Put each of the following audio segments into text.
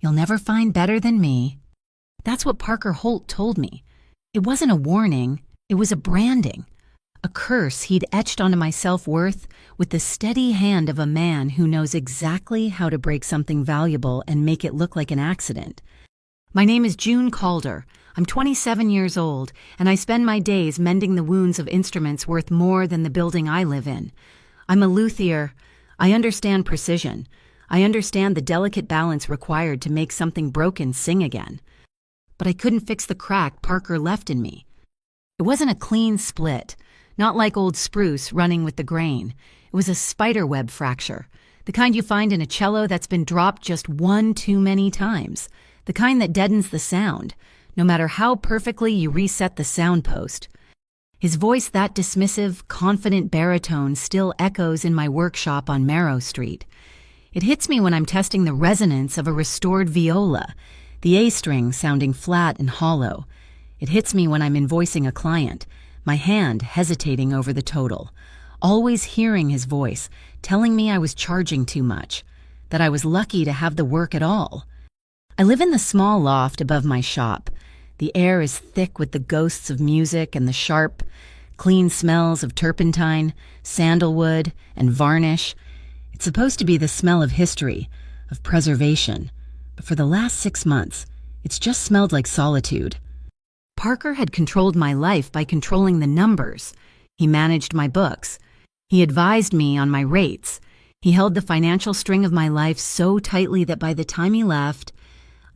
You'll never find better than me. That's what Parker Holt told me. It wasn't a warning, it was a branding. A curse he'd etched onto my self-worth with the steady hand of a man who knows exactly how to break something valuable and make it look like an accident. My name is June Calder. I'm 27 years old, and I spend my days mending the wounds of instruments worth more than the building I live in. I'm a luthier. I understand precision. I understand the delicate balance required to make something broken sing again. But I couldn't fix the crack Parker left in me. It wasn't a clean split, not like old spruce running with the grain. It was a spiderweb fracture, the kind you find in a cello that's been dropped just one too many times, the kind that deadens the sound, no matter how perfectly you reset the sound post. His voice, that dismissive, confident baritone, still echoes in my workshop on Marrow Street. It hits me when I'm testing the resonance of a restored viola, the A string sounding flat and hollow. It hits me when I'm invoicing a client, my hand hesitating over the total, always hearing his voice, telling me I was charging too much, that I was lucky to have the work at all. I live in the small loft above my shop. The air is thick with the ghosts of music and the sharp, clean smells of turpentine, sandalwood, and varnish. It's supposed to be the smell of history, of preservation, but for the last 6 months, it's just smelled like solitude. Parker had controlled my life by controlling the numbers. He managed my books. He advised me on my rates. He held the financial string of my life so tightly that by the time he left,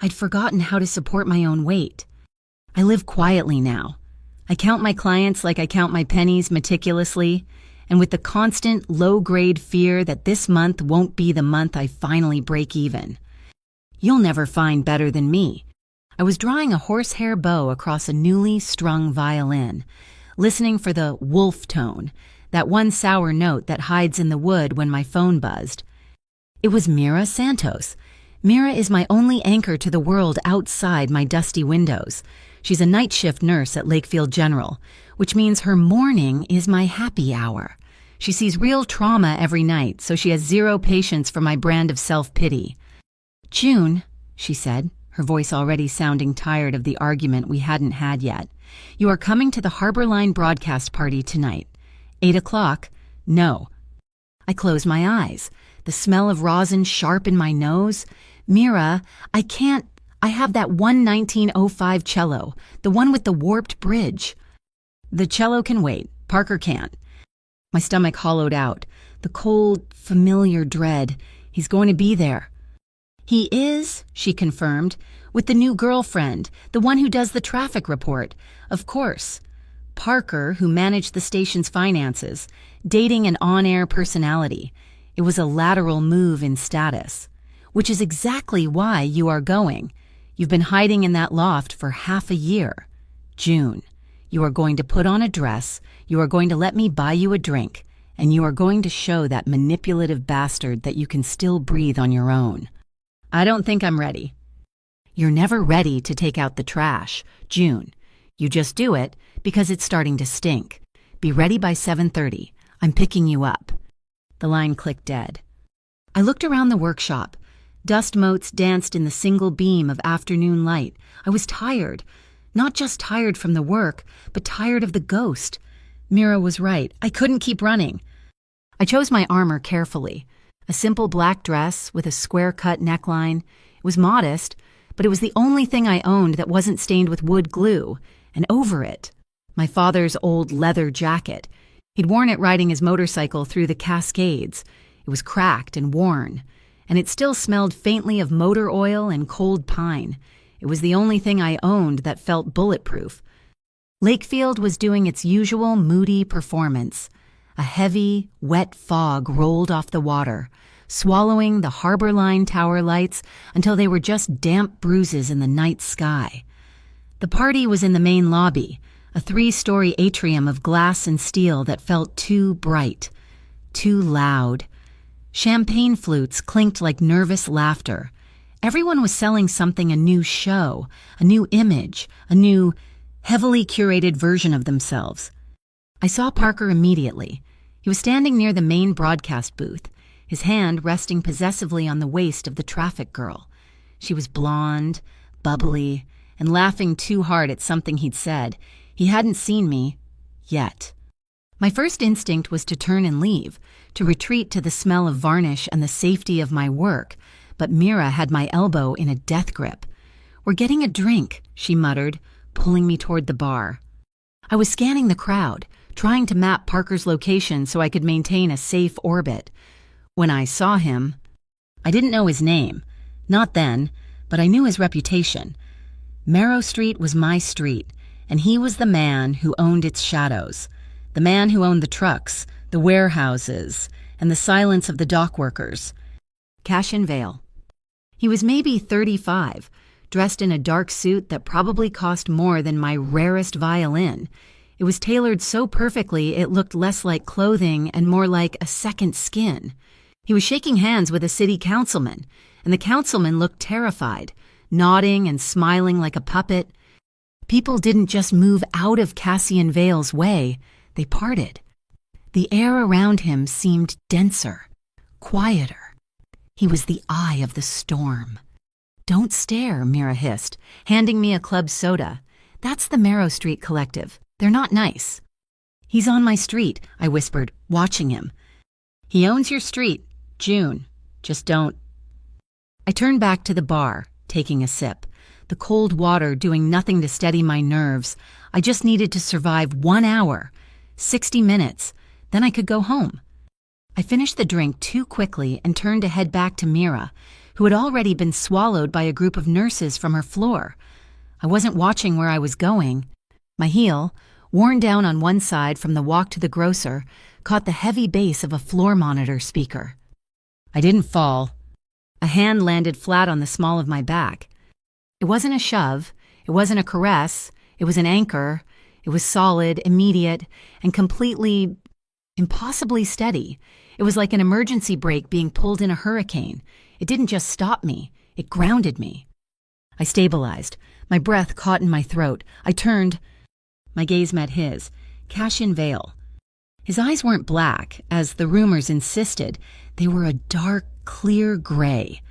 I'd forgotten how to support my own weight. I live quietly now. I count my clients like I count my pennies meticulously, and with the constant low-grade fear that this month won't be the month I finally break even. You'll never find better than me. I was drawing a horsehair bow across a newly strung violin, listening for the wolf tone, that one sour note that hides in the wood when my phone buzzed. It was Mira Santos. Mira is my only anchor to the world outside my dusty windows. She's a night shift nurse at Lakefield General, which means her morning is my happy hour. She sees real trauma every night, so she has zero patience for my brand of self-pity. "June," she said, her voice already sounding tired of the argument we hadn't had yet, "you are coming to the Harbor Line broadcast party tonight. 8 o'clock? No." I closed my eyes, the smell of rosin sharp in my nose. "Mira, I can't. I have that 1905 cello, the one with the warped bridge." "The cello can wait. Parker can't." My stomach hollowed out, the cold, familiar dread. He's going to be there. "He is," she confirmed, "with the new girlfriend, the one who does the traffic report. Of course." Parker, who managed the station's finances, dating an on-air personality. It was a lateral move in status. "Which is exactly why you are going. You've been hiding in that loft for half a year. June, you are going to put on a dress, you are going to let me buy you a drink, and you are going to show that manipulative bastard that you can still breathe on your own." "I don't think I'm ready." "You're never ready to take out the trash, June. You just do it because it's starting to stink. Be ready by 7:30. I'm picking you up." The line clicked dead. I looked around the workshop. Dust motes danced in the single beam of afternoon light. I was tired. Not just tired from the work, but tired of the ghost. Mira was right. I couldn't keep running. I chose my armor carefully. A simple black dress with a square-cut neckline. It was modest, but it was the only thing I owned that wasn't stained with wood glue. And over it, my father's old leather jacket. He'd worn it riding his motorcycle through the Cascades. It was cracked and worn, and it still smelled faintly of motor oil and cold pine. It was the only thing I owned that felt bulletproof. Lakefield was doing its usual moody performance. A heavy, wet fog rolled off the water, swallowing the Harbor Line tower lights until they were just damp bruises in the night sky. The party was in the main lobby, a 3-story atrium of glass and steel that felt too bright, too loud. Champagne flutes clinked like nervous laughter. Everyone was selling something, a new show, a new image, a new, heavily curated version of themselves. I saw Parker immediately. He was standing near the main broadcast booth, his hand resting possessively on the waist of the traffic girl. She was blonde, bubbly, and laughing too hard at something he'd said. He hadn't seen me yet. My first instinct was to turn and leave, to retreat to the smell of varnish and the safety of my work, but Mira had my elbow in a death grip. "We're getting a drink," she muttered, pulling me toward the bar. I was scanning the crowd, trying to map Parker's location so I could maintain a safe orbit. When I saw him, I didn't know his name. Not then, but I knew his reputation. Marrow Street was my street, and he was the man who owned its shadows. The man who owned the trucks, the warehouses, and the silence of the dock workers. Cassian Vale. He was maybe 35, dressed in a dark suit that probably cost more than my rarest violin. It was tailored so perfectly it looked less like clothing and more like a second skin. He was shaking hands with a city councilman, and the councilman looked terrified, nodding and smiling like a puppet. People didn't just move out of Cassian Vale's way, they parted. The air around him seemed denser, quieter. He was the eye of the storm. "Don't stare," Mira hissed, handing me a club soda. "That's the Marrow Street Collective. They're not nice." "He's on my street," I whispered, watching him. "He owns your street, June. Just don't." I turned back to the bar, taking a sip. The cold water doing nothing to steady my nerves. I just needed to survive 1 hour, 60 minutes, then I could go home. I finished the drink too quickly and turned to head back to Mira, who had already been swallowed by a group of nurses from her floor. I wasn't watching where I was going. My heel, worn down on one side from the walk to the grocer, caught the heavy bass of a floor monitor speaker. I didn't fall. A hand landed flat on the small of my back. It wasn't a shove, it wasn't a caress, it was an anchor. It was solid, immediate, and completely, impossibly steady. It was like an emergency brake being pulled in a hurricane. It didn't just stop me, it grounded me. I stabilized. My breath caught in my throat. I turned. My gaze met his. Cassian Vale. His eyes weren't black, as the rumors insisted. They were a dark, clear gray,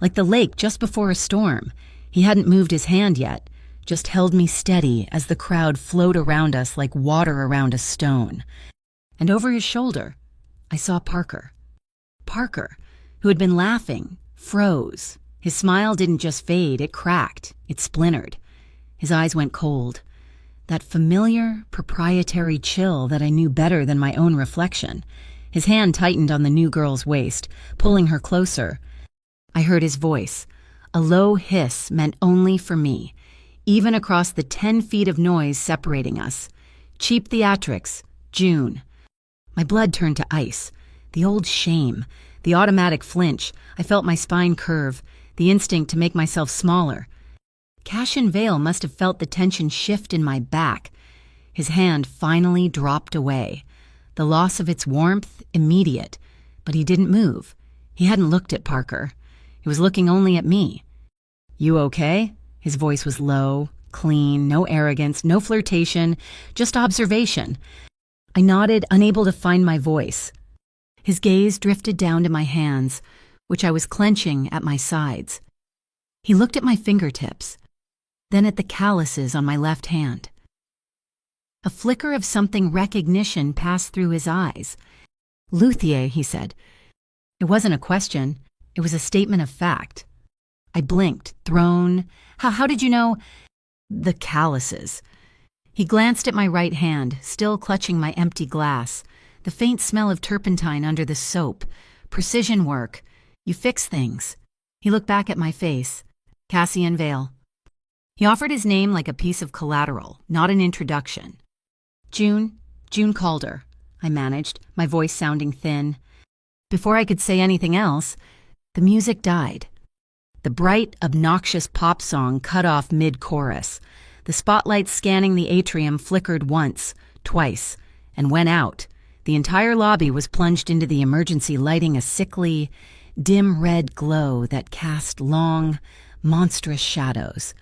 like the lake just before a storm. He hadn't moved his hand yet, just held me steady as the crowd flowed around us like water around a stone. And over his shoulder, I saw Parker. Parker, who had been laughing, froze. His smile didn't just fade, it cracked, it splintered. His eyes went cold. That familiar, proprietary chill that I knew better than my own reflection. His hand tightened on the new girl's waist, pulling her closer. I heard his voice, a low hiss meant only for me, even across the 10 feet of noise separating us. Cheap theatrics, June. My blood turned to ice. The old shame, the automatic flinch. I felt my spine curve, the instinct to make myself smaller. Cassian Vale must have felt the tension shift in my back. His hand finally dropped away. The loss of its warmth, immediate. But he didn't move. He hadn't looked at Parker. He was looking only at me. "You okay?" His voice was low, clean, no arrogance, no flirtation, just observation. I nodded, unable to find my voice. His gaze drifted down to my hands, which I was clenching at my sides. He looked at my fingertips, then at the calluses on my left hand. A flicker of something recognition passed through his eyes. "Luthier," he said. It wasn't a question, it was a statement of fact. I blinked, thrown. How did you know? "The calluses." He glanced at my right hand, still clutching my empty glass. The faint smell of turpentine under the soap. Precision work. You fix things. He looked back at my face. Cassian Vale. He offered his name like a piece of collateral, not an introduction. June Calder, I managed, my voice sounding thin. Before I could say anything else, the music died. The bright, obnoxious pop song cut off mid-chorus. The spotlight scanning the atrium flickered once, twice, and went out. The entire lobby was plunged into the emergency lighting, a sickly, dim red glow that cast long, monstrous shadows.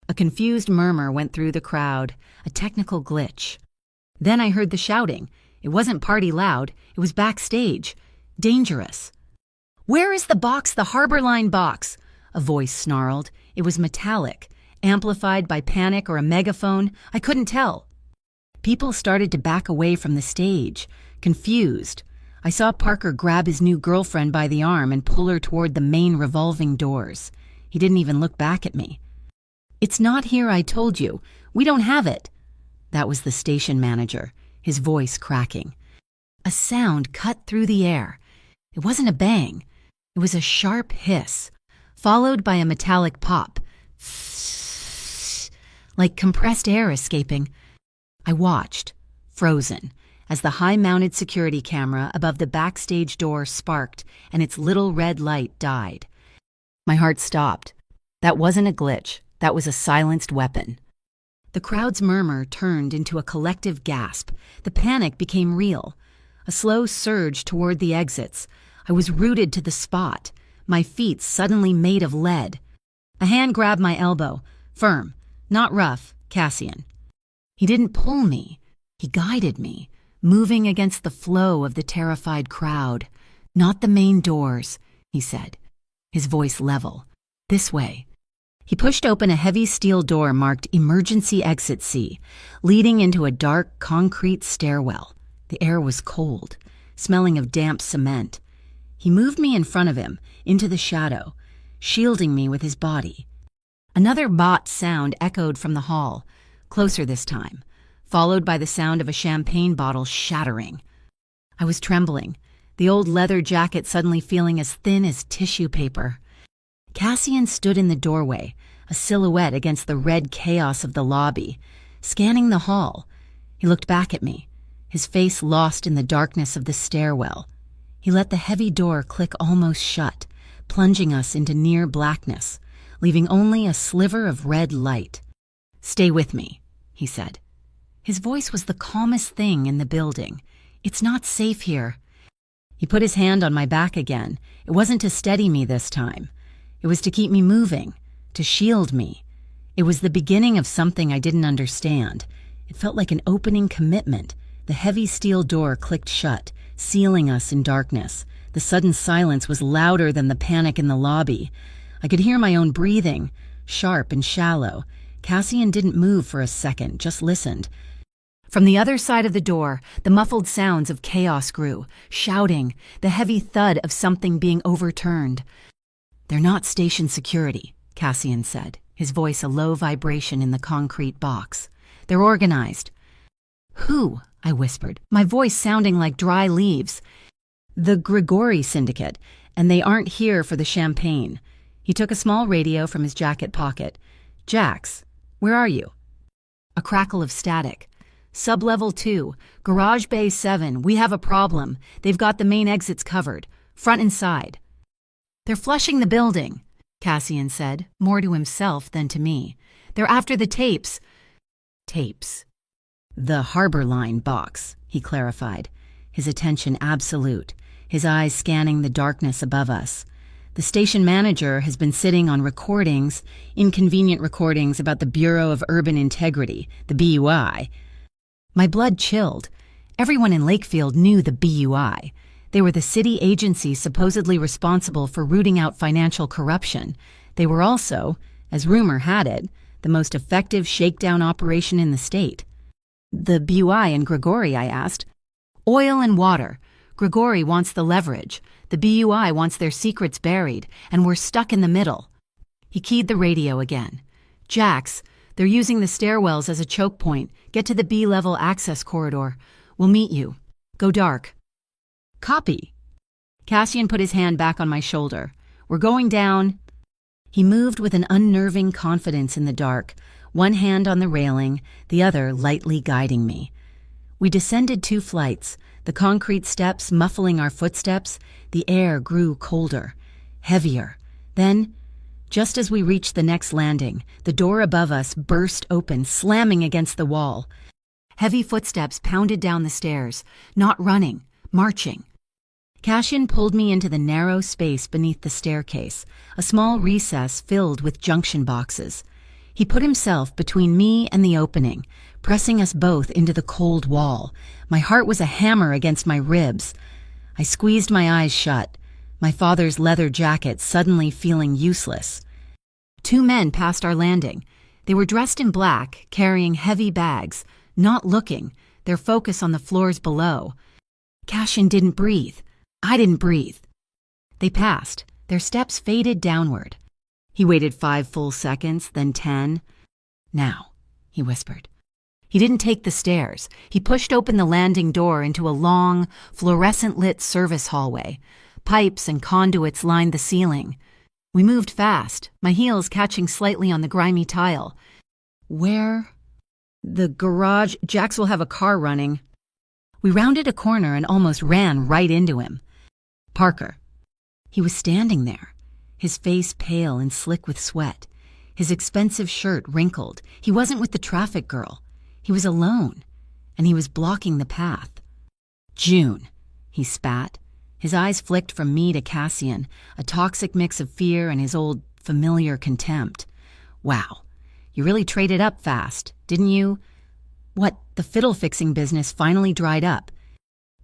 A confused murmur went through the crowd, a technical glitch. Then I heard the shouting. It wasn't party loud, it was backstage. Dangerous. "Where is the box, the Harbor Line box?" a voice snarled. It was metallic, amplified by panic or a megaphone. I couldn't tell. People started to back away from the stage, confused. I saw Parker grab his new girlfriend by the arm and pull her toward the main revolving doors. He didn't even look back at me. "It's not here, I told you. We don't have it." That was the station manager, his voice cracking. A sound cut through the air. It wasn't a bang. It was a sharp hiss, followed by a metallic pop, like compressed air escaping. I watched, frozen, as the high-mounted security camera above the backstage door sparked and its little red light died. My heart stopped. That wasn't a glitch. That was a silenced weapon. The crowd's murmur turned into a collective gasp. The panic became real. A slow surge toward the exits. I was rooted to the spot, my feet suddenly made of lead. A hand grabbed my elbow, firm, not rough, Cassian. He didn't pull me. He guided me, moving against the flow of the terrified crowd. "Not the main doors," he said, his voice level. "This way." He pushed open a heavy steel door marked Emergency Exit C, leading into a dark concrete stairwell. The air was cold, smelling of damp cement. He moved me in front of him, into the shadow, shielding me with his body. Another bot sound echoed from the hall, closer this time, followed by the sound of a champagne bottle shattering. I was trembling, the old leather jacket suddenly feeling as thin as tissue paper. Cassian stood in the doorway, a silhouette against the red chaos of the lobby, scanning the hall. He looked back at me, his face lost in the darkness of the stairwell. He let the heavy door click almost shut, plunging us into near blackness, leaving only a sliver of red light. "Stay with me," he said. His voice was the calmest thing in the building. "It's not safe here." He put his hand on my back again. It wasn't to steady me this time. It was to keep me moving, to shield me. It was the beginning of something I didn't understand. It felt like an opening commitment. The heavy steel door clicked shut, sealing us in darkness. The sudden silence was louder than the panic in the lobby. I could hear my own breathing, sharp and shallow. Cassian didn't move for a second, just listened. From the other side of the door, the muffled sounds of chaos grew, shouting, the heavy thud of something being overturned. "They're not station security," Cassian said, his voice a low vibration in the concrete box. "They're organized." "Who?" I whispered, my voice sounding like dry leaves. "The Grigori Syndicate, and they aren't here for the champagne." He took a small radio from his jacket pocket. "Jax, where are you?" A crackle of static. "Sublevel 2, Garage Bay 7, we have a problem. They've got the main exits covered, front and side." "They're flushing the building," Cassian said, more to himself than to me. "They're after the tapes." "Tapes. The Harbor Line box," he clarified, his attention absolute, his eyes scanning the darkness above us. "The station manager has been sitting on recordings, inconvenient recordings about the Bureau of Urban Integrity, the BUI." My blood chilled. Everyone in Lakefield knew the BUI. They were the city agency supposedly responsible for rooting out financial corruption. They were also, as rumor had it, the most effective shakedown operation in the state. "The BUI and Grigori," I asked. "Oil and water. Grigori wants the leverage. The BUI wants their secrets buried, and we're stuck in the middle." He keyed the radio again. "Jax, they're using the stairwells as a choke point. Get to the B-level access corridor. We'll meet you. Go dark." "Copy." Cassian put his hand back on my shoulder. "We're going down." He moved with an unnerving confidence in the dark, one hand on the railing, the other lightly guiding me. We descended 2 flights, the concrete steps muffling our footsteps. The air grew colder, heavier. Then, just as we reached the next landing, the door above us burst open, slamming against the wall. Heavy footsteps pounded down the stairs, not running, marching. Cassian pulled me into the narrow space beneath the staircase, a small recess filled with junction boxes. He put himself between me and the opening, pressing us both into the cold wall. My heart was a hammer against my ribs. I squeezed my eyes shut. my father's leather jacket suddenly feeling useless. Two men passed our landing. They were dressed in black, carrying heavy bags, not looking, their focus on the floors below. Cassian didn't breathe. I didn't breathe. They passed. Their steps faded downward. He waited 5 full seconds, then 10. "Now," he whispered. He didn't take the stairs. He pushed open the landing door into a long, fluorescent-lit service hallway. Pipes and conduits lined the ceiling. We moved fast, my heels catching slightly on the grimy tile. "Where?" "The garage. Jax will have a car running." We rounded a corner and almost ran right into him. "Parker." He was standing there, his face pale and slick with sweat, his expensive shirt wrinkled. He wasn't with the traffic girl. He was alone, and he was blocking the path. "June," he spat. His eyes flicked from me to Cassian, a toxic mix of fear and his old, familiar contempt. "Wow, you really traded up fast, didn't you?" "What, the fiddle-fixing business finally dried up."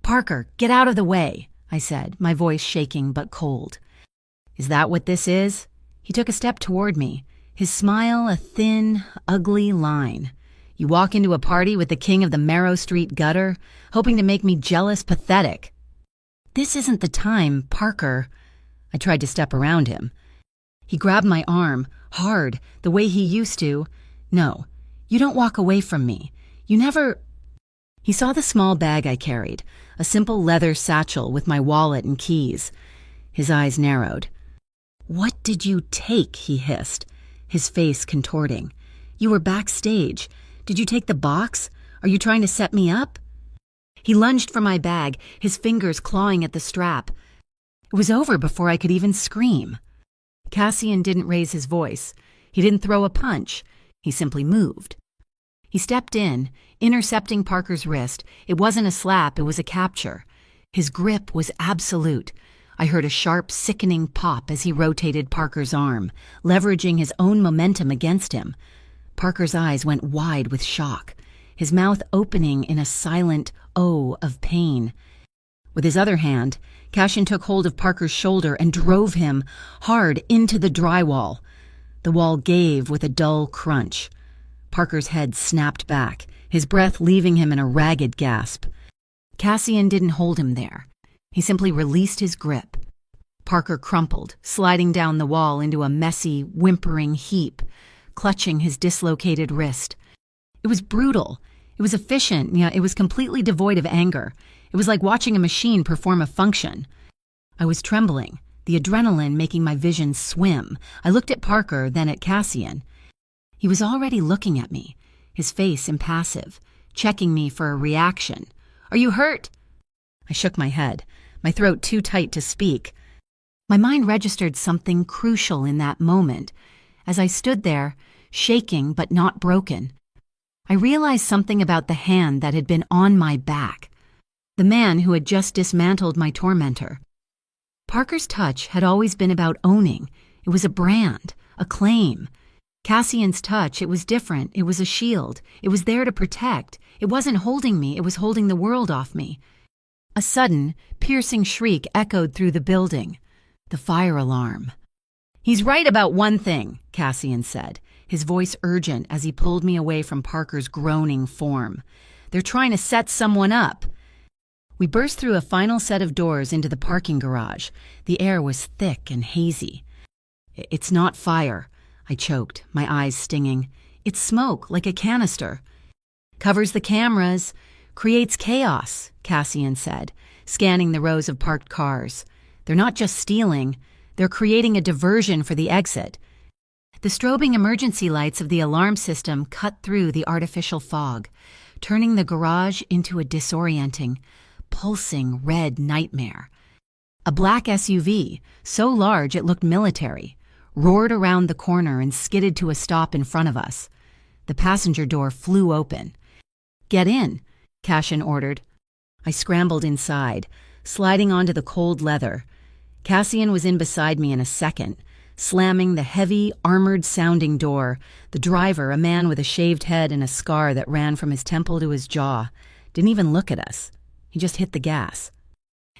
"Parker, get out of the way," I said, my voice shaking but cold. "Is that what this is?" He took a step toward me, his smile a thin, ugly line. "You walk into a party with the king of the Marrow Street gutter, hoping to make me jealous pathetic." "This isn't the time, Parker." I tried to step around him. He grabbed my arm, hard, the way he used to. "No, you don't walk away from me. You never—" He saw the small bag I carried, a simple leather satchel with my wallet and keys. His eyes narrowed. "What did you take?" he hissed, his face contorting. "You were backstage. Did you take the box? Are you trying to set me up?" He lunged for my bag, his fingers clawing at the strap. It was over before I could even scream. Cassian didn't raise his voice. He didn't throw a punch. He simply moved. He stepped in, intercepting Parker's wrist. It wasn't a slap, it was a capture. His grip was absolute. I heard a sharp, sickening pop as he rotated Parker's arm, leveraging his own momentum against him. Parker's eyes went wide with shock, his mouth opening in a silent O of pain. With his other hand, Cassian took hold of Parker's shoulder and drove him hard into the drywall. The wall gave with a dull crunch. Parker's head snapped back, his breath leaving him in a ragged gasp. Cassian didn't hold him there. He simply released his grip. Parker crumpled, sliding down the wall into a messy, whimpering heap, clutching his dislocated wrist. It was brutal. It was efficient, yet it was completely devoid of anger. It was like watching a machine perform a function. I was trembling, the adrenaline making my vision swim. I looked at Parker, then at Cassian. He was already looking at me, his face impassive, checking me for a reaction. "Are you hurt?" I shook my head, my throat too tight to speak. My mind registered something crucial in that moment. As I stood there, shaking but not broken, I realized something about the hand that had been on my back, the man who had just dismantled my tormentor. Parker's touch had always been about owning. It was a brand, a claim. Cassian's touch, it was different. It was a shield. It was there to protect. It wasn't holding me. It was holding the world off me. A sudden, piercing shriek echoed through the building. The fire alarm. "He's right about one thing," Cassian said, his voice urgent as he pulled me away from Parker's groaning form. "They're trying to set someone up." We burst through a final set of doors into the parking garage. The air was thick and hazy. "It's not fire," I choked, my eyes stinging. "It's smoke, like a canister." "Covers the cameras, creates chaos," Cassian said, scanning the rows of parked cars. "They're not just stealing, they're creating a diversion for the exit." The strobing emergency lights of the alarm system cut through the artificial fog, turning the garage into a disorienting, pulsing red nightmare. A black SUV, so large it looked military, roared around the corner and skidded to a stop in front of us. The passenger door flew open. "Get in," Cassian ordered. I scrambled inside, sliding onto the cold leather. Cassian was in beside me in a second, slamming the heavy, armored-sounding door. The driver, a man with a shaved head and a scar that ran from his temple to his jaw, didn't even look at us. He just hit the gas.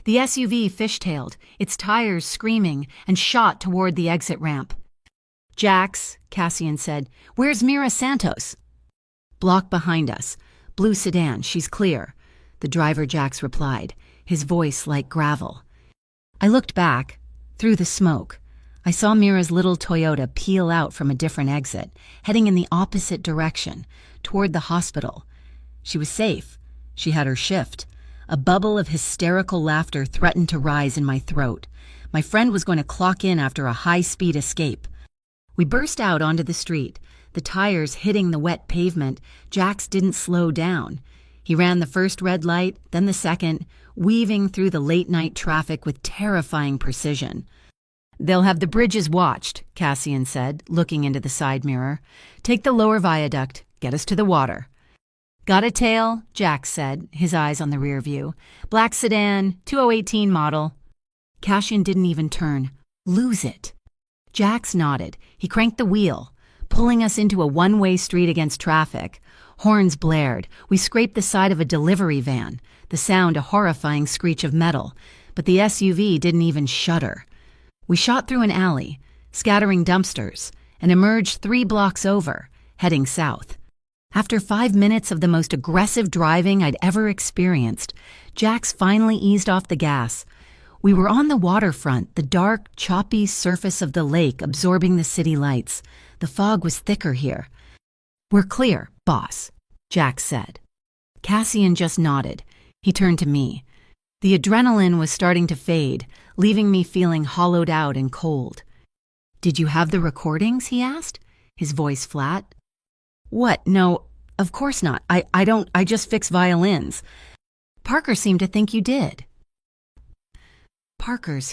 The SUV fishtailed, its tires screaming, and shot toward the exit ramp. "Jax," Cassian said, "where's Mira Santos?" "Block behind us. Blue sedan, she's clear," the driver Jax replied, his voice like gravel. I looked back. Through the smoke, I saw Mira's little Toyota peel out from a different exit, heading in the opposite direction, toward the hospital. She was safe. She had her shift. A bubble of hysterical laughter threatened to rise in my throat. My friend was going to clock in after a high-speed escape. We burst out onto the street. The tires hitting the wet pavement. Jax didn't slow down. He ran the first red light, then the second, weaving through the late-night traffic with terrifying precision. "They'll have the bridges watched," Cassian said, looking into the side mirror. "Take the lower viaduct. Get us to the water." "Got a tail," Jax said, his eyes on the rear view. "Black sedan, 2018 model." Cassian didn't even turn. "Lose it." Jax nodded. He cranked the wheel, pulling us into a one-way street against traffic. Horns blared. We scraped the side of a delivery van, the sound a horrifying screech of metal, but the SUV didn't even shudder. We shot through an alley, scattering dumpsters, and emerged 3 blocks over, heading south. After 5 minutes of the most aggressive driving I'd ever experienced, Jax finally eased off the gas. We were on the waterfront, the dark, choppy surface of the lake absorbing the city lights. The fog was thicker here. "We're clear, boss," Jax said. Cassian just nodded. He turned to me. The adrenaline was starting to fade, leaving me feeling hollowed out and cold. "Did you have the recordings?" he asked, his voice flat. "What? No, of course not. I just fix violins." "Parker seemed to think you did."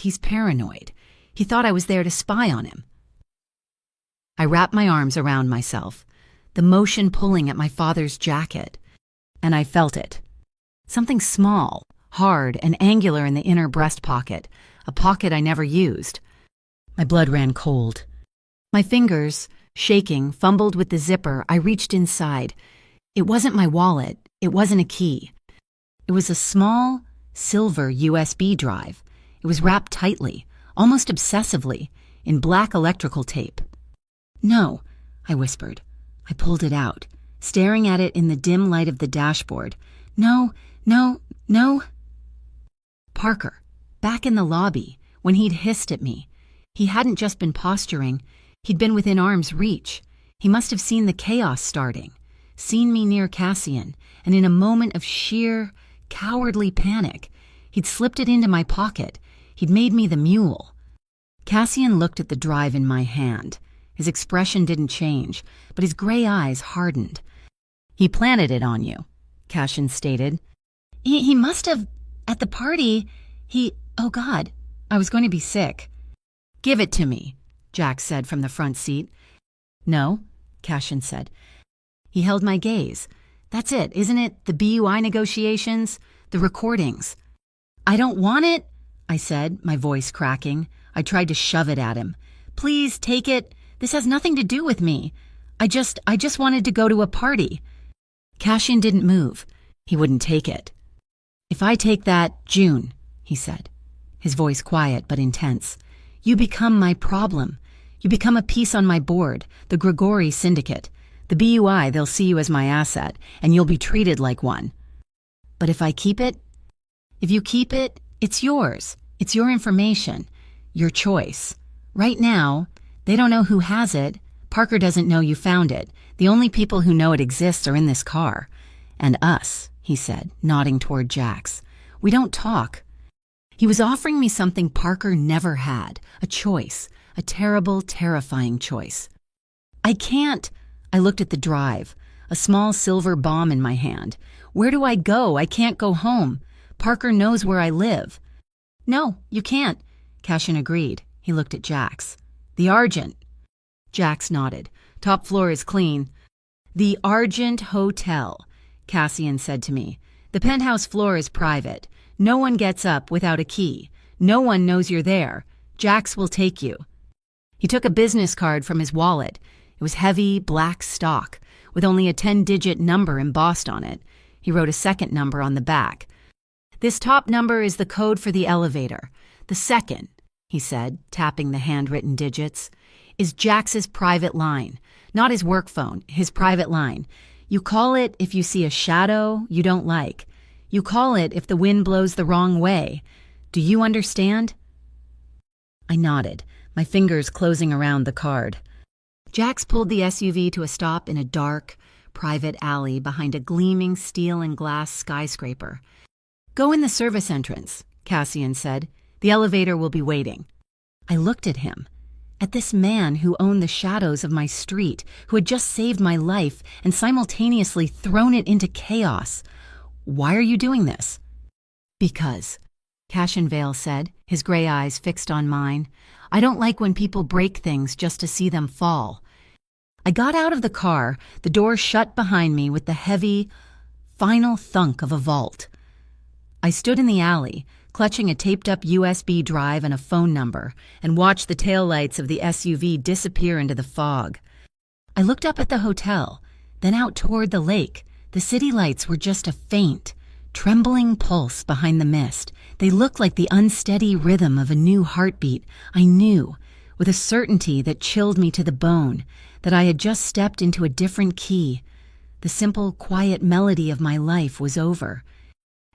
He's paranoid. He thought I was there to spy on him." I wrapped my arms around myself, the motion pulling at my father's jacket, and I felt it. Something small, hard, and angular in the inner breast pocket, a pocket I never used. My blood ran cold. My fingers, shaking, fumbled with the zipper. I reached inside. It wasn't my wallet. It wasn't a key. It was a small, silver USB drive. It was wrapped tightly, almost obsessively, in black electrical tape. "No," I whispered. I pulled it out, staring at it in the dim light of the dashboard. "No, no, no." Parker, back in the lobby, when he'd hissed at me. He hadn't just been posturing. He'd been within arm's reach. He must have seen the chaos starting, seen me near Cassian, and in a moment of sheer, cowardly panic, he'd slipped it into my pocket. He'd made me the mule. Cassian looked at the drive in my hand. His expression didn't change, but his gray eyes hardened. "He planted it on you," Cassian stated. He must have, at the party, oh God, I was going to be sick." "Give it to me," Jax said from the front seat. "No," Cassian said. He held my gaze. "That's it, isn't it? The BUI negotiations, the recordings." "I don't want it," I said, my voice cracking. I tried to shove it at him. "Please take it. This has nothing to do with me. I just wanted to go to a party." Cassian didn't move. He wouldn't take it. "If I take that, June," he said, his voice quiet but intense, "you become my problem. You become a piece on my board, the Grigori Syndicate. The BUI, they'll see you as my asset, and you'll be treated like one. But if I keep it? If you keep it, it's yours. It's your information, your choice. Right now, they don't know who has it. Parker doesn't know you found it. The only people who know it exists are in this car. And us," he said, nodding toward Jax. "We don't talk." He was offering me something Parker never had, a choice, a terrible, terrifying choice. "I can't." I looked at the drive, a small silver bomb in my hand. "Where do I go? I can't go home. Parker knows where I live." "No, you can't," Cassian agreed. He looked at Jax. "The Argent." Jax nodded. "Top floor is clean." "The Argent Hotel," Cassian said to me. "The penthouse floor is private. No one gets up without a key. No one knows you're there. Jax will take you." He took a business card from his wallet. It was heavy, black stock, with only a 10-digit number embossed on it. He wrote a second number on the back. This top number is the code for the elevator. The second, he said, tapping the handwritten digits, is Jax's private line. Not his work phone, his private line. You call it if you see a shadow you don't like. You call it if the wind blows the wrong way. Do you understand? I nodded, my fingers closing around the card. Jax pulled the SUV to a stop in a dark, private alley behind a gleaming steel and glass skyscraper. Go in the service entrance, Cassian said. The elevator will be waiting. I looked at him, at this man who owned the shadows of my street, who had just saved my life and simultaneously thrown it into chaos. Why are you doing this? Because, Cassian Vale said, his gray eyes fixed on mine. I don't like when people break things just to see them fall. I got out of the car, the door shut behind me with the heavy, final thunk of a vault. I stood in the alley, clutching a taped-up USB drive and a phone number, and watched the taillights of the SUV disappear into the fog. I looked up at the hotel, then out toward the lake. The city lights were just a faint, trembling pulse behind the mist. They looked like the unsteady rhythm of a new heartbeat. I knew, with a certainty that chilled me to the bone, that I had just stepped into a different key. The simple, quiet melody of my life was over.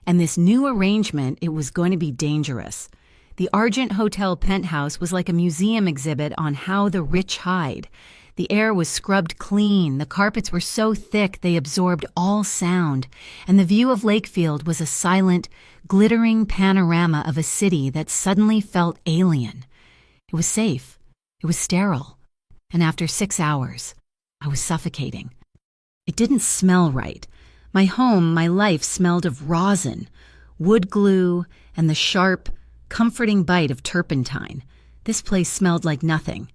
And this new arrangement, it was going to be dangerous. The Argent Hotel penthouse was like a museum exhibit on how the rich hide. The air was scrubbed clean, the carpets were so thick they absorbed all sound, and the view of Lakefield was a silent, glittering panorama of a city that suddenly felt alien. It was safe, it was sterile, and after 6 hours, I was suffocating. It didn't smell right. My home, my life smelled of rosin, wood glue, and the sharp, comforting bite of turpentine. This place smelled like nothing.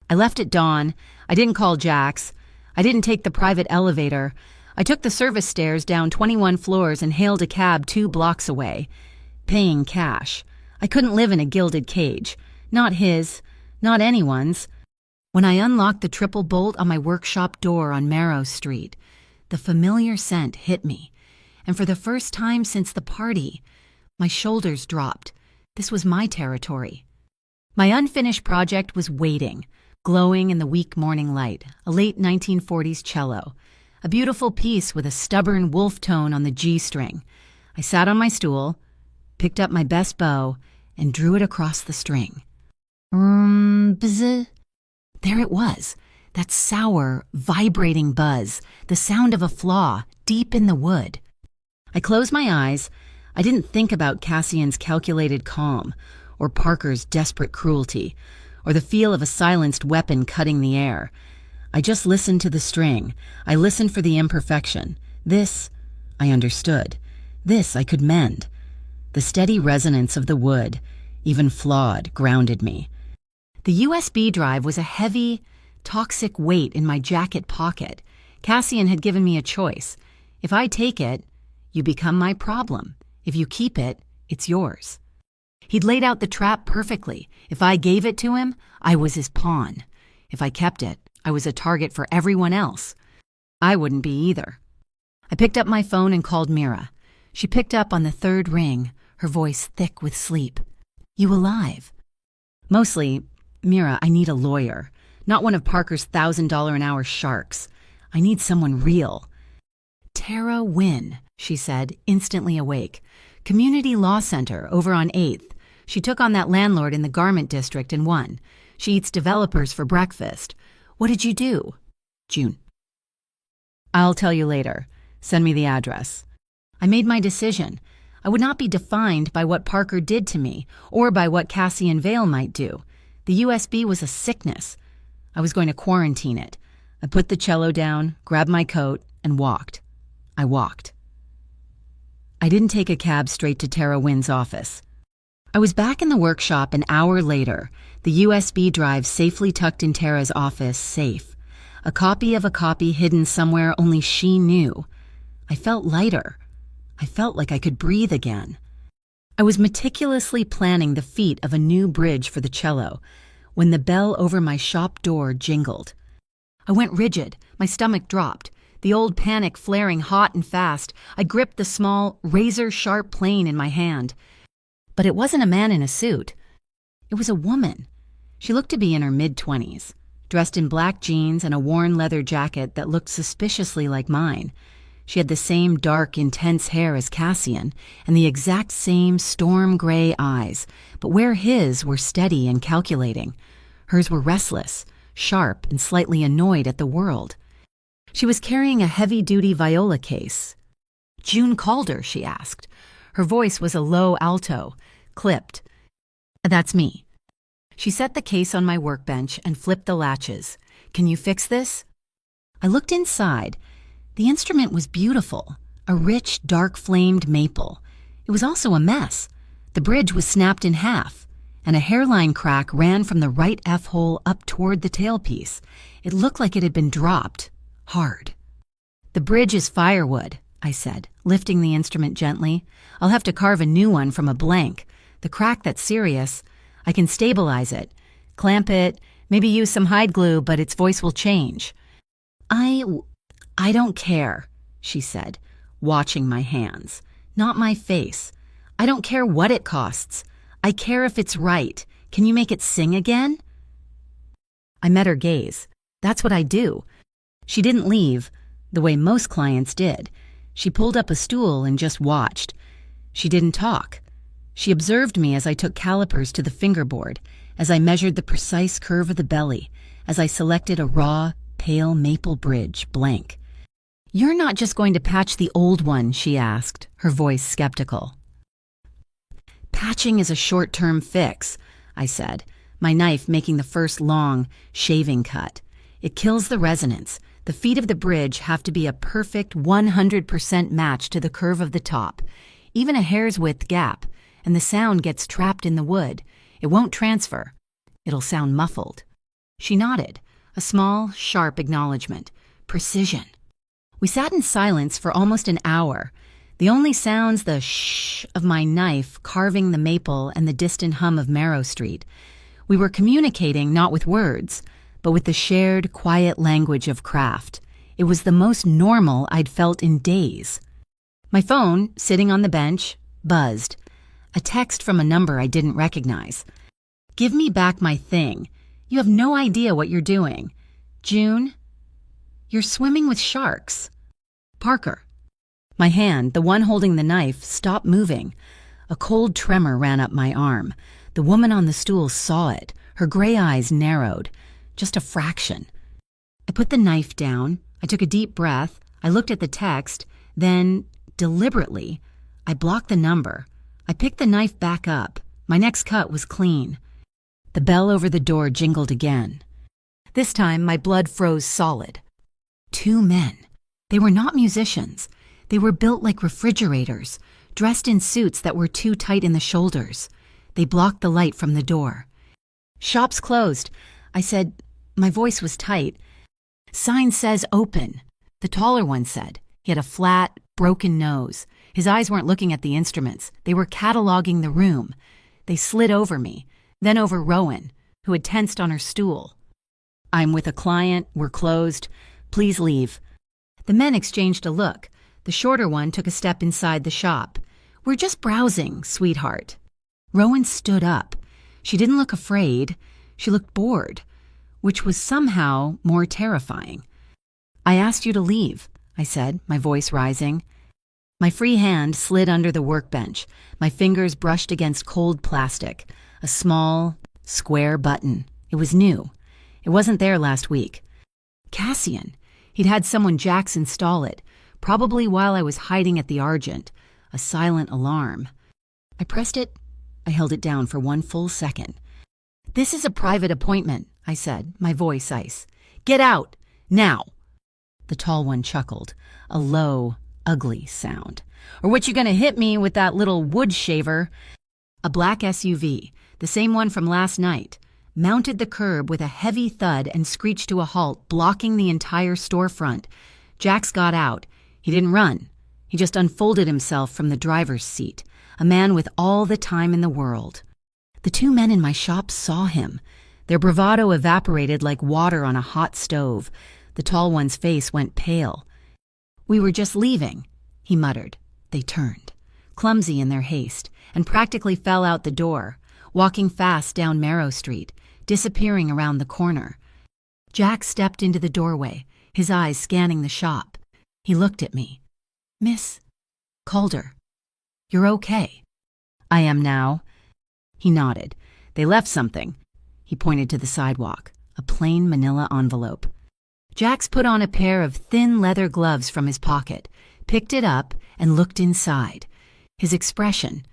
I left at dawn. I didn't call Jax. I didn't take the private elevator. I took the service stairs down 21 floors and hailed a cab 2 blocks away, paying cash. I couldn't live in a gilded cage. Not his, not anyone's. When I unlocked the triple bolt on my workshop door on Marrow Street, the familiar scent hit me, and for the first time since the party, my shoulders dropped. This was my territory. My unfinished project was waiting, glowing in the weak morning light, a late 1940s cello, a beautiful piece with a stubborn wolf tone on the G string. I sat on my stool, picked up my best bow, and drew it across the string. Bzz. There it was. That sour, vibrating buzz, the sound of a flaw deep in the wood. I closed my eyes. I didn't think about Cassian's calculated calm, or Parker's desperate cruelty, or the feel of a silenced weapon cutting the air. I just listened to the string. I listened for the imperfection. This, I understood. This I could mend. The steady resonance of the wood, even flawed, grounded me. The USB drive was a heavy, toxic weight in my jacket pocket. Cassian had given me a choice. If I take it, you become my problem. If you keep it, it's yours. He'd laid out the trap perfectly. If I gave it to him, I was his pawn. If I kept it, I was a target for everyone else. I wouldn't be either. I picked up my phone and called Mira. She picked up on the 3rd ring, her voice thick with sleep. You alive? Mostly, Mira, I need a lawyer. Not one of Parker's $1,000 an hour sharks. I need someone real. Tara Wynn, she said, instantly awake. Community Law Center, over on 8th. She took on that landlord in the garment district and won. She eats developers for breakfast. What did you do? June. I'll tell you later. Send me the address. I made my decision. I would not be defined by what Parker did to me, or by what Cassian Vale might do. The USB was a sickness. I was going to quarantine it. I put the cello down, grabbed my coat, and walked. I walked. I didn't take a cab straight to Tara Wynn's office. I was back in the workshop an hour later, the USB drive safely tucked in Tara's office, safe. A copy of a copy hidden somewhere only she knew. I felt lighter. I felt like I could breathe again. I was meticulously planning the feat of a new bridge for the cello when the bell over my shop door jingled. I went rigid. My stomach dropped. The old panic flaring hot and fast, I gripped the small, razor-sharp plane in my hand. But it wasn't a man in a suit. It was a woman. She looked to be in her mid-20s, dressed in black jeans and a worn leather jacket that looked suspiciously like mine. She had the same dark, intense hair as Cassian and the exact same storm-gray eyes, but where his were steady and calculating, hers were restless, sharp, and slightly annoyed at the world. She was carrying a heavy-duty viola case. "June Calder?" she asked. Her voice was a low alto, clipped. "That's me." She set the case on my workbench and flipped the latches. "Can you fix this?" I looked inside. The instrument was beautiful, a rich, dark-flamed maple. It was also a mess. The bridge was snapped in half, and a hairline crack ran from the right F-hole up toward the tailpiece. It looked like it had been dropped, hard. "The bridge is firewood," I said, lifting the instrument gently. "I'll have to carve a new one from a blank. The crack that's serious. I can stabilize it, clamp it, maybe use some hide glue, but its voice will change." I don't care," she said, watching my hands, not my face. "I don't care what it costs. I care if it's right. Can you make it sing again?" I met her gaze. That's what I do. She didn't leave, the way most clients did. She pulled up a stool and just watched. She didn't talk. She observed me as I took calipers to the fingerboard, as I measured the precise curve of the belly, as I selected a raw, pale maple bridge, blank. "You're not just going to patch the old one?" she asked, her voice skeptical. "Patching is a short-term fix," I said, my knife making the first long, shaving cut. "It kills the resonance. The feet of the bridge have to be a perfect 100% match to the curve of the top, even a hair's width gap, and the sound gets trapped in the wood. It won't transfer. It'll sound muffled." She nodded, a small, sharp acknowledgement. Precision. We sat in silence for almost an hour, the only sounds the shh of my knife carving the maple and the distant hum of Marrow Street. We were communicating not with words, but with the shared, quiet language of craft. It was the most normal I'd felt in days. My phone, sitting on the bench, buzzed. A text from a number I didn't recognize. "Give me back my thing. You have no idea what you're doing. June? You're swimming with sharks. Parker." My hand, the one holding the knife, stopped moving. A cold tremor ran up my arm. The woman on the stool saw it. Her gray eyes narrowed. Just a fraction. I put the knife down. I took a deep breath. I looked at the text. Then, deliberately, I blocked the number. I picked the knife back up. My next cut was clean. The bell over the door jingled again. This time, my blood froze solid. 2 men. They were not musicians. They were built like refrigerators, dressed in suits that were too tight in the shoulders. They blocked the light from the door. "Shop's closed," I said. My voice was tight. "Sign says open," the taller one said. He had a flat, broken nose. His eyes weren't looking at the instruments. They were cataloging the room. They slid over me, then over Rowan, who had tensed on her stool. "I'm with a client. We're closed. Please leave." The men exchanged a look. The shorter one took a step inside the shop. "We're just browsing, sweetheart." Rowan stood up. She didn't look afraid. She looked bored, which was somehow more terrifying. "I asked you to leave," I said, my voice rising. My free hand slid under the workbench. My fingers brushed against cold plastic. A small, square button. It was new. It wasn't there last week. Cassian. He'd had someone Jax install it, probably while I was hiding at the Argent. A silent alarm. I pressed it. I held it down for 1 full second. "This is a private appointment," I said, my voice ice. "Get out! Now!" The tall one chuckled, a low, ugly sound. "Or what you gonna hit me with that little wood shaver?" A black SUV, the same one from last night, mounted the curb with a heavy thud and screeched to a halt, blocking the entire storefront. Jax got out. He didn't run. He just unfolded himself from the driver's seat, a man with all the time in the world. The 2 men in my shop saw him. Their bravado evaporated like water on a hot stove. The tall one's face went pale. "We were just leaving," he muttered. They turned, clumsy in their haste, and practically fell out the door, walking fast down Marrow Street, disappearing around the corner. Jack stepped into the doorway, his eyes scanning the shop. He looked at me. "Miss Calder, you're okay." "I am now." He nodded. "They left something." He pointed to the sidewalk, a plain manila envelope. Jax put on a pair of thin leather gloves from his pocket, picked it up, and looked inside. His expression,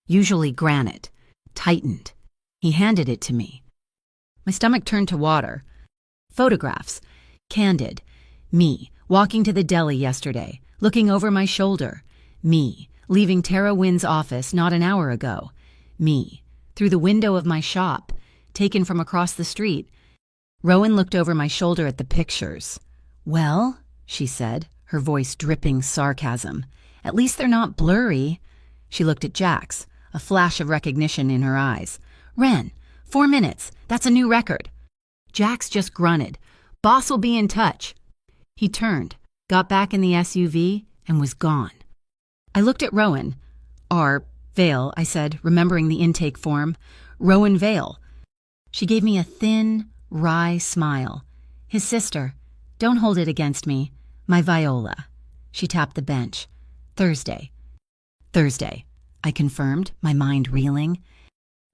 usually granite, tightened. He handed it to me. My stomach turned to water. Photographs. Candid. Me, walking to the deli yesterday, looking over my shoulder. Me, leaving Tara Wynn's office not an hour ago. Me, through the window of my shop, taken from across the street. Rowan looked over my shoulder at the pictures. "Well," she said, her voice dripping sarcasm, "at least they're not blurry." She looked at Jax, a flash of recognition in her eyes. "Ren, 4 minutes. That's a new record." Jax just grunted. "Boss will be in touch." He turned, got back in the SUV, and was gone. I looked at Rowan. Vale, I said, remembering the intake form. "Rowan Vale." She gave me a thin, wry smile. "His sister. Don't hold it against me. My Viola." She tapped the bench. "Thursday." "Thursday," I confirmed, my mind reeling.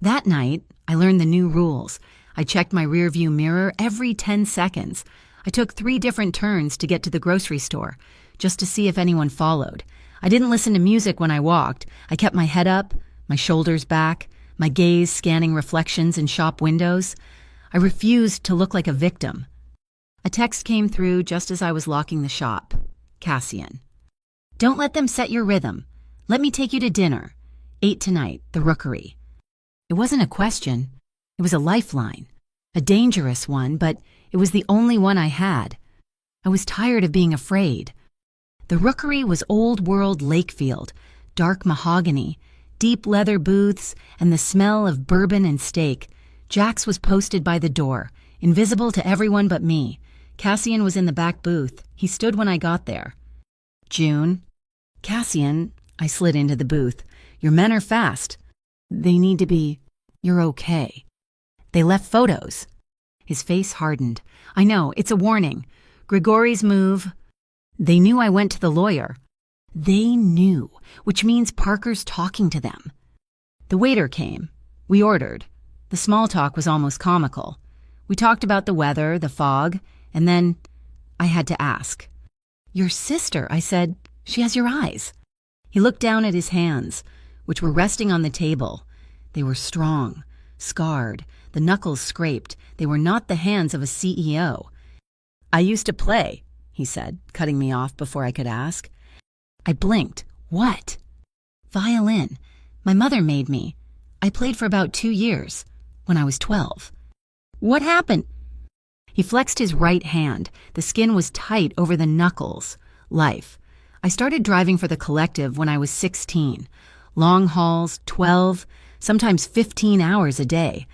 That night, I learned the new rules. I checked my rearview mirror every 10 seconds. I took 3 different turns to get to the grocery store, just to see if anyone followed. I didn't listen to music when I walked. I kept my head up, my shoulders back, my gaze scanning reflections in shop windows. I refused to look like a victim. A text came through just as I was locking the shop. Cassian. "Don't let them set your rhythm. Let me take you to dinner. 8 tonight, the Rookery." It wasn't a question. It was a lifeline. A dangerous one, but it was the only one I had. I was tired of being afraid. The Rookery was old-world Lakefield, dark mahogany, deep leather booths, and the smell of bourbon and steak. Jax was posted by the door, invisible to everyone but me. Cassian was in the back booth. He stood when I got there. "June." "Cassian," I slid into the booth. "Your men are fast. They need to be. You're okay. They left photos." His face hardened. "I know, it's a warning. Grigori's move." "They knew I went to the lawyer." "They knew, which means Parker's talking to them." The waiter came. We ordered. The small talk was almost comical. We talked about the weather, the fog, and then I had to ask. "Your sister," I said. "She has your eyes." He looked down at his hands, which were resting on the table. They were strong, scarred, the knuckles scraped. They were not the hands of a CEO. "I used to play," he said, cutting me off before I could ask. I blinked. "What?" "Violin. My mother made me. I played for about 2 years, when I was 12. "What happened?" He flexed his right hand. The skin was tight over the knuckles. Life. I started driving for the Collective when I was 16. Long hauls, 12, sometimes 15 hours a day.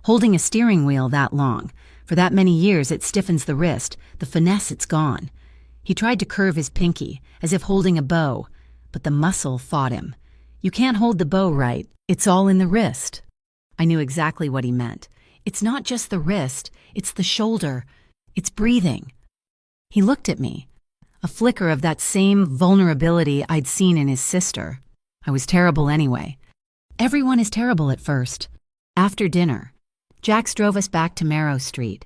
Holding a steering wheel that long. For that many years, it stiffens the wrist. The finesse, it's gone. He tried to curve his pinky, as if holding a bow, but the muscle fought him. You can't hold the bow right. It's all in the wrist. I knew exactly what he meant. It's not just the wrist, it's the shoulder. It's breathing. He looked at me. A flicker of that same vulnerability I'd seen in his sister. I was terrible anyway. Everyone is terrible at first. After dinner, Jax drove us back to Marrow Street.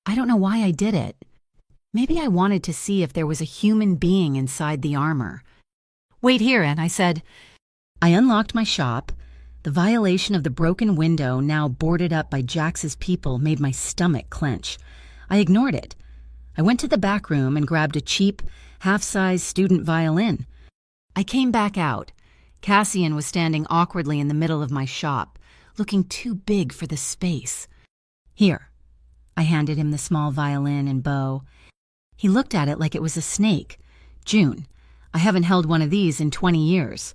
I don't know why I did it. Maybe I wanted to see if there was a human being inside the armor. "Wait here, Anne," I said. I unlocked my shop. The violation of the broken window, now boarded up by Jax's people, made my stomach clench. I ignored it. I went to the back room and grabbed a cheap, half-size student violin. I came back out. Cassian was standing awkwardly in the middle of my shop, looking too big for the space. "Here." I handed him the small violin and bow. He looked at it like it was a snake. "June, I haven't held one of these in 20 years.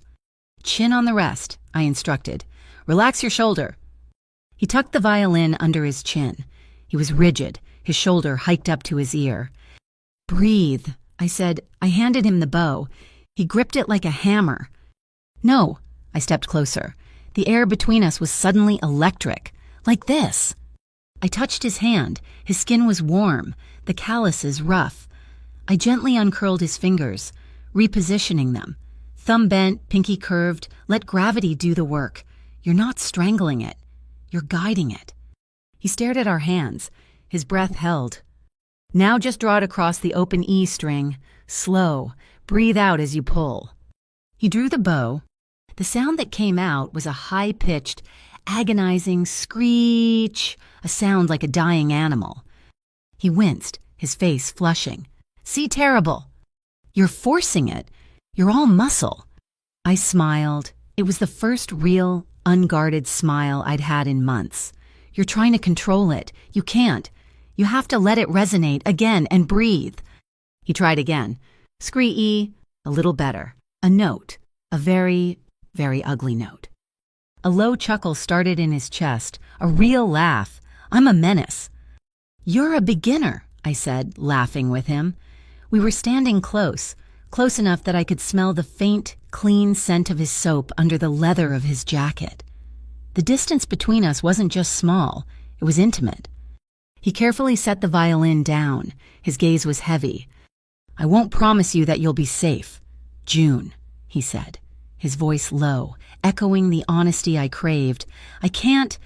"Chin on the rest," I instructed. "Relax your shoulder." He tucked the violin under his chin. He was rigid, his shoulder hiked up to his ear. "Breathe," I said. I handed him the bow. He gripped it like a hammer. No, I stepped closer. The air between us was suddenly electric, like this. I touched his hand. His skin was warm, the calluses rough. I gently uncurled his fingers, repositioning them. Thumb bent, pinky curved, let gravity do the work. You're not strangling it. You're guiding it. He stared at our hands. His breath held. Now just draw it across the open E string. Slow. Breathe out as you pull. He drew the bow. The sound that came out was a high-pitched, agonizing screech, a sound like a dying animal. He winced, his face flushing. See, terrible. You're forcing it. You're all muscle. I smiled. It was the first real, unguarded smile I'd had in months. You're trying to control it. You can't. You have to let it resonate again and breathe. He tried again. Scree-e, a little better. A note. A very, very ugly note. A low chuckle started in his chest, a real laugh. I'm a menace. You're a beginner, I said, laughing with him. We were standing close enough that I could smell the faint, clean scent of his soap under the leather of his jacket. The distance between us wasn't just small, it was intimate. He carefully set the violin down. His gaze was heavy. I won't promise you that you'll be safe. June, he said, his voice low, echoing the honesty I craved. I can't.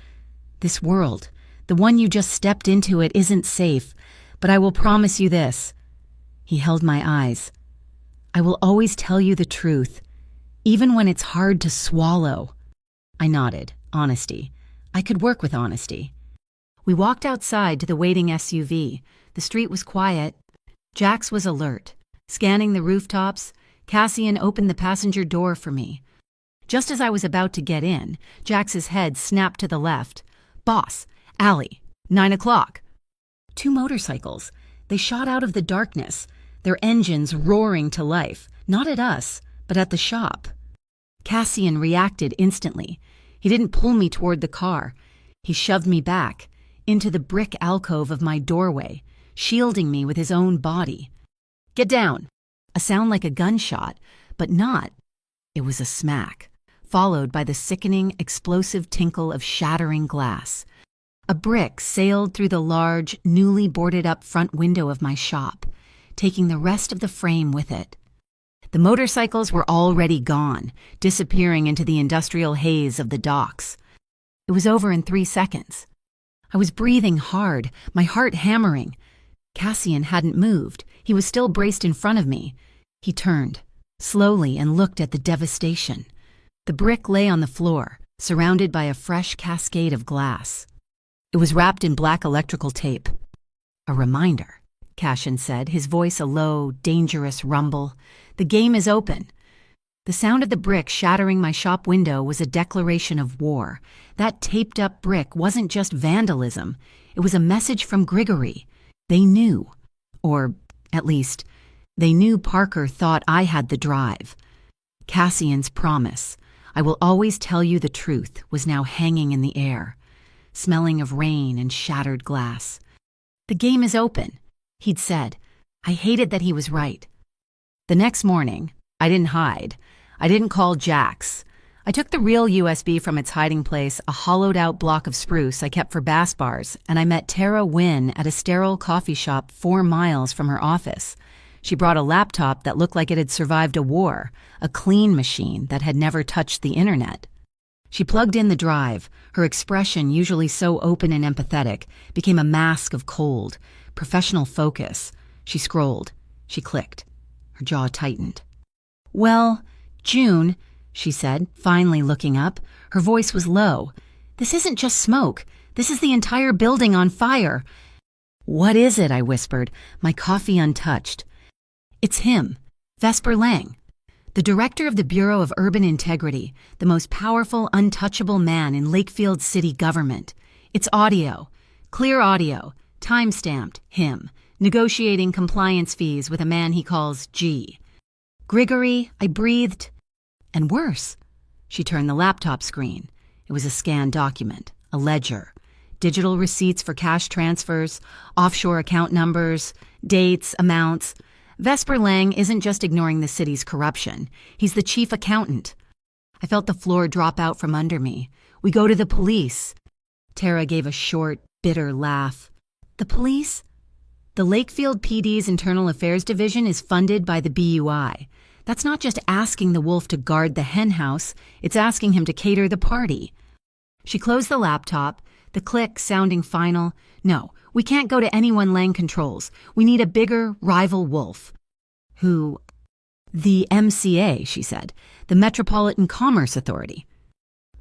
This world, the one you just stepped into, it isn't safe, but I will promise you this. He held my eyes. I will always tell you the truth, even when it's hard to swallow. I nodded. Honesty. I could work with honesty. We walked outside to the waiting SUV. The street was quiet. Jax was alert, scanning the rooftops. Cassian opened the passenger door for me. Just as I was about to get in, Jax's head snapped to the left. Boss, alley, 9 o'clock. 2 motorcycles. They shot out of the darkness, their engines roaring to life, not at us, but at the shop. Cassian reacted instantly. He didn't pull me toward the car. He shoved me back, into the brick alcove of my doorway, shielding me with his own body. Get down! A sound like a gunshot, but not. It was a smack, followed by the sickening, explosive tinkle of shattering glass. A brick sailed through the large, newly boarded-up front window of my shop, taking the rest of the frame with it. The motorcycles were already gone, disappearing into the industrial haze of the docks. It was over in 3 seconds. I was breathing hard, my heart hammering. Cassian hadn't moved. He was still braced in front of me. He turned, slowly, and looked at the devastation. The brick lay on the floor, surrounded by a fresh cascade of glass. It was wrapped in black electrical tape. A reminder, Cassian said, his voice a low, dangerous rumble. The game is open. The sound of the brick shattering my shop window was a declaration of war. That taped-up brick wasn't just vandalism. It was a message from Grigory. They knew. Or, at least, they knew Parker thought I had the drive. Cassian's promise, I will always tell you the truth, was now hanging in the air, smelling of rain and shattered glass. The game is open, he'd said. I hated that he was right. The next morning, I didn't hide. I didn't call Jax. I took the real USB from its hiding place, a hollowed-out block of spruce I kept for bass bars, and I met Tara Wynn at a sterile coffee shop 4 miles from her office. She brought a laptop that looked like it had survived a war, a clean machine that had never touched the internet. She plugged in the drive. Her expression, usually so open and empathetic, became a mask of cold, professional focus. She scrolled. She clicked. Her jaw tightened. Well, June, she said, finally looking up. Her voice was low. This isn't just smoke. This is the entire building on fire. What is it? I whispered, my coffee untouched. It's him, Vesper Lang, the director of the Bureau of Urban Integrity, the most powerful, untouchable man in Lakefield city government. It's audio, clear audio, time-stamped, him, negotiating compliance fees with a man he calls G. Grigory, I breathed. And worse, she turned the laptop screen. It was a scanned document, a ledger, digital receipts for cash transfers, offshore account numbers, dates, amounts. Vesper Lang isn't just ignoring the city's corruption. He's the chief accountant. I felt the floor drop out from under me. We go to the police. Tara gave a short, bitter laugh. The police? The Lakefield PD's Internal Affairs Division is funded by the BUI. That's not just asking the wolf to guard the hen house, it's asking him to cater the party. She closed the laptop, the click sounding final. No, we can't go to anyone Lang controls. We need a bigger rival wolf. Who? The MCA, she said. The Metropolitan Commerce Authority.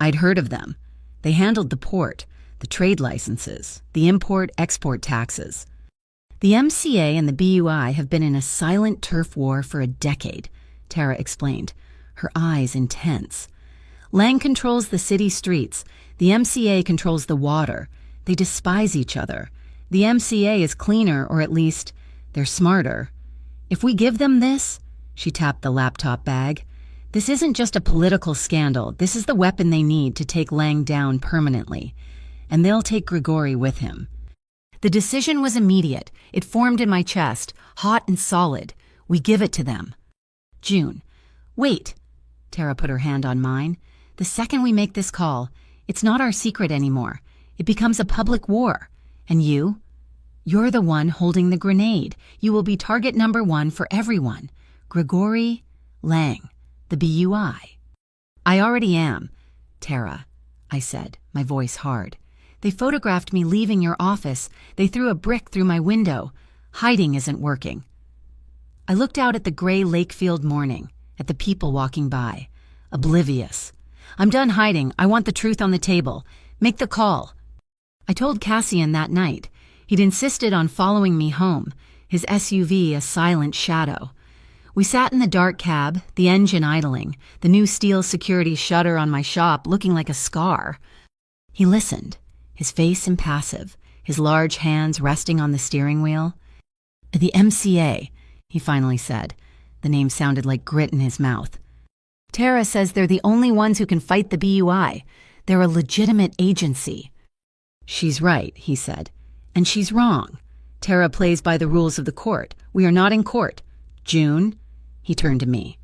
I'd heard of them. They handled the port, the trade licenses, the import-export taxes. The MCA and the BUI have been in a silent turf war for a decade, Tara explained, her eyes intense. Lang controls the city streets. The MCA controls the water. They despise each other. The MCA is cleaner, or at least, they're smarter. If we give them this, she tapped the laptop bag, this isn't just a political scandal. This is the weapon they need to take Lang down permanently. And they'll take Grigori with him. The decision was immediate. It formed in my chest, hot and solid. We give it to them. June. Wait. Tara put her hand on mine. The second we make this call, it's not our secret anymore. It becomes a public war. And you? You're the one holding the grenade. You will be target number one for everyone. Grigori Lang, the BUI. I already am. Tara, I said, my voice hard. They photographed me leaving your office. They threw a brick through my window. Hiding isn't working. I looked out at the gray Lakefield morning, at the people walking by, oblivious. I'm done hiding. I want the truth on the table. Make the call. I told Cassian that night. He'd insisted on following me home, his SUV a silent shadow. We sat in the dark cab, the engine idling, the new steel security shutter on my shop looking like a scar. He listened, his face impassive, his large hands resting on the steering wheel. The MCA, he finally said. The name sounded like grit in his mouth. Tara says they're the only ones who can fight the BUI. They're a legitimate agency. She's right, he said. And she's wrong. Tara plays by the rules of the court. We are not in court. June, he turned to me.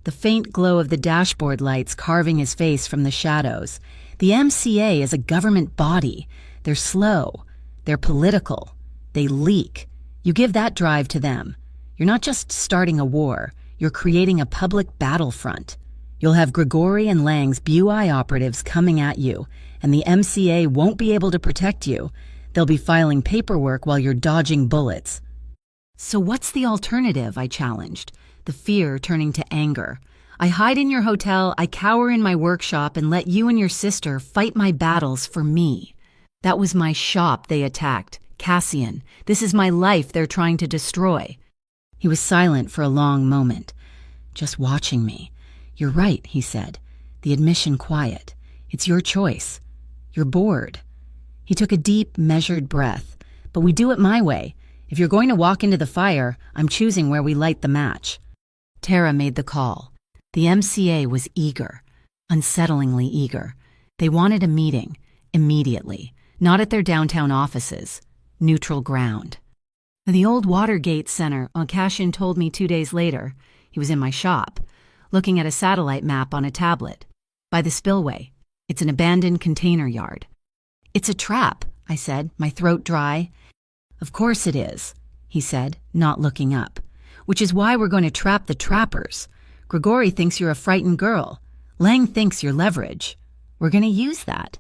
The faint glow of the dashboard lights carving his face from the shadows. The MCA is a government body. They're slow. They're political. They leak. You give that drive to them. You're not just starting a war. You're creating a public battlefront. You'll have Grigori and Lang's BUI operatives coming at you, and the MCA won't be able to protect you. They'll be filing paperwork while you're dodging bullets. So what's the alternative? I challenged, the fear turning to anger. I hide in your hotel, I cower in my workshop, and let you and your sister fight my battles for me. That was my shop they attacked, Cassian. This is my life they're trying to destroy. He was silent for a long moment, just watching me. You're right, he said. The admission quiet. It's your choice. You're bored. He took a deep, measured breath. But we do it my way. If you're going to walk into the fire, I'm choosing where we light the match. Tara made the call. The MCA was eager, unsettlingly eager. They wanted a meeting, immediately, not at their downtown offices, neutral ground. The old Watergate Center, Cassian told me 2 days later. He was in my shop, looking at a satellite map on a tablet. By the spillway. It's an abandoned container yard. It's a trap, I said, my throat dry. Of course it is, he said, not looking up. Which is why we're going to trap the trappers. Grigori thinks you're a frightened girl. Lang thinks you're leverage. We're going to use that.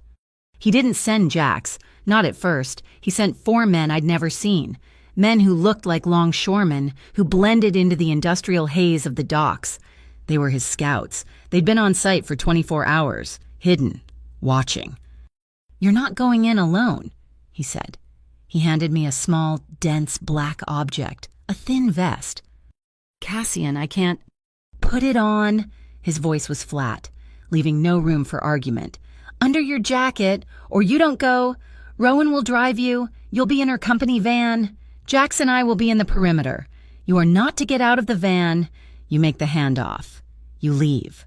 He didn't send Jax, not at first. He sent 4 men I'd never seen. Men who looked like longshoremen, who blended into the industrial haze of the docks. They were his scouts. They'd been on site for 24 hours, hidden, watching. You're not going in alone, he said. He handed me a small, dense black object, a thin vest. Cassian, I can't... Put it on. His voice was flat, leaving no room for argument. Under your jacket, or you don't go. Rowan will drive you. You'll be in her company van. Jax and I will be in the perimeter. You are not to get out of the van. You make the handoff. You leave.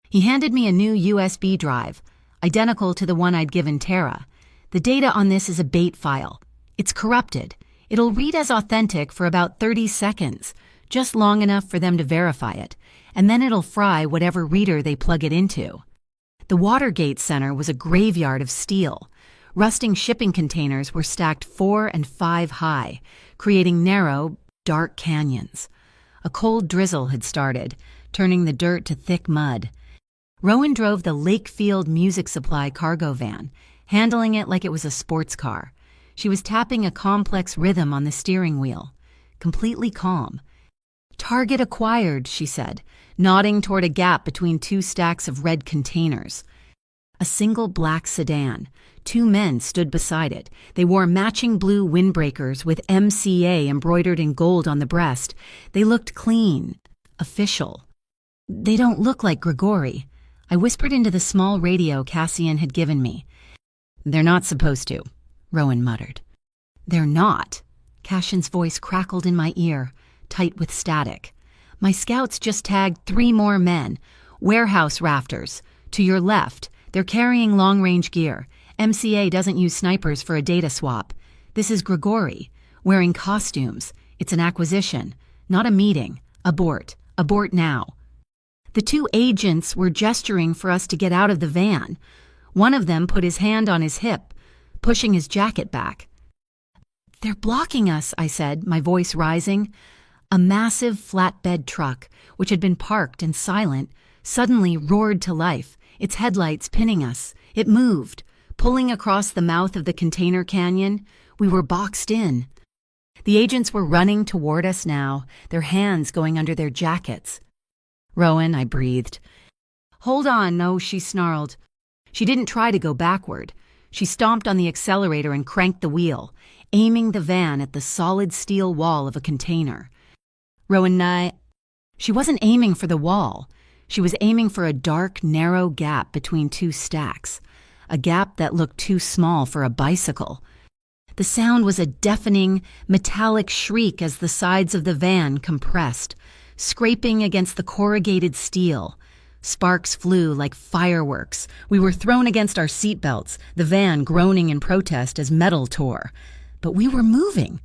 He handed me a new USB drive, identical to the one I'd given Tara. The data on this is a bait file. It's corrupted. It'll read as authentic for about 30 seconds. just long enough for them to verify it, and then it'll fry whatever reader they plug it into. The Watergate Center was a graveyard of steel. Rusting shipping containers were stacked 4 and 5 high, creating narrow, dark canyons. A cold drizzle had started, turning the dirt to thick mud. Rowan drove the Lakefield Music Supply cargo van, handling it like it was a sports car. She was tapping a complex rhythm on the steering wheel, completely calm. "Target acquired," she said, nodding toward a gap between 2 stacks of red containers. A single black sedan. 2 men stood beside it. They wore matching blue windbreakers with MCA embroidered in gold on the breast. They looked clean, official. "They don't look like Grigori," I whispered into the small radio Cassian had given me. "They're not supposed to," Rowan muttered. "They're not." Cassian's voice crackled in my ear, tight with static. "My scouts just tagged 3 more men. Warehouse rafters. To your left. They're carrying long-range gear. MCA doesn't use snipers for a data swap. This is Grigori, wearing costumes. It's an acquisition, not a meeting. Abort. Abort now." The 2 agents were gesturing for us to get out of the van. One of them put his hand on his hip, pushing his jacket back. "They're blocking us," I said, my voice rising. A massive flatbed truck, which had been parked and silent, suddenly roared to life, its headlights pinning us. It moved, pulling across the mouth of the container canyon. We were boxed in. The agents were running toward us now, their hands going under their jackets. "Rowan," I breathed. "Hold on, no," she snarled. She didn't try to go backward. She stomped on the accelerator and cranked the wheel, aiming the van at the solid steel wall of a container. Rowan, She wasn't aiming for the wall. She was aiming for a dark, narrow gap between 2 stacks, a gap that looked too small for a bicycle. The sound was a deafening, metallic shriek as the sides of the van compressed, scraping against the corrugated steel. Sparks flew like fireworks. We were thrown against our seatbelts, the van groaning in protest as metal tore. But we were moving.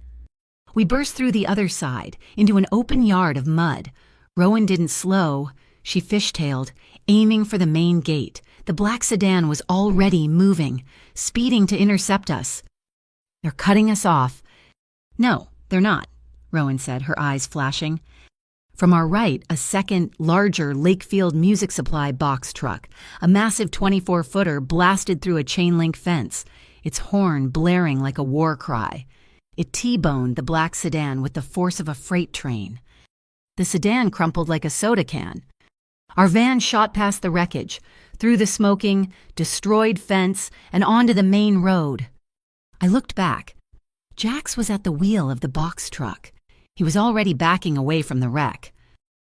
We burst through the other side, into an open yard of mud. Rowan didn't slow. She fishtailed, aiming for the main gate. The black sedan was already moving, speeding to intercept us. "They're cutting us off." "No, they're not," Rowan said, her eyes flashing. From our right, a second, larger Lakefield Music Supply box truck, a massive 24-footer, blasted through a chain-link fence, its horn blaring like a war cry. It T-boned the black sedan with the force of a freight train. The sedan crumpled like a soda can. Our van shot past the wreckage, through the smoking, destroyed fence, and onto the main road. I looked back. Jax was at the wheel of the box truck. He was already backing away from the wreck.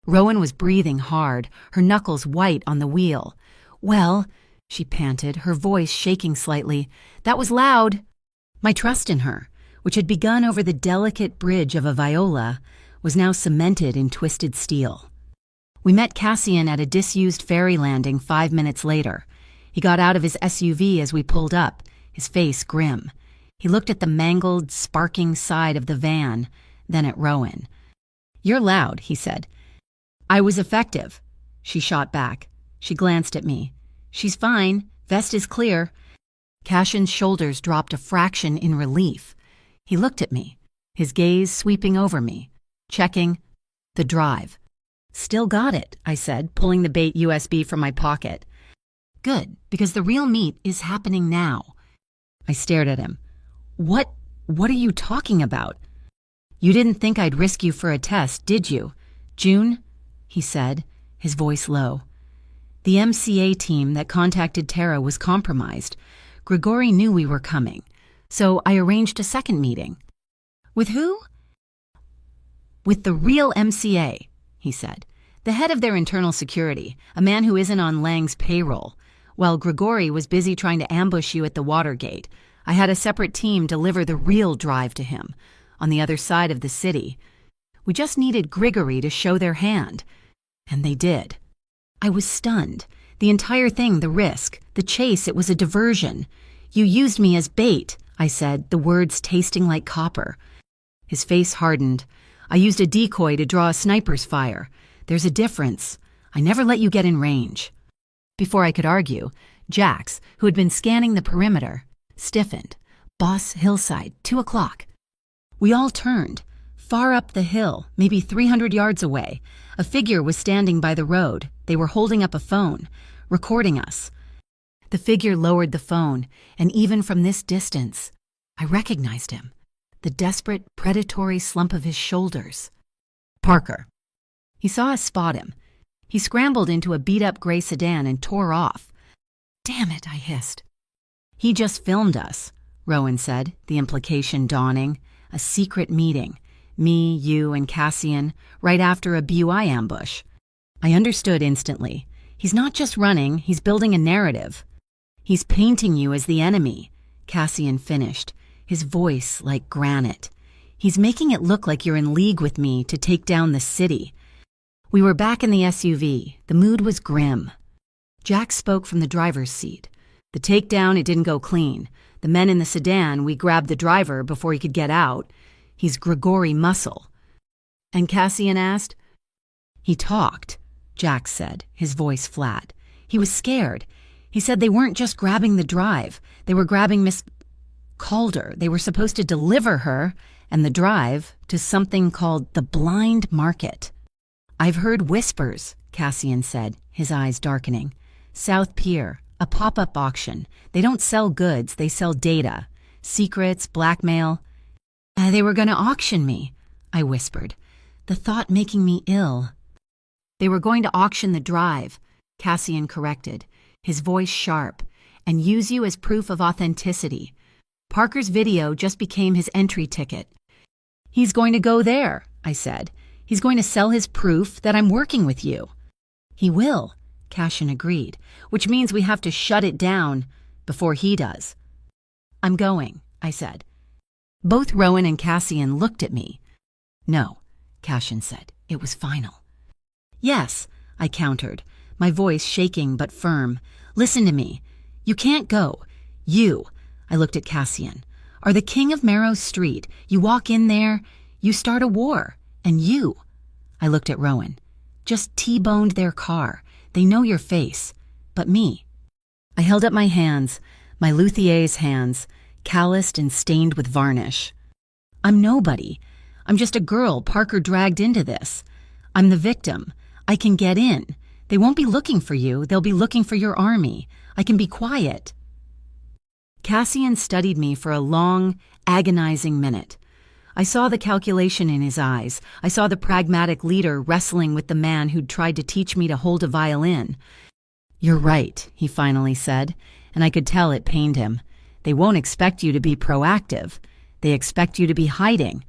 Rowan was breathing hard, her knuckles white on the wheel. "Well," she panted, her voice shaking slightly, "that was loud." My trust in her, which had begun over the delicate bridge of a viola, was now cemented in twisted steel. We met Cassian at a disused ferry landing 5 minutes later. He got out of his SUV as we pulled up, his face grim. He looked at the mangled, sparking side of the van, then at Rowan. "You're loud," he said. "I was effective." She shot back. She glanced at me. "She's fine. Vest is clear." Cassian's shoulders dropped a fraction in relief. He looked at me, his gaze sweeping over me, checking the drive. "Still got it," I said, pulling the bait USB from my pocket. "Good, because the real meat is happening now." I stared at him. What are you talking about?" "You didn't think I'd risk you for a test, did you? June?" he said, his voice low. "The MCA team that contacted Tara was compromised. Grigori knew we were coming, so I arranged a second meeting." "With who?" "With the real MCA," he said. "The head of their internal security, a man who isn't on Lang's payroll. While Grigori was busy trying to ambush you at the Watergate, I had a separate team deliver the real drive to him, on the other side of the city. We just needed Grigori to show their hand. And they did." I was stunned. The entire thing, the risk, the chase, it was a diversion. "You used me as bait," I said, the words tasting like copper. His face hardened. I used a decoy to draw a sniper's fire. There's a difference. I never let you get in range." Before I could argue, Jax, who had been scanning the perimeter, stiffened. "Boss, hillside, 2 o'clock." We all turned. Far up the hill, maybe 300 yards away, a figure was standing by the road. They were holding up a phone, recording us. The figure lowered the phone, and even from this distance, I recognized him. The desperate, predatory slump of his shoulders. Parker. He saw us spot him. He scrambled into a beat-up gray sedan and tore off. "Damn it," I hissed. "He just filmed us," Rowan said, the implication dawning. "A secret meeting. Me, you, and Cassian, right after a BUI ambush." I understood instantly. He's not just running, he's building a narrative. "He's painting you as the enemy," Cassian finished, his voice like granite. "He's making it look like you're in league with me to take down the city." We were back in the SUV. The mood was grim. Jack spoke from the driver's seat. "The takedown, it didn't go clean. The men in the sedan, we grabbed the driver before he could get out. He's Grigori Muscle." And Cassian asked. "He talked," Jack said, his voice flat. "He was scared. He said they weren't just grabbing the drive. They were grabbing Miss Calder. They were supposed to deliver her and the drive to something called the Blind Market." "I've heard whispers," Cassian said, his eyes darkening. "South Pier, a pop-up auction. They don't sell goods, they sell data. Secrets, blackmail." "They were going to auction me," I whispered, the thought making me ill. "They were going to auction the drive," Cassian corrected, his voice sharp, "and use you as proof of authenticity. Parker's video just became his entry ticket." "He's going to go there," I said. "He's going to sell his proof that I'm working with you." "He will," Cassian agreed, "which means we have to shut it down before he does." "I'm going," I said. Both Rowan and Cassian looked at me. "No," Cassian said. It was final. "Yes," I countered, my voice shaking but firm. "Listen to me. You can't go. You," I looked at Cassian, "are the king of Marrow Street. You walk in there, you start a war. And you," I looked at Rowan, "just T-boned their car. They know your face. But me." I held up my hands, my luthier's hands, calloused and stained with varnish. "I'm nobody. I'm just a girl Parker dragged into this. I'm the victim. I can get in. They won't be looking for you. They'll be looking for your army. I can be quiet." Cassian studied me for a long, agonizing minute. I saw the calculation in his eyes. I saw the pragmatic leader wrestling with the man who'd tried to teach me to hold a violin. "You're right," he finally said, and I could tell it pained him. "They won't expect you to be proactive. They expect you to be hiding."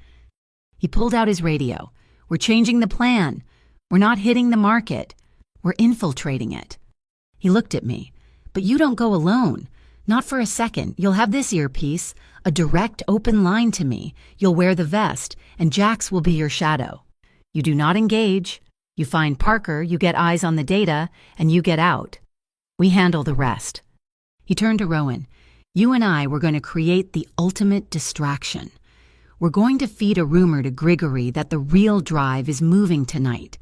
He pulled out his radio. "We're changing the plan. We're not hitting the market. We're infiltrating it." He looked at me. "But you don't go alone. Not for a second. You'll have this earpiece, a direct, open line to me. You'll wear the vest, and Jax will be your shadow. You do not engage. You find Parker, you get eyes on the data, and you get out. We handle the rest." He turned to Rowan. "You and I were going to create the ultimate distraction. We're going to feed a rumor to Grigori that the real drive is moving tonight.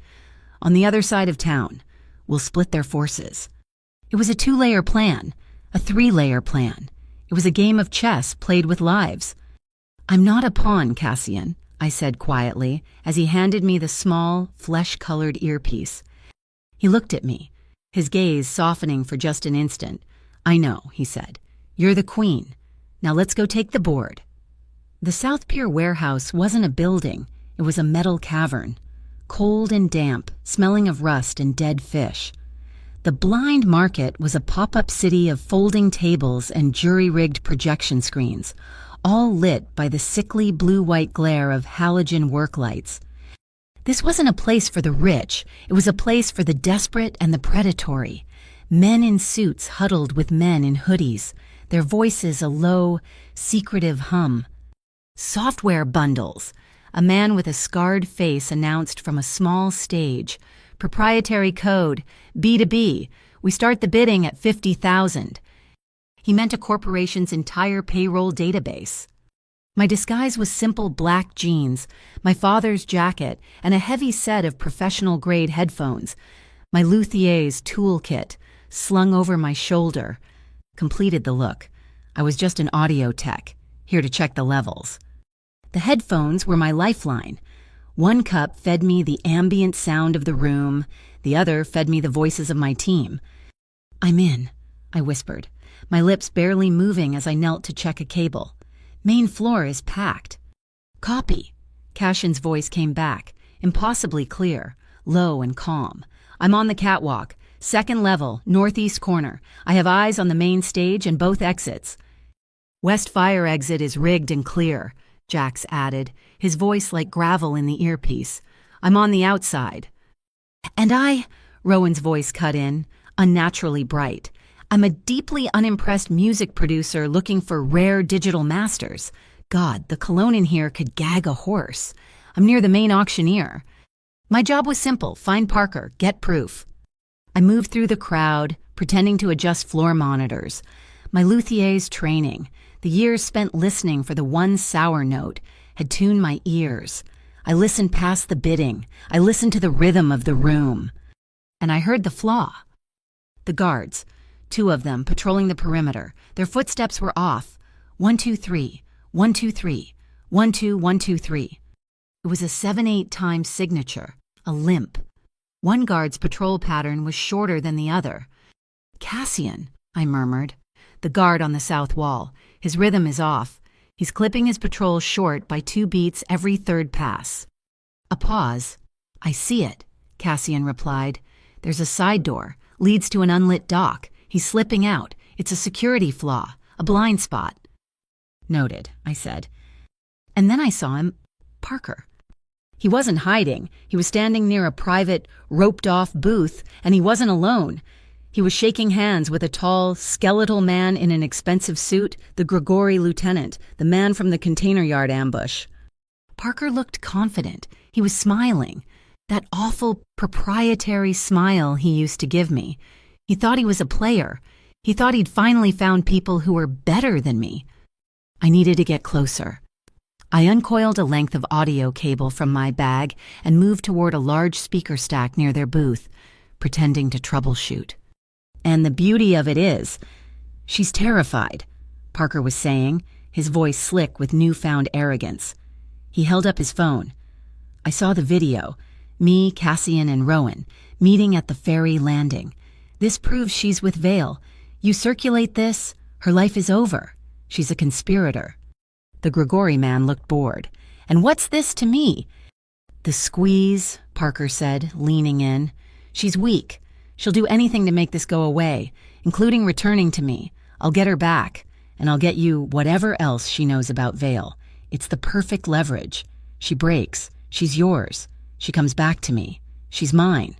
On the other side of town. We'll split their forces." It was a 2-layer plan, a 3-layer plan. It was a game of chess played with lives. "I'm not a pawn, Cassian," I said quietly as he handed me the small, flesh-colored earpiece. He looked at me, his gaze softening for just an instant. "I know," he said. "You're the queen. Now let's go take the board." The South Pier warehouse wasn't a building. It was a metal cavern, cold and damp, smelling of rust and dead fish. The Blind Market was a pop-up city of folding tables and jury-rigged projection screens, all lit by the sickly blue-white glare of halogen work lights. This wasn't a place for the rich. It was a place for the desperate and the predatory. Men in suits huddled with men in hoodies, their voices a low, secretive hum. "Software bundles," a man with a scarred face announced from a small stage. "Proprietary code, B2B. We start the bidding at 50,000. He meant a corporation's entire payroll database. My disguise was simple black jeans, my father's jacket, and a heavy set of professional-grade headphones. My luthier's toolkit, slung over my shoulder, completed the look. I was just an audio tech, here to check the levels. The headphones were my lifeline. One cup fed me the ambient sound of the room, the other fed me the voices of my team. "I'm in," I whispered, my lips barely moving as I knelt to check a cable. "Main floor is packed." "Copy." Cashin's voice came back, impossibly clear, low and calm. "I'm on the catwalk, second level, northeast corner. I have eyes on the main stage and both exits." "West fire exit is rigged and clear," Jax added, his voice like gravel in the earpiece. "I'm on the outside." "And Rowan's voice cut in, unnaturally bright. "I'm a deeply unimpressed music producer looking for rare digital masters. God, the cologne in here could gag a horse. I'm near the main auctioneer." My job was simple: find Parker, get proof. I moved through the crowd, pretending to adjust floor monitors. My luthier's training, the years spent listening for the one sour note, had tuned my ears. I listened past the bidding. I listened to the rhythm of the room. And I heard the flaw. The guards, 2 of them patrolling the perimeter, their footsteps were off. 1, 2, 3, 1, 2, 3, 1, 2, 1, 2, 3. It was a 7/8 time signature, a limp. One guard's patrol pattern was shorter than the other. "Cassian," I murmured. The guard on the south wall. "His rhythm is off. He's clipping his patrol short by 2 beats every 3rd pass." A pause. "I see it," Cassian replied. "There's a side door, leads to an unlit dock. He's slipping out. It's a security flaw, a blind spot." "Noted," I said. And then I saw him, Parker. He wasn't hiding. He was standing near a private, roped-off booth, and he wasn't alone. He was shaking hands with a tall, skeletal man in an expensive suit, the Grigori lieutenant, the man from the container yard ambush. Parker looked confident. He was smiling. That awful, proprietary smile he used to give me. He thought he was a player. He thought he'd finally found people who were better than me. I needed to get closer. I uncoiled a length of audio cable from my bag and moved toward a large speaker stack near their booth, pretending to troubleshoot. "And the beauty of it is, she's terrified," Parker was saying, his voice slick with newfound arrogance. He held up his phone. I saw the video, me, Cassian, and Rowan, meeting at the ferry landing. "This proves she's with Vale. You circulate this, her life is over. She's a conspirator." The Grigori man looked bored. "And what's this to me?" "The squeeze," Parker said, leaning in. "She's weak. She'll do anything to make this go away, including returning to me. I'll get her back, and I'll get you whatever else she knows about Vale. It's the perfect leverage. She breaks. She's yours. She comes back to me. She's mine."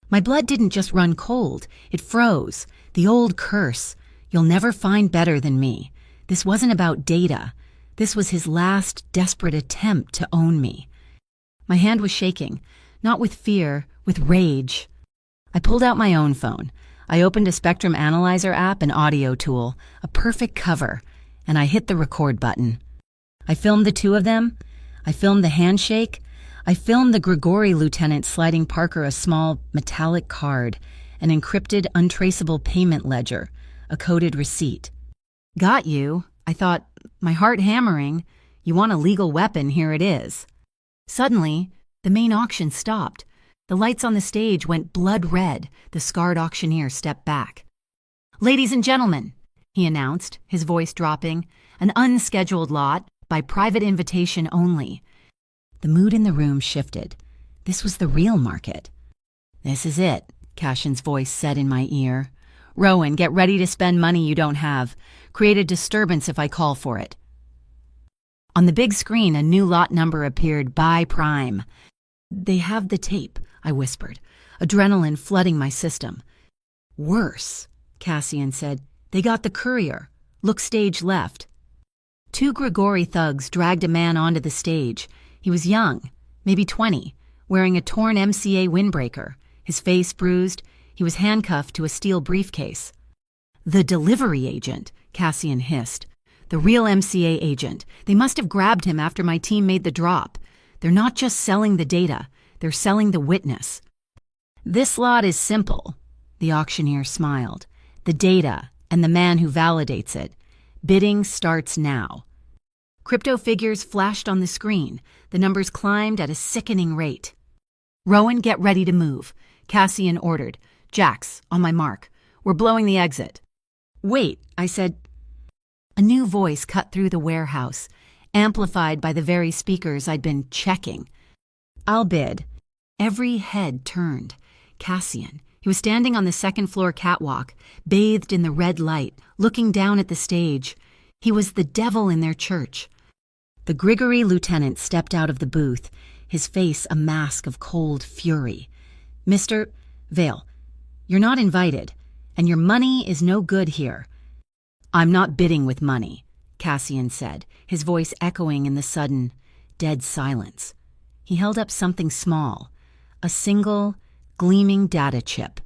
My blood didn't just run cold. It froze. The old curse. You'll never find better than me. This wasn't about data. This was his last desperate attempt to own me. My hand was shaking, not with fear, with rage. I pulled out my own phone. I opened a Spectrum Analyzer app and audio tool, a perfect cover, and I hit the record button. I filmed the 2 of them. I filmed the handshake. I filmed the Grigori lieutenant sliding Parker a small metallic card, an encrypted, untraceable payment ledger, a coded receipt. "Got you," I thought, my heart hammering. "You want a legal weapon, here it is." Suddenly, the main auction stopped. The lights on the stage went blood red. The scarred auctioneer stepped back. "Ladies and gentlemen," he announced, his voice dropping, "an unscheduled lot, by private invitation only." The mood in the room shifted. This was the real market. "This is it," Cashin's voice said in my ear. "Rowan, get ready to spend money you don't have. Create a disturbance if I call for it." On the big screen, a new lot number appeared, Buy Prime. "They have the tape," I whispered, adrenaline flooding my system. "Worse," Cassian said. "They got the courier. Look stage left." 2 Grigori thugs dragged a man onto the stage. He was young, maybe 20, wearing a torn MCA windbreaker, his face bruised. He was handcuffed to a steel briefcase. "The delivery agent," Cassian hissed. The real MCA agent. They must have grabbed him after my team made the drop. They're not just selling the data, they're selling the witness. This lot is simple, the auctioneer smiled. The data and the man who validates it. Bidding starts now. Crypto figures flashed on the screen. The numbers climbed at a sickening rate. Rowan, get ready to move, Cassian ordered. Jax, on my mark. We're blowing the exit. Wait, I said. A new voice cut through the warehouse, amplified by the very speakers I'd been checking. I'll bid. Every head turned. Cassian. He was standing on the second-floor catwalk, bathed in the red light, looking down at the stage. He was the devil in their church. The Grigory lieutenant stepped out of the booth, his face a mask of cold fury. Mr. Vale, you're not invited, and your money is no good here. I'm not bidding with money, Cassian said, his voice echoing in the sudden, dead silence. He held up something small, a single, gleaming data chip.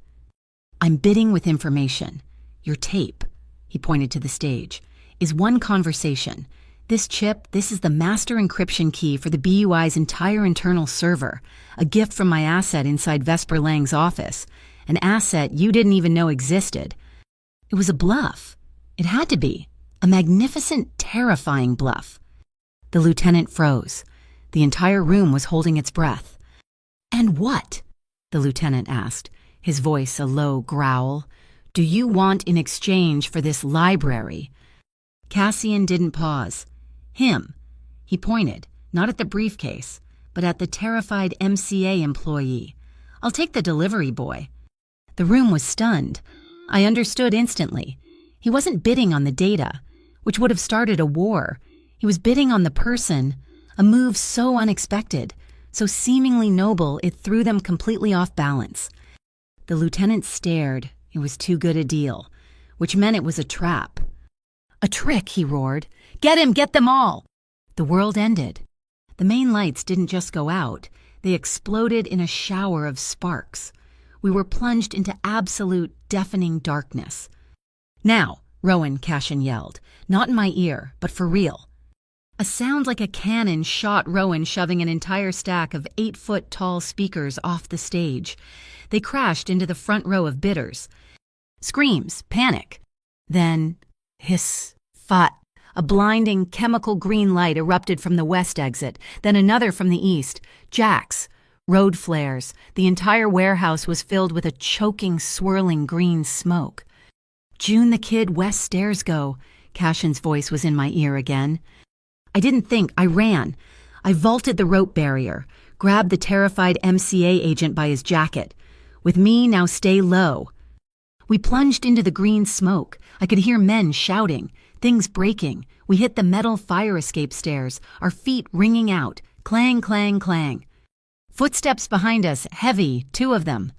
I'm bidding with information. Your tape, he pointed to the stage, is one conversation. This chip, this is the master encryption key for the BUI's entire internal server, a gift from my asset inside Vesper Lang's office, an asset you didn't even know existed. It was a bluff. It had to be. A magnificent, terrifying bluff. The lieutenant froze. The entire room was holding its breath. And what? The lieutenant asked, his voice a low growl. Do you want in exchange for this library? Cassian didn't pause. Him. He pointed, not at the briefcase, but at the terrified MCA employee. I'll take the delivery boy. The room was stunned. I understood instantly. He wasn't bidding on the data, which would have started a war. He was bidding on the person, a move so unexpected, so seemingly noble it threw them completely off balance. The lieutenant stared. It was too good a deal, which meant it was a trap. A trick, he roared. Get him, get them all! The world ended. The main lights didn't just go out. They exploded in a shower of sparks. We were plunged into absolute, deafening darkness. Now, Rowan, Cassian yelled. Not in my ear, but for real. A sound like a cannon shot Rowan, shoving an entire stack of 8-foot-tall speakers off the stage. They crashed into the front row of bidders. Screams, panic. Then, hiss, fut. A blinding chemical green light erupted from the west exit, then another from the east. Jax. Road flares. The entire warehouse was filled with a choking, swirling green smoke. June the Kid, west stairs go. Cassian's voice was in my ear again. I didn't think. I ran. I vaulted the rope barrier, grabbed the terrified MCA agent by his jacket. With me, now stay low. We plunged into the green smoke. I could hear men shouting, things breaking. We hit the metal fire escape stairs, our feet ringing out. Clang, clang, clang. Footsteps behind us, heavy, 2 of them.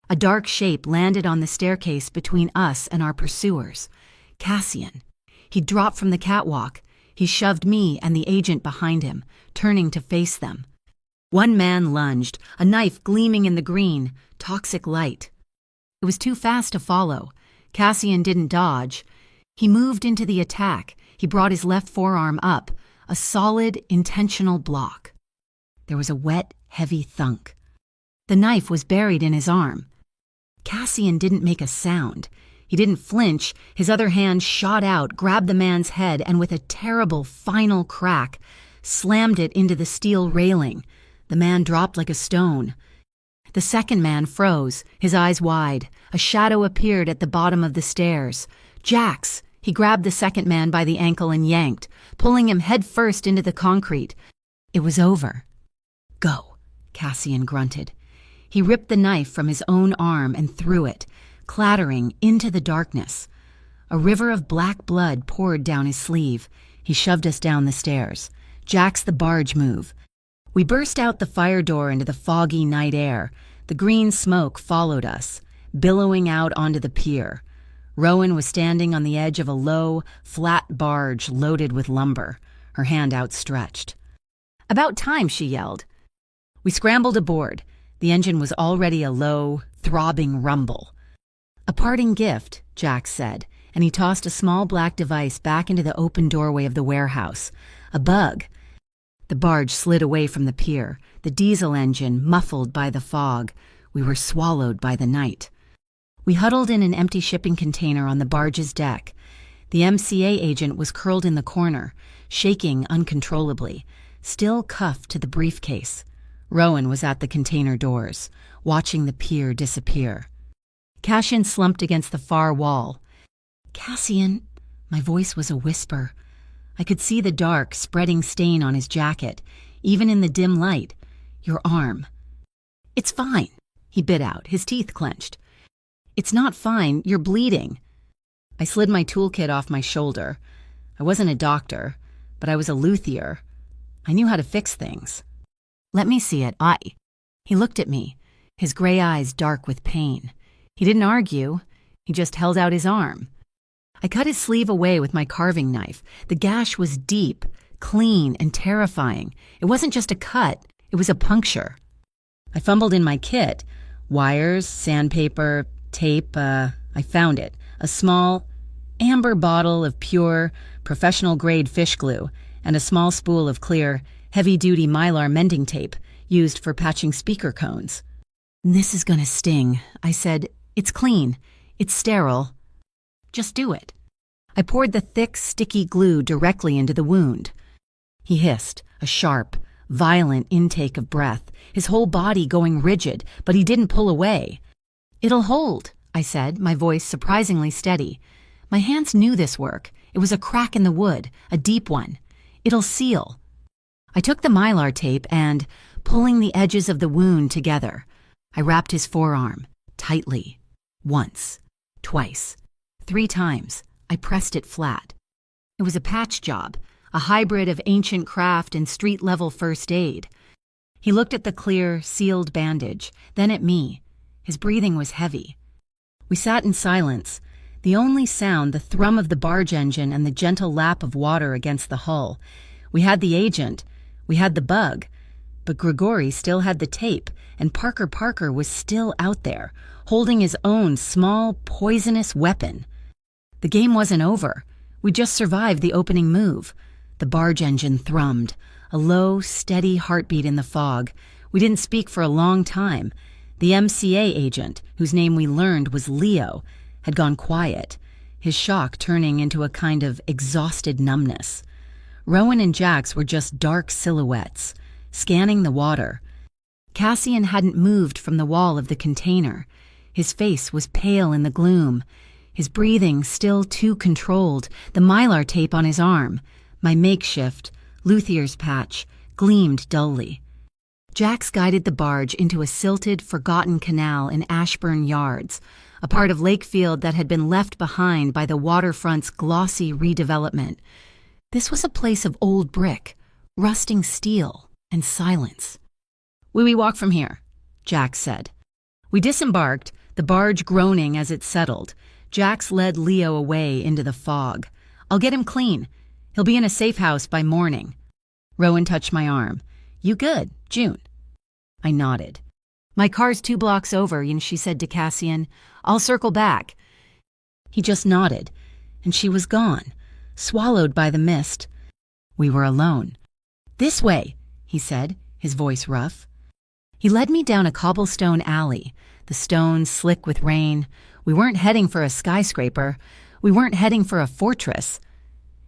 A dark shape landed on the staircase between us and our pursuers. Cassian. He dropped from the catwalk. He shoved me and the agent behind him, turning to face them. One man lunged, a knife gleaming in the green, toxic light. It was too fast to follow. Cassian didn't dodge. He moved into the attack. He brought his left forearm up, a solid, intentional block. There was a wet, heavy thunk. The knife was buried in his arm. Cassian didn't make a sound. He didn't flinch. His other hand shot out, grabbed the man's head, and with a terrible final crack, slammed it into the steel railing. The man dropped like a stone. The second man froze, his eyes wide. A shadow appeared at the bottom of the stairs. Jax! He grabbed the second man by the ankle and yanked, pulling him headfirst into the concrete. It was over. Go, Cassian grunted. He ripped the knife from his own arm and threw it, clattering into the darkness. A river of black blood poured down his sleeve. He shoved us down the stairs. Jax the barge move. We burst out the fire door into the foggy night air. The green smoke followed us, billowing out onto the pier. Rowan was standing on the edge of a low, flat barge loaded with lumber, her hand outstretched. About time, she yelled. We scrambled aboard. The engine was already a low, throbbing rumble. A parting gift, Jax said, and he tossed a small black device back into the open doorway of the warehouse. A bug. The barge slid away from the pier, the diesel engine muffled by the fog. We were swallowed by the night. We huddled in an empty shipping container on the barge's deck. The MCA agent was curled in the corner, shaking uncontrollably, still cuffed to the briefcase. Rowan was at the container doors, watching the pier disappear. Cassian slumped against the far wall. "Cassian," my voice was a whisper. I could see the dark, spreading stain on his jacket, even in the dim light. "Your arm." "It's fine," he bit out, his teeth clenched. "It's not fine, you're bleeding." I slid my toolkit off my shoulder. I wasn't a doctor, but I was a luthier. I knew how to fix things. "Let me see it." He looked at me, his gray eyes dark with pain. He didn't argue. He just held out his arm. I cut his sleeve away with my carving knife. The gash was deep, clean, and terrifying. It wasn't just a cut, it was a puncture. I fumbled in my kit. Wires, sandpaper, tape. I found it. A small, amber bottle of pure, professional-grade fish glue and a small spool of clear, heavy-duty Mylar mending tape used for patching speaker cones. "This is gonna sting," I said. "It's clean. It's sterile. Just do it." I poured the thick, sticky glue directly into the wound. He hissed, a sharp, violent intake of breath, his whole body going rigid, but he didn't pull away. "It'll hold," I said, my voice surprisingly steady. My hands knew this work. It was a crack in the wood, a deep one. "It'll seal." I took the Mylar tape and, pulling the edges of the wound together, I wrapped his forearm, tightly. Once, twice, 3 times, I pressed it flat. It was a patch job, a hybrid of ancient craft and street-level first aid. He looked at the clear, sealed bandage, then at me. His breathing was heavy. We sat in silence, the only sound the thrum of the barge engine and the gentle lap of water against the hull. We had the agent, we had the bug, but Grigori still had the tape, and Parker was still out there, holding his own small, poisonous weapon. The game wasn't over. We just survived the opening move. The barge engine thrummed, a low, steady heartbeat in the fog. We didn't speak for a long time. The MCA agent, whose name we learned was Leo, had gone quiet, his shock turning into a kind of exhausted numbness. Rowan and Jax were just dark silhouettes, scanning the water. Cassian hadn't moved from the wall of the container. His face was pale in the gloom, his breathing still too controlled, the Mylar tape on his arm, my makeshift, luthier's patch, gleamed dully. Jax guided the barge into a silted, forgotten canal in Ashburn Yards, a part of Lakefield that had been left behind by the waterfront's glossy redevelopment. This was a place of old brick, rusting steel, and silence. "Will we walk from here?" Jax said. We disembarked, the barge groaning as it settled. Jax led Leo away into the fog. "I'll get him clean. He'll be in a safe house by morning." Rowan touched my arm. "You good, June?" I nodded. "My car's 2 blocks over," she said to Cassian. "I'll circle back." He just nodded, and she was gone, swallowed by the mist. We were alone. "This way," he said, his voice rough. He led me down a cobblestone alley, the stones slick with rain. We weren't heading for a skyscraper. We weren't heading for a fortress.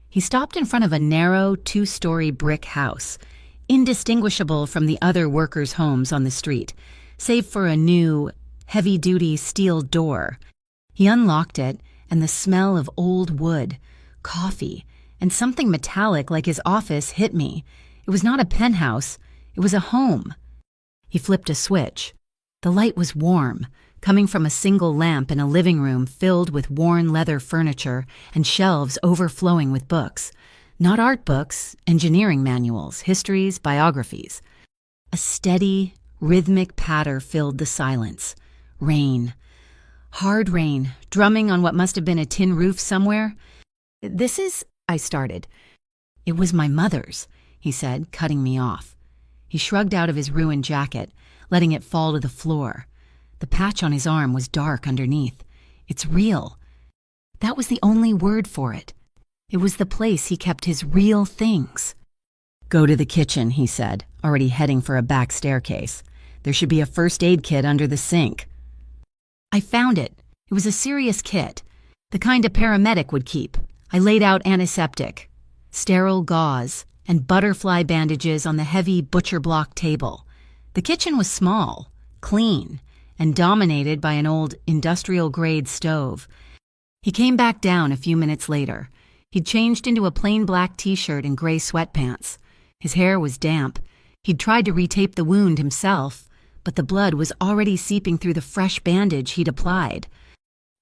He stopped in front of a narrow, 2-story brick house, indistinguishable from the other workers' homes on the street, save for a new, heavy-duty steel door. He unlocked it, and the smell of old wood, coffee, and something metallic like his office hit me. It was not a penthouse. It was a home. He flipped a switch. The light was warm, coming from a single lamp in a living room filled with worn leather furniture and shelves overflowing with books. Not art books, engineering manuals, histories, biographies. A steady, rhythmic patter filled the silence. Rain. Hard rain, drumming on what must have been a tin roof somewhere. "This is—" I started. "It was my mother's," he said, cutting me off. He shrugged out of his ruined jacket, letting it fall to the floor. The patch on his arm was dark underneath. "It's real." That was the only word for it. It was the place he kept his real things. "Go to the kitchen," he said, already heading for a back staircase. "There should be a first aid kit under the sink." I found it. It was a serious kit, the kind a paramedic would keep. I laid out antiseptic, sterile gauze, and butterfly bandages on the heavy butcher block table. The kitchen was small, clean, and dominated by an old industrial-grade stove. He came back down a few minutes later. He'd changed into a plain black t-shirt and gray sweatpants. His hair was damp. He'd tried to retape the wound himself, but the blood was already seeping through the fresh bandage he'd applied.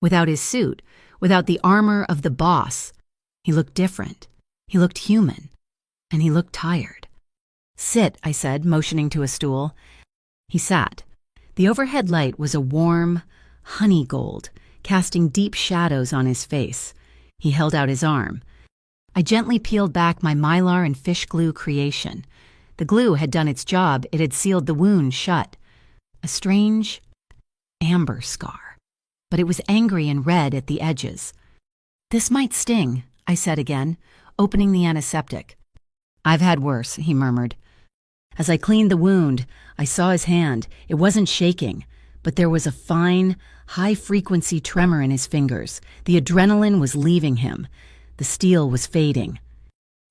Without his suit, without the armor of the boss, he looked different. He looked human. And he looked tired. "Sit," I said, motioning to a stool. He sat. The overhead light was a warm, honey gold, casting deep shadows on his face. He held out his arm. I gently peeled back my mylar and fish glue creation. The glue had done its job. It had sealed the wound shut. A strange amber scar, but it was angry and red at the edges. "This might sting," I said again, opening the antiseptic. "I've had worse," he murmured. As I cleaned the wound, I saw his hand. It wasn't shaking, but there was a fine, high-frequency tremor in his fingers. The adrenaline was leaving him. The steel was fading.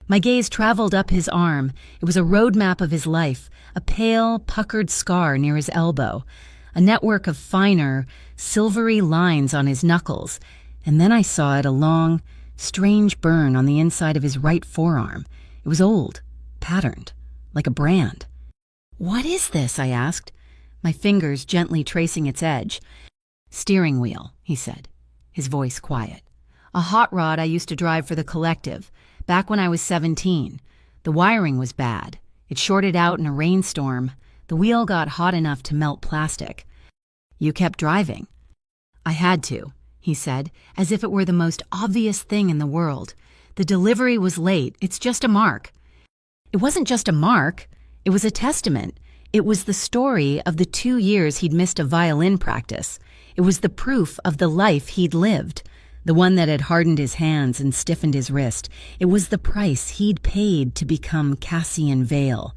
My gaze traveled up his arm. It was a roadmap of his life, a pale, puckered scar near his elbow, a network of finer, silvery lines on his knuckles, and then I saw it a long, strange burn on the inside of his right forearm. It was old, patterned, like a brand. "What is this?" I asked, my fingers gently tracing its edge. "Steering wheel," he said, his voice quiet. "A hot rod I used to drive for the collective, back when I was 17. The wiring was bad. It shorted out in a rainstorm. The wheel got hot enough to melt plastic. You kept driving." "I had to," he said, as if it were the most obvious thing in the world. "The delivery was late. It's just a mark." It wasn't just a mark. It was a testament. It was the story of the 2 years he'd missed a violin practice. It was the proof of the life he'd lived, the one that had hardened his hands and stiffened his wrist. It was the price he'd paid to become Cassian Vale.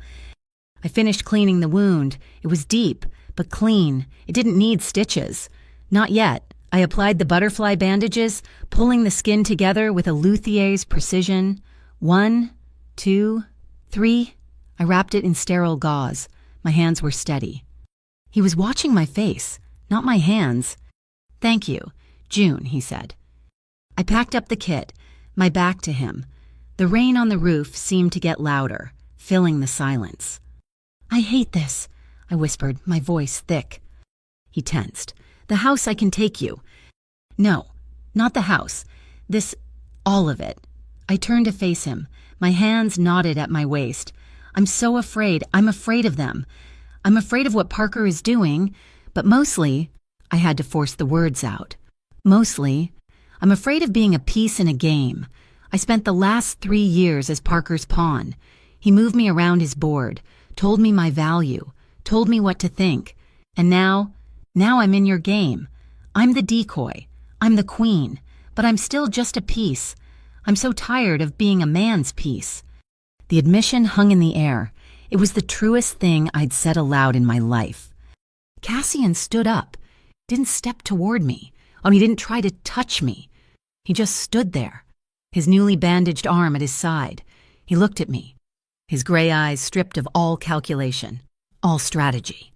I finished cleaning the wound. It was deep, but clean. It didn't need stitches. Not yet. I applied the butterfly bandages, pulling the skin together with a luthier's precision. 1, 2, 3. I wrapped it in sterile gauze. My hands were steady. He was watching my face, not my hands. "Thank you, June," he said. I packed up the kit, my back to him. The rain on the roof seemed to get louder, filling the silence. "I hate this," I whispered, my voice thick. He tensed. "The house I can take you." "No, not the house. All of it." I turned to face him. My hands knotted at my waist. "I'm so afraid. I'm afraid of them. I'm afraid of what Parker is doing, but mostly," I had to force the words out, "mostly, I'm afraid of being a piece in a game. I spent the last 3 years as Parker's pawn. He moved me around his board, told me my value, told me what to think. And now I'm in your game. I'm the decoy. I'm the queen. But I'm still just a piece. I'm so tired of being a man's piece." The admission hung in the air. It was the truest thing I'd said aloud in my life. Cassian stood up, didn't step toward me. He didn't try to touch me. He just stood there, his newly bandaged arm at his side. He looked at me, his gray eyes stripped of all calculation, all strategy.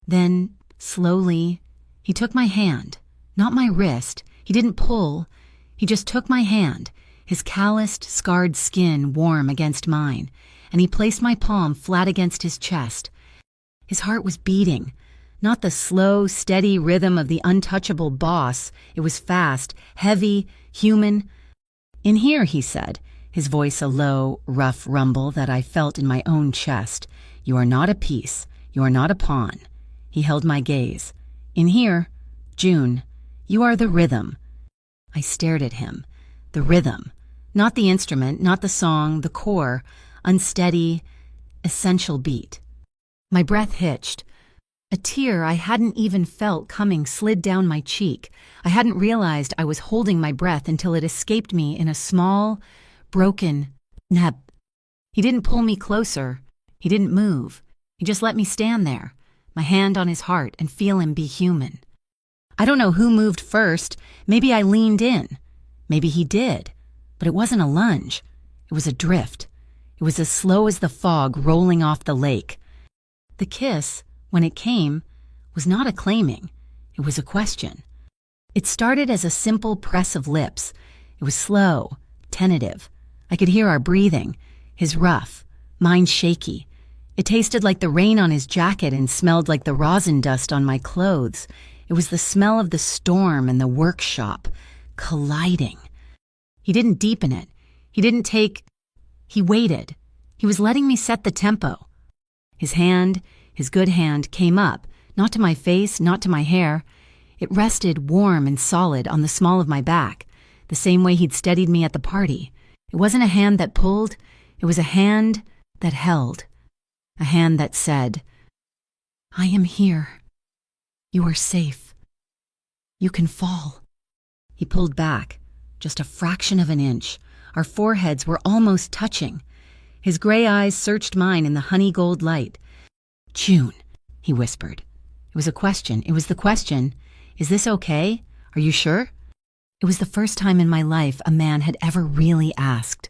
Then, slowly, he took my hand, not my wrist. He didn't pull. He just took my hand, his calloused, scarred skin warm against mine, and he placed my palm flat against his chest. His heart was beating, not the slow, steady rhythm of the untouchable boss. It was fast, heavy, human. "In here," he said, his voice a low, rough rumble that I felt in my own chest. "You are not a piece. You are not a pawn." He held my gaze. "In here, June, you are the rhythm." I stared at him. The rhythm. Not the instrument, not the song, the core, unsteady, essential beat. My breath hitched. A tear I hadn't even felt coming slid down my cheek. I hadn't realized I was holding my breath until it escaped me in a small, broken neb. He didn't pull me closer. He didn't move. He just let me stand there, my hand on his heart, and feel him be human. I don't know who moved first. Maybe I leaned in. Maybe he did. But it wasn't a lunge. It was a drift. It was as slow as the fog rolling off the lake. The kiss, when it came, was not a claiming. It was a question. It started as a simple press of lips. It was slow, tentative. I could hear our breathing, his rough, mine shaky. It tasted like the rain on his jacket and smelled like the rosin dust on my clothes. It was the smell of the storm and the workshop, colliding. He didn't deepen it. He waited. He was letting me set the tempo. His hand, his good hand, came up, not to my face, not to my hair. It rested warm and solid on the small of my back, the same way he'd steadied me at the party. It wasn't a hand that pulled. It was a hand that held. A hand that said, "I am here. You are safe. You can fall." He pulled back, just a fraction of an inch. Our foreheads were almost touching. His gray eyes searched mine in the honey gold light. "June," he whispered. It was a question. It was the question, "Is this okay? Are you sure?" It was the first time in my life a man had ever really asked.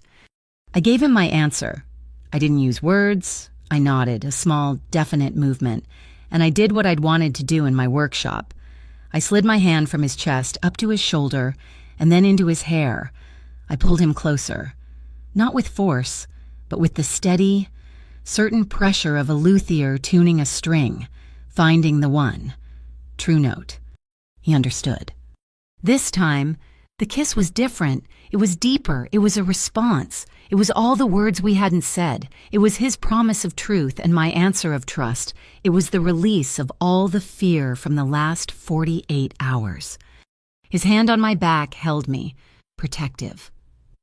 I gave him my answer. I didn't use words. I nodded, a small, definite movement, and I did what I'd wanted to do in my workshop. I slid my hand from his chest up to his shoulder and then into his hair. I pulled him closer, not with force, but with the steady, certain pressure of a luthier tuning a string, finding the one. True note. He understood. This time, the kiss was different. It was deeper. It was a response. It was all the words we hadn't said. It was his promise of truth and my answer of trust. It was the release of all the fear from the last 48 hours. His hand on my back held me, protective,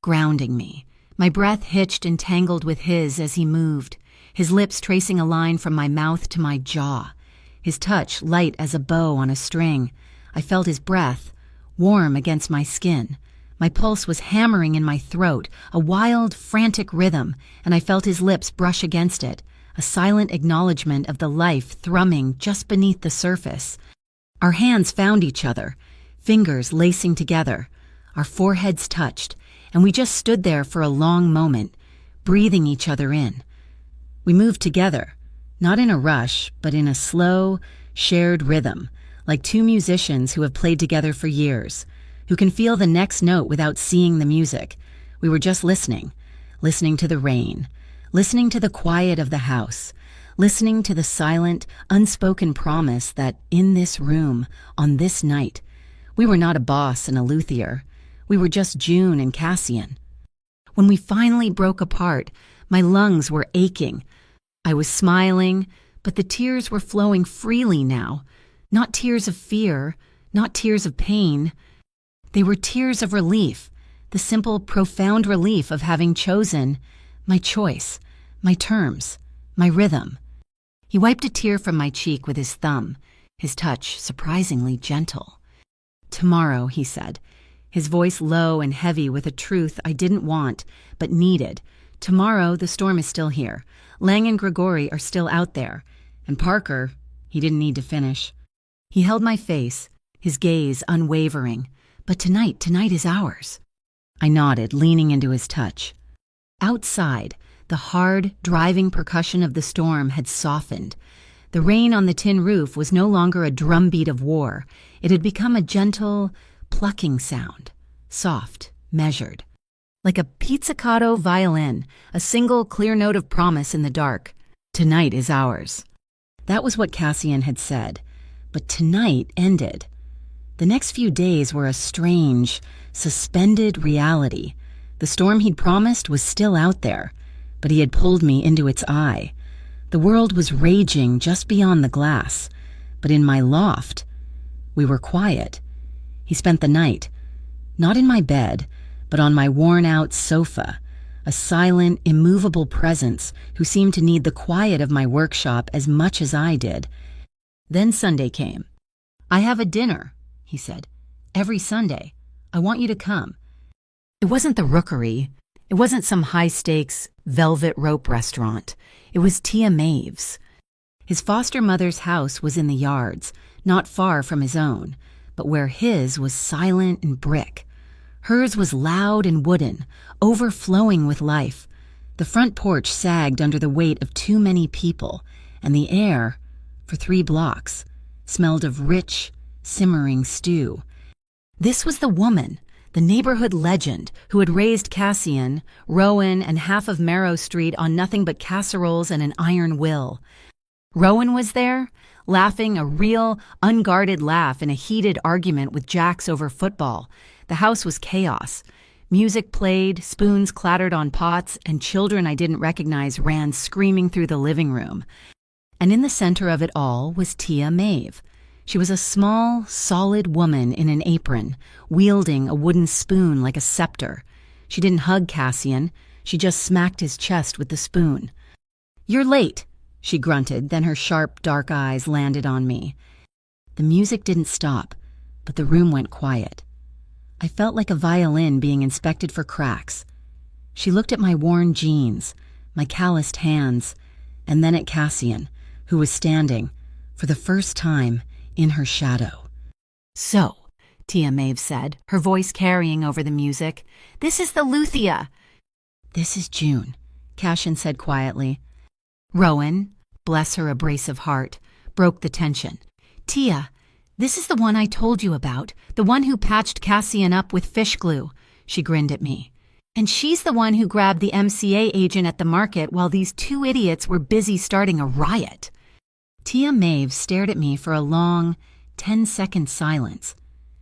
grounding me. My breath hitched and tangled with his as he moved, his lips tracing a line from my mouth to my jaw. His touch light as a bow on a string. I felt his breath, warm against my skin. My pulse was hammering in my throat, a wild, frantic rhythm, and I felt his lips brush against it, a silent acknowledgement of the life thrumming just beneath the surface. Our hands found each other, fingers lacing together. Our foreheads touched, and we just stood there for a long moment, breathing each other in. We moved together, not in a rush, but in a slow, shared rhythm, like two musicians who have played together for years, who can feel the next note without seeing the music. We were just listening to the rain, listening to the quiet of the house, listening to the silent, unspoken promise that in this room, on this night, we were not a boss and a luthier. We were just June and Cassian. When we finally broke apart, my lungs were aching. I was smiling, but the tears were flowing freely now. Not tears of fear, not tears of pain. They were tears of relief, the simple, profound relief of having chosen my choice, my terms, my rhythm. He wiped a tear from my cheek with his thumb, his touch surprisingly gentle. "Tomorrow," he said, his voice low and heavy with a truth I didn't want, but needed. "Tomorrow, the storm is still here. Lang and Grigori are still out there. And Parker," he didn't need to finish. He held my face, his gaze unwavering. "But tonight is ours." I nodded, leaning into his touch. Outside, the hard, driving percussion of the storm had softened. The rain on the tin roof was no longer a drumbeat of war. It had become a gentle, plucking sound, soft, measured. Like a pizzicato violin, a single clear note of promise in the dark. "Tonight is ours." That was what Cassian had said. But tonight ended. The next few days were a strange, suspended reality. The storm he'd promised was still out there, but he had pulled me into its eye. The world was raging just beyond the glass, but in my loft, we were quiet. He spent the night, not in my bed, but on my worn-out sofa, a silent, immovable presence who seemed to need the quiet of my workshop as much as I did. Then Sunday came. "I have a dinner," he said. "Every Sunday. I want you to come." It wasn't the Rookery. It wasn't some high-stakes velvet rope restaurant. It was Tia Maeve's. His foster mother's house was in the yards, not far from his own, but where his was silent and brick. Hers was loud and wooden, overflowing with life. The front porch sagged under the weight of too many people, and the air, for 3 blocks, smelled of rich, simmering stew. This was the woman, the neighborhood legend, who had raised Cassian, Rowan, and half of Marrow Street on nothing but casseroles and an iron will. Rowan was there, laughing a real, unguarded laugh in a heated argument with Jax over football. The house was chaos. Music played, spoons clattered on pots, and children I didn't recognize ran screaming through the living room. And in the center of it all was Tia Maeve. She was a small, solid woman in an apron, wielding a wooden spoon like a scepter. She didn't hug Cassian. She just smacked his chest with the spoon. "You're late," she grunted, then her sharp, dark eyes landed on me. The music didn't stop, but the room went quiet. I felt like a violin being inspected for cracks. She looked at my worn jeans, my calloused hands, and then at Cassian, who was standing, for the first time, in her shadow. "So," Tia Maeve said, her voice carrying over the music, "this is the Luthia." "This is June," Cassian said quietly. Rowan, bless her abrasive heart, broke the tension. "Tia, this is the one I told you about, the one who patched Cassian up with fish glue." She grinned at me. "And she's the one who grabbed the MCA agent at the market while these 2 idiots were busy starting a riot." Tia Maeve stared at me for a long, 10-second silence.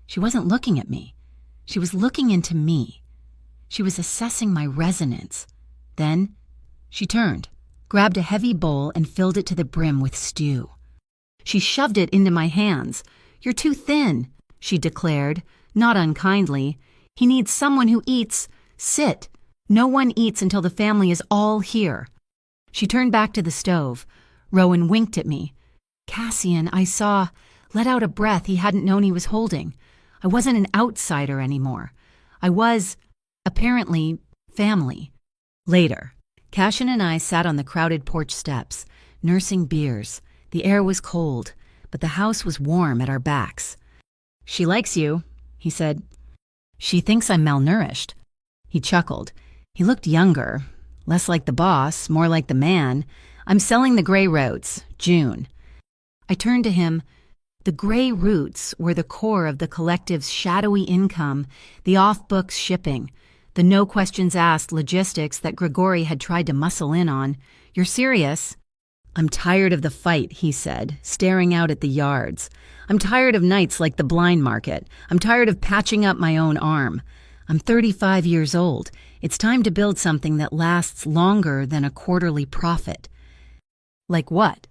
She wasn't looking at me. She was looking into me. She was assessing my resonance. Then she turned, grabbed a heavy bowl, and filled it to the brim with stew. She shoved it into my hands. "You're too thin," she declared, not unkindly. "He needs someone who eats. Sit. No one eats until the family is all here." She turned back to the stove. Rowan winked at me. Cassian, I saw, let out a breath he hadn't known he was holding. I wasn't an outsider anymore. I was, apparently, family. Later, Cassian and I sat on the crowded porch steps, nursing beers. The air was cold, but the house was warm at our backs. "She likes you," he said. "She thinks I'm malnourished." He chuckled. He looked younger, less like the boss, more like the man. "I'm selling the gray routes, June." I turned to him. The gray routes were the core of the collective's shadowy income, the off-books shipping, the no-questions-asked logistics that Grigori had tried to muscle in on. "You're serious?" "I'm tired of the fight," he said, staring out at the yards. "I'm tired of nights like the blind market. I'm tired of patching up my own arm. I'm 35 years old. It's time to build something that lasts longer than a quarterly profit." "Like what?"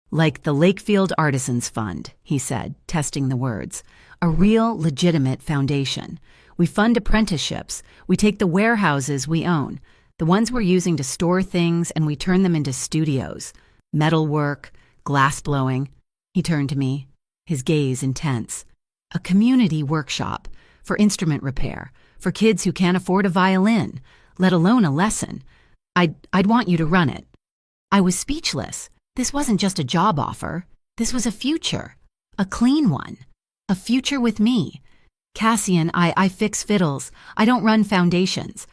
"Like the Lakefield Artisans Fund," he said, testing the words. "A real, legitimate foundation. We fund apprenticeships. We take the warehouses we own, the ones we're using to store things, and we turn them into studios. Metalwork, glass blowing." He turned to me, his gaze intense. "A community workshop for instrument repair, for kids who can't afford a violin, let alone a lesson. I'd want you to run it." I was speechless. This wasn't just a job offer. This was a future. A clean one. A future with me. "Cassian, I fix fiddles. I don't run foundations."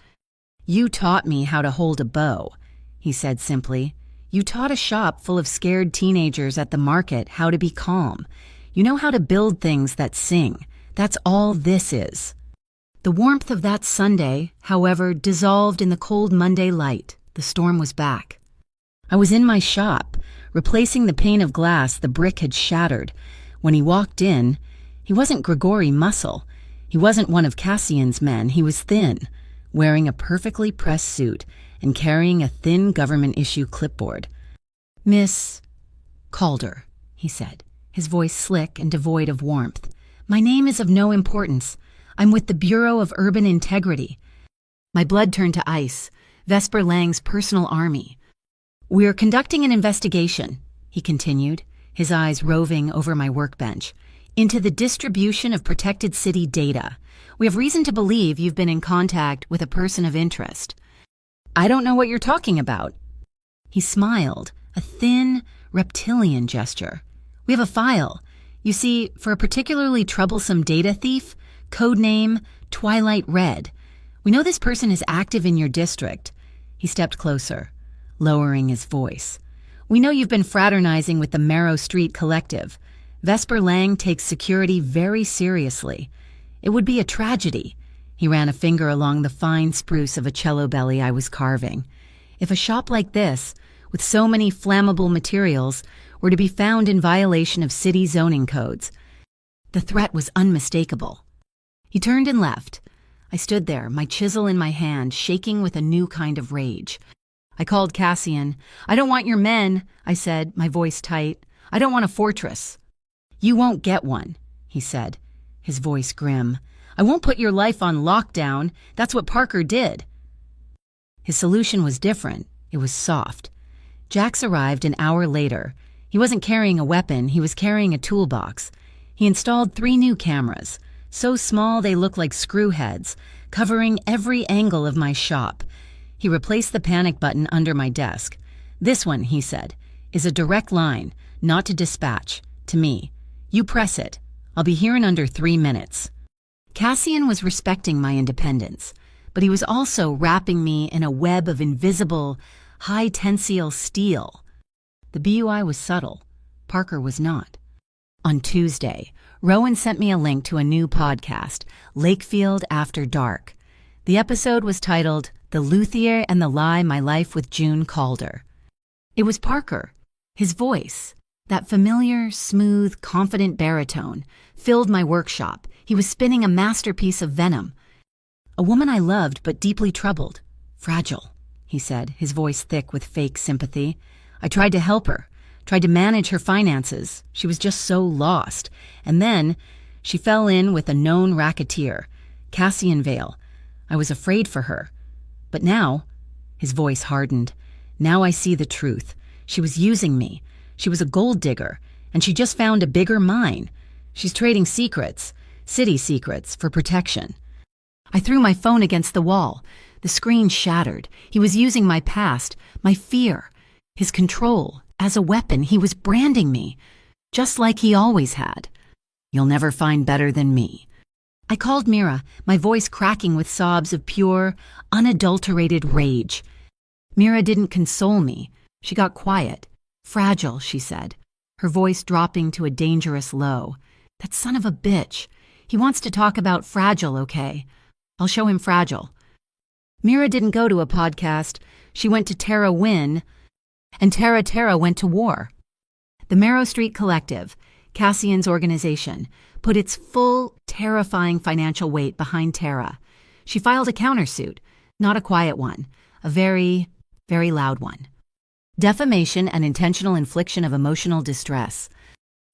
"You taught me how to hold a bow," he said simply. "You taught a shop full of scared teenagers at the market how to be calm. You know how to build things that sing. That's all this is." The warmth of that Sunday, however, dissolved in the cold Monday light. The storm was back. I was in my shop, replacing the pane of glass the brick had shattered. When he walked in, he wasn't Grigori Muscle. He wasn't one of Cassian's men. He was thin, wearing a perfectly pressed suit and carrying a thin government-issue clipboard. "Miss Calder," he said, his voice slick and devoid of warmth. "My name is of no importance. I'm with the Bureau of Urban Integrity." My blood turned to ice. Vesper Lang's personal army. "We're conducting an investigation," he continued, his eyes roving over my workbench. "Into the distribution of protected city data. We have reason to believe you've been in contact with a person of interest." "I don't know what you're talking about." He smiled, a thin, reptilian gesture. "We have a file. You see, for a particularly troublesome data thief, codename Twilight Red. We know this person is active in your district." He stepped closer, lowering his voice. "We know you've been fraternizing with the Marrow Street Collective. Vesper Lang takes security very seriously. It would be a tragedy." He ran a finger along the fine spruce of a cello belly I was carving. "If a shop like this, with so many flammable materials, were to be found in violation of city zoning codes." The threat was unmistakable. He turned and left. I stood there, my chisel in my hand, shaking with a new kind of rage. I called Cassian. "I don't want your men," I said, my voice tight. "I don't want a fortress." "You won't get one," he said, his voice grim. "I won't put your life on lockdown. That's what Parker did." His solution was different. It was soft. Jax arrived an hour later. He wasn't carrying a weapon, he was carrying a toolbox. He installed 3 new cameras, so small they looked like screw heads, covering every angle of my shop. He replaced the panic button under my desk. "This one," he said, "is a direct line, not to dispatch, to me. You press it. I'll be here in under 3 minutes." Cassian was respecting my independence, but he was also wrapping me in a web of invisible, high-tensile steel. The BUI was subtle. Parker was not. On Tuesday, Rowan sent me a link to a new podcast, Lakefield After Dark. The episode was titled "The Luthier and the Lie My Life with June Calder." It was Parker. His voice, that familiar, smooth, confident baritone, filled my workshop. He was spinning a masterpiece of venom. "A woman I loved but deeply troubled. Fragile," he said, his voice thick with fake sympathy. "I tried to help her, tried to manage her finances. She was just so lost. And then she fell in with a known racketeer, Cassian Vale. I was afraid for her. But now," his voice hardened, "now I see the truth. She was using me. She was a gold digger, and she just found a bigger mine. She's trading secrets, city secrets, for protection." I threw my phone against the wall. The screen shattered. He was using my past, my fear, his control, as a weapon. He was branding me, just like he always had. "You'll never find better than me." I called Mira, my voice cracking with sobs of pure, unadulterated rage. Mira didn't console me. She got quiet. "Fragile," she said, her voice dropping to a dangerous low. "That son of a bitch. He wants to talk about Fragile, okay? I'll show him Fragile." Mira didn't go to a podcast. She went to Terra Win, and Terra went to war. The Marrow Street Collective, Cassian's organization, put its full, terrifying financial weight behind Terra. She filed a countersuit, not a quiet one, a very, very loud one. Defamation and intentional infliction of emotional distress.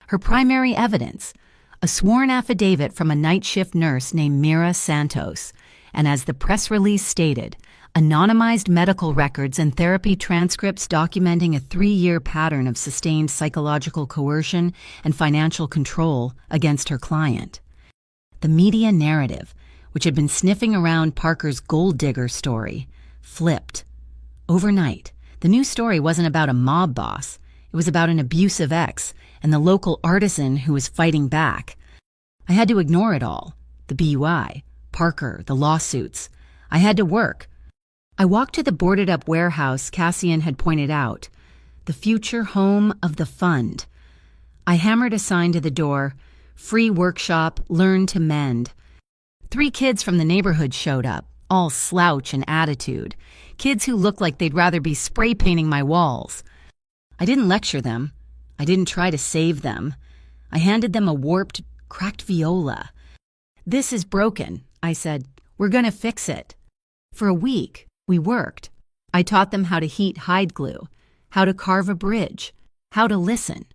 Her primary evidence, a sworn affidavit from a night shift nurse named Mira Santos, and as the press release stated, anonymized medical records and therapy transcripts documenting a 3-year pattern of sustained psychological coercion and financial control against her client. The media narrative, which had been sniffing around Parker's gold digger story, flipped. Overnight, the new story wasn't about a mob boss. It was about an abusive ex and the local artisan who was fighting back. I had to ignore it all. The BUI, Parker, the lawsuits. I had to work. I walked to the boarded-up warehouse Cassian had pointed out, the future home of the fund. I hammered a sign to the door, "Free workshop, learn to mend." 3 kids from the neighborhood showed up, all slouch and attitude. Kids who looked like they'd rather be spray painting my walls. I didn't lecture them. I didn't try to save them. I handed them a warped, cracked viola. "This is broken," I said. "We're gonna fix it." For a week, we worked. I taught them how to heat hide glue, how to carve a bridge, how to listen.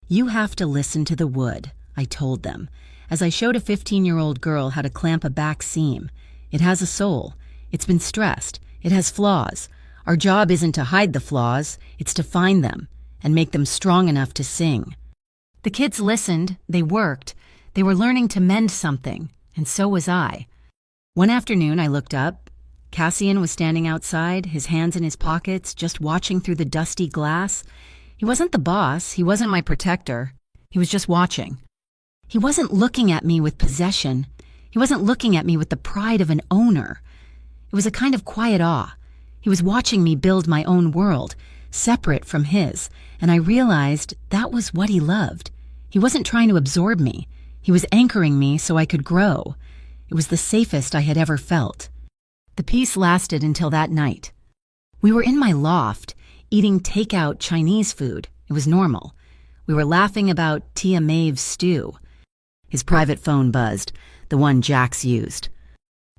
"You have to listen to the wood," I told them, as I showed a 15-year-old girl how to clamp a back seam. "It has a soul. It's been stressed. It has flaws. Our job isn't to hide the flaws, it's to find them and make them strong enough to sing." The kids listened, they worked, they were learning to mend something, and so was I. One afternoon I looked up. Cassian was standing outside, his hands in his pockets, just watching through the dusty glass. He wasn't the boss, he wasn't my protector. He was just watching. He wasn't looking at me with possession. He wasn't looking at me with the pride of an owner. It was a kind of quiet awe. He was watching me build my own world, separate from his, and I realized that was what he loved. He wasn't trying to absorb me. He was anchoring me so I could grow. It was the safest I had ever felt. The peace lasted until that night. We were in my loft, eating takeout Chinese food. It was normal. We were laughing about Tia Maeve's stew. His private phone buzzed, the one Jax used.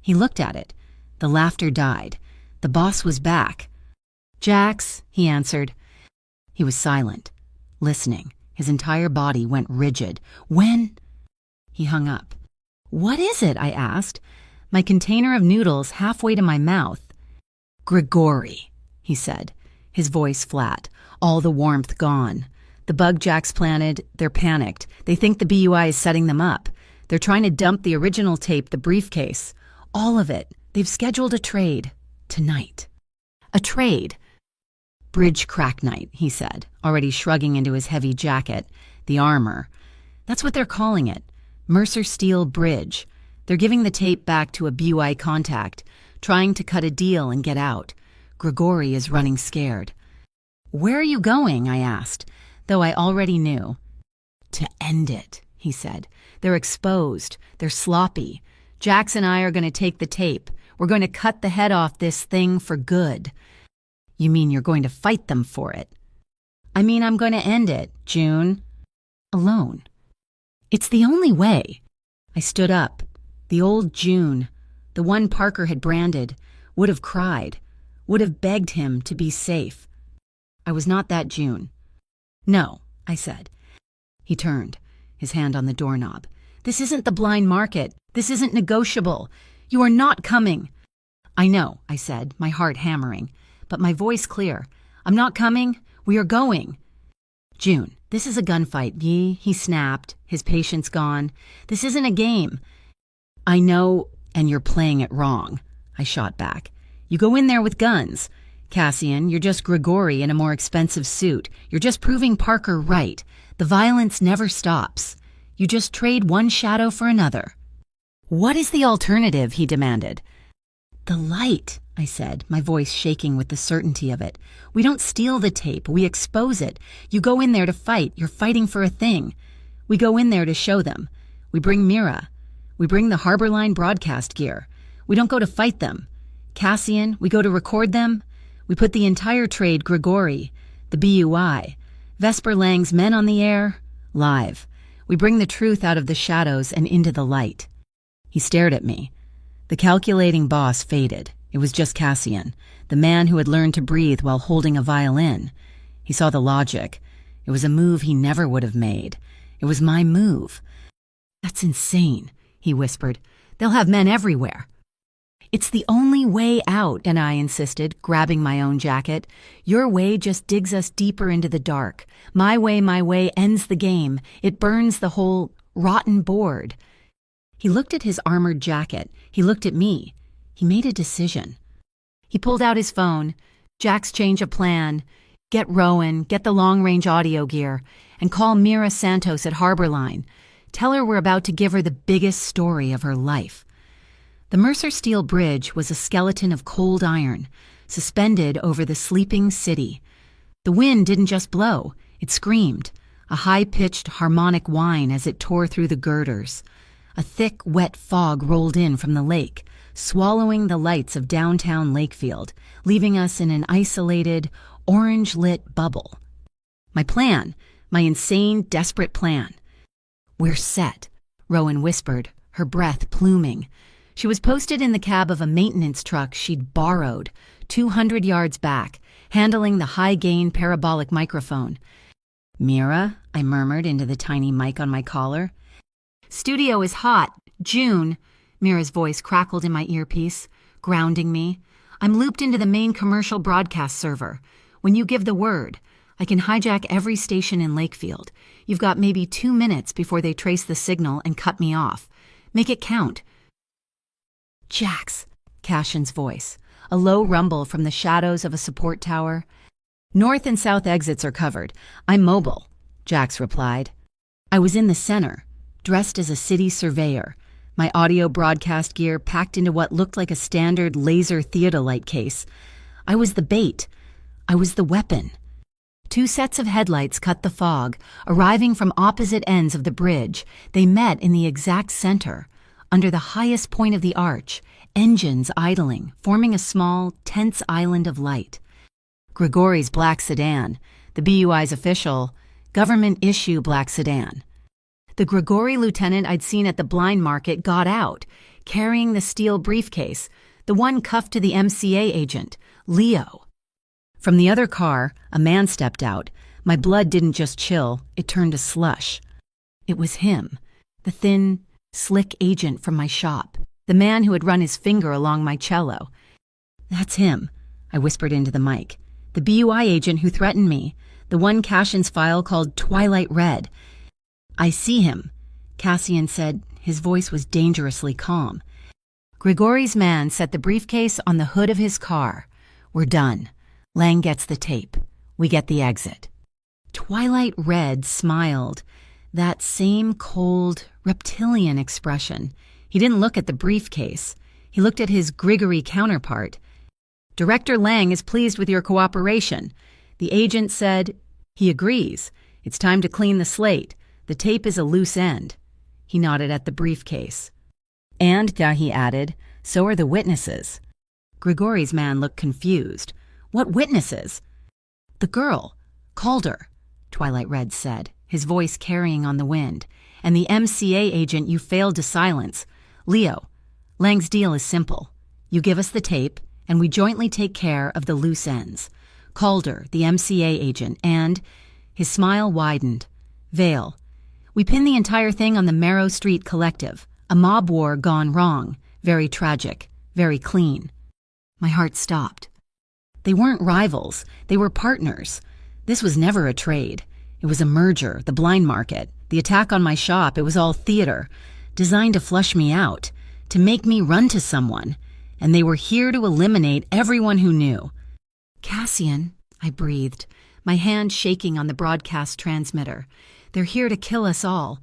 He looked at it. The laughter died. The boss was back. "Jax," he answered. He was silent, listening. His entire body went rigid. "When?" He hung up. "What is it?" I asked, my container of noodles halfway to my mouth. "Grigori," he said, his voice flat, all the warmth gone. "The bug Jax planted, they're panicked. They think the BUI is setting them up. They're trying to dump the original tape, the briefcase. All of it. They've scheduled a trade. Tonight." "A trade?" "Bridge crack night," he said, already shrugging into his heavy jacket. "The armor. That's what they're calling it. Mercer Steel Bridge. They're giving the tape back to a BUI contact, trying to cut a deal and get out. Grigori is running scared." "Where are you going?" I asked, though I already knew. "To end it," he said. "They're exposed. They're sloppy. Jax and I are going to take the tape. We're going to cut the head off this thing for good." "You mean you're going to fight them for it?" "I mean I'm going to end it, June. Alone. It's the only way." I stood up. The old June, the one Parker had branded, would have cried, would have begged him to be safe. I was not that June. "No," I said. He turned, his hand on the doorknob. "This isn't the blind market. This isn't negotiable. You are not coming." "I know," I said, my heart hammering, but my voice clear. "I'm not coming. We are going." "June, this is a gunfight, he snapped, his patience gone. "This isn't a game." "I know, and you're playing it wrong," I shot back. "You go in there with guns. Cassian, you're just Grigori in a more expensive suit. You're just proving Parker right. The violence never stops. You just trade one shadow for another." "What is the alternative?" he demanded. "The light," I said, my voice shaking with the certainty of it. "We don't steal the tape, we expose it. You go in there to fight, you're fighting for a thing. We go in there to show them. We bring Mira. We bring the Harbor Line broadcast gear. We don't go to fight them. Cassian, we go to record them. We put the entire trade, Grigori, the BUI, Vesper Lang's men on the air, live. We bring the truth out of the shadows and into the light." He stared at me. The calculating boss faded. It was just Cassian, the man who had learned to breathe while holding a violin. He saw the logic. It was a move he never would have made. It was my move. "That's insane," he whispered. "They'll have men everywhere." "It's the only way out," and I insisted, grabbing my own jacket. "Your way just digs us deeper into the dark. My way ends the game. It burns the whole rotten board." He looked at his armored jacket. He looked at me. He made a decision. He pulled out his phone. "Jax, change of plan. Get Rowan, get the long-range audio gear, and call Mira Santos at Harbor Line. Tell her we're about to give her the biggest story of her life." The Mercer Steel Bridge was a skeleton of cold iron, suspended over the sleeping city. The wind didn't just blow, it screamed, a high-pitched harmonic whine as it tore through the girders. A thick, wet fog rolled in from the lake, swallowing the lights of downtown Lakefield, leaving us in an isolated, orange-lit bubble. My plan, my insane, desperate plan. "We're set," Rowan whispered, her breath pluming. She was posted in the cab of a maintenance truck she'd borrowed, 200 yards back, handling the high-gain parabolic microphone. "Mira," I murmured into the tiny mic on my collar. "Studio is hot. June," Mira's voice crackled in my earpiece, grounding me. "I'm looped into the main commercial broadcast server. When you give the word, I can hijack every station in Lakefield. You've got maybe 2 minutes before they trace the signal and cut me off. Make it count." "Jax," Cashin's voice, a low rumble from the shadows of a support tower. "North and south exits are covered. I'm mobile," Jax replied. I was in the center, dressed as a city surveyor, my audio broadcast gear packed into what looked like a standard laser theodolite case. I was the bait. I was the weapon. 2 sets of headlights cut the fog, arriving from opposite ends of the bridge. They met in the exact center, under the highest point of the arch, engines idling, forming a small, tense island of light. Grigori's black sedan, the BUI's official, government-issue black sedan. The Grigori lieutenant I'd seen at the blind market got out, carrying the steel briefcase, the one cuffed to the MCA agent, Leo. From the other car, a man stepped out. My blood didn't just chill, it turned to slush. It was him, the thin, slick agent from my shop, the man who had run his finger along my cello. "That's him," I whispered into the mic. "The BUI agent who threatened me, the one Cashin's file called Twilight Red." "I see him," Cassian said. His voice was dangerously calm. Grigori's man set the briefcase on the hood of his car. "We're done. Lang gets the tape. We get the exit." Twilight Red smiled, that same cold, reptilian expression. He didn't look at the briefcase. He looked at his Grigori counterpart. "Director Lang is pleased with your cooperation." The agent said, "He agrees. It's time to clean the slate. The tape is a loose end." He nodded at the briefcase. "And," he added, "so are the witnesses." Grigori's man looked confused. "What witnesses?" "The girl. Calder," Twilight Red said, his voice carrying on the wind. "And the MCA agent you failed to silence. Leo, Lang's deal is simple. You give us the tape, and we jointly take care of the loose ends. Calder, the MCA agent, and..." His smile widened. "Vale. We pin the entire thing on the Marrow Street Collective. A mob war gone wrong. Very tragic. Very clean." My heart stopped. They weren't rivals. They were partners. This was never a trade. It was a merger, the blind market, the attack on my shop. It was all theater, designed to flush me out, to make me run to someone. And they were here to eliminate everyone who knew. "Cassian," I breathed, my hand shaking on the broadcast transmitter. "They're here to kill us all."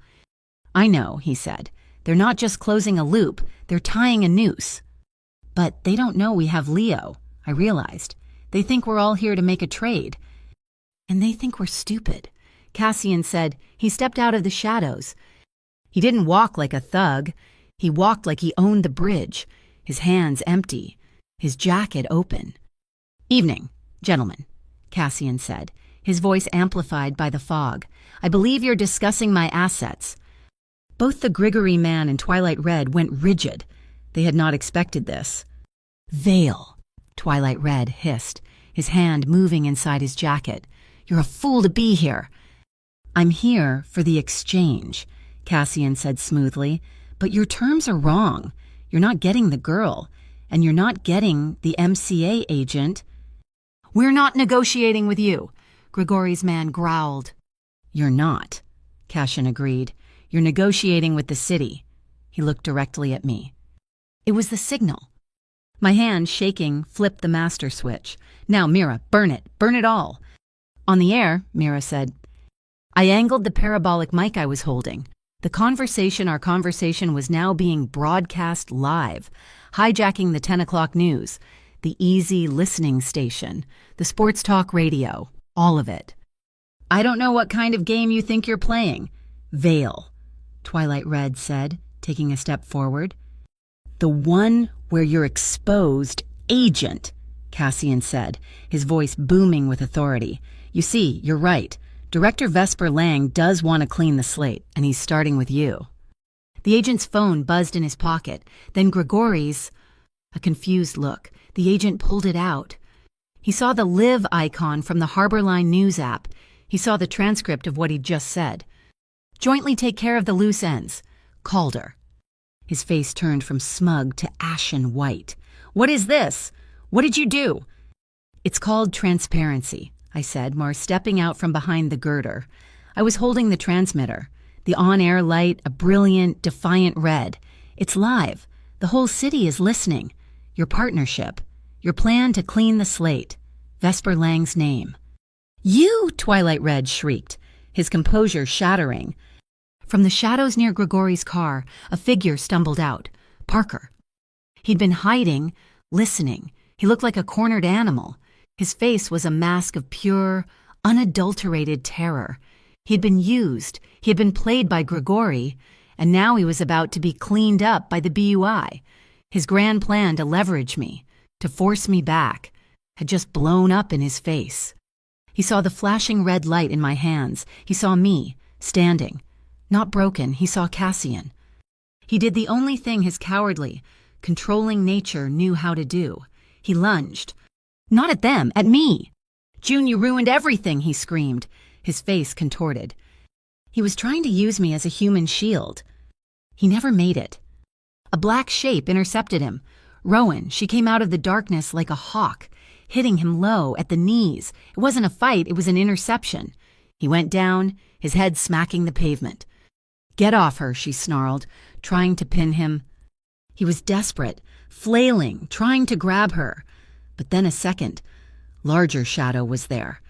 "I know," he said. "They're not just closing a loop, they're tying a noose." "But they don't know we have Leo," I realized. "They think we're all here to make a trade." "And they think we're stupid," Cassian said. He stepped out of the shadows. He didn't walk like a thug. He walked like he owned the bridge, his hands empty, his jacket open. "Evening, gentlemen," Cassian said, his voice amplified by the fog. "I believe you're discussing my assets." Both the Grigori man and Twilight Red went rigid. They had not expected this. "Vale," Twilight Red hissed, his hand moving inside his jacket. "You're a fool to be here." "I'm here for the exchange," Cassian said smoothly. "But your terms are wrong. You're not getting the girl, and you're not getting the MCA agent." "We're not negotiating with you," Grigori's man growled. "You're not," Cashin agreed. "You're negotiating with the city." He looked directly at me. It was the signal. My hand, shaking, flipped the master switch. "Now, Mira, burn it all." "On the air," Mira said. I angled the parabolic mic I was holding. Our conversation was now being broadcast live, hijacking the 10 o'clock news, the easy listening station, the sports talk radio, all of it. "I don't know what kind of game you think you're playing." "Vale," Twilight Red said, taking a step forward. "The one where you're exposed agent," Cassian said, his voice booming with authority. "You see, you're right. Director Vesper Lang does want to clean the slate, and he's starting with you." The agent's phone buzzed in his pocket, then Grigori's. A confused look. The agent pulled it out. He saw the live icon from the Harborline News app. He saw the transcript of what he'd just said. "Jointly take care of the loose ends. Calder." His face turned from smug to ashen white. "What is this? What did you do?" "It's called transparency," I said, Mar stepping out from behind the girder. I was holding the transmitter. The on-air light, a brilliant, defiant red. It's live. The whole city is listening. Your partnership. Your plan to clean the slate. Vesper Lang's name. You! Twilight Red shrieked, his composure shattering. From the shadows near Grigori's car, a figure stumbled out. Parker. He'd been hiding, listening. He looked like a cornered animal. His face was a mask of pure, unadulterated terror. He had been used, he had been played by Grigori, and now he was about to be cleaned up by the BUI. His grand plan to leverage me, to force me back, had just blown up in his face. He saw the flashing red light in my hands. He saw me, standing. Not broken, he saw Cassian. He did the only thing his cowardly, controlling nature knew how to do. He lunged. Not at them, at me. June, you ruined everything, he screamed, his face contorted. He was trying to use me as a human shield. He never made it. A black shape intercepted him. Rowan, she came out of the darkness like a hawk, hitting him low at the knees. It wasn't a fight, it was an interception. He went down, his head smacking the pavement. Get off her, she snarled, trying to pin him. He was desperate, flailing, trying to grab her. But then a second, larger shadow was there.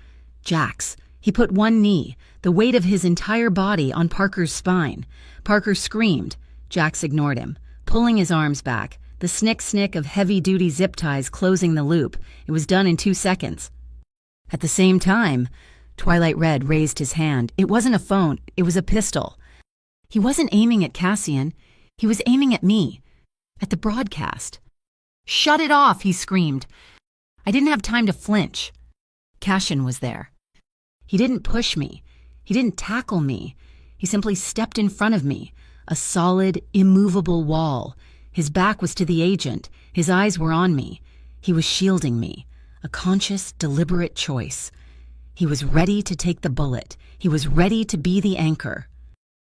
Jax. He put one knee, the weight of his entire body, on Parker's spine. Parker screamed. Jax ignored him, pulling his arms back, the snick-snick of heavy-duty zip ties closing the loop. It was done in 2 seconds. At the same time, Twilight Red raised his hand. It wasn't a phone, it was a pistol. He wasn't aiming at Cassian. He was aiming at me, at the broadcast. Shut it off, he screamed. I didn't have time to flinch. Cassian was there. He didn't push me. He didn't tackle me. He simply stepped in front of me, a solid, immovable wall. His back was to the agent. His eyes were on me. He was shielding me, a conscious, deliberate choice. He was ready to take the bullet. He was ready to be the anchor.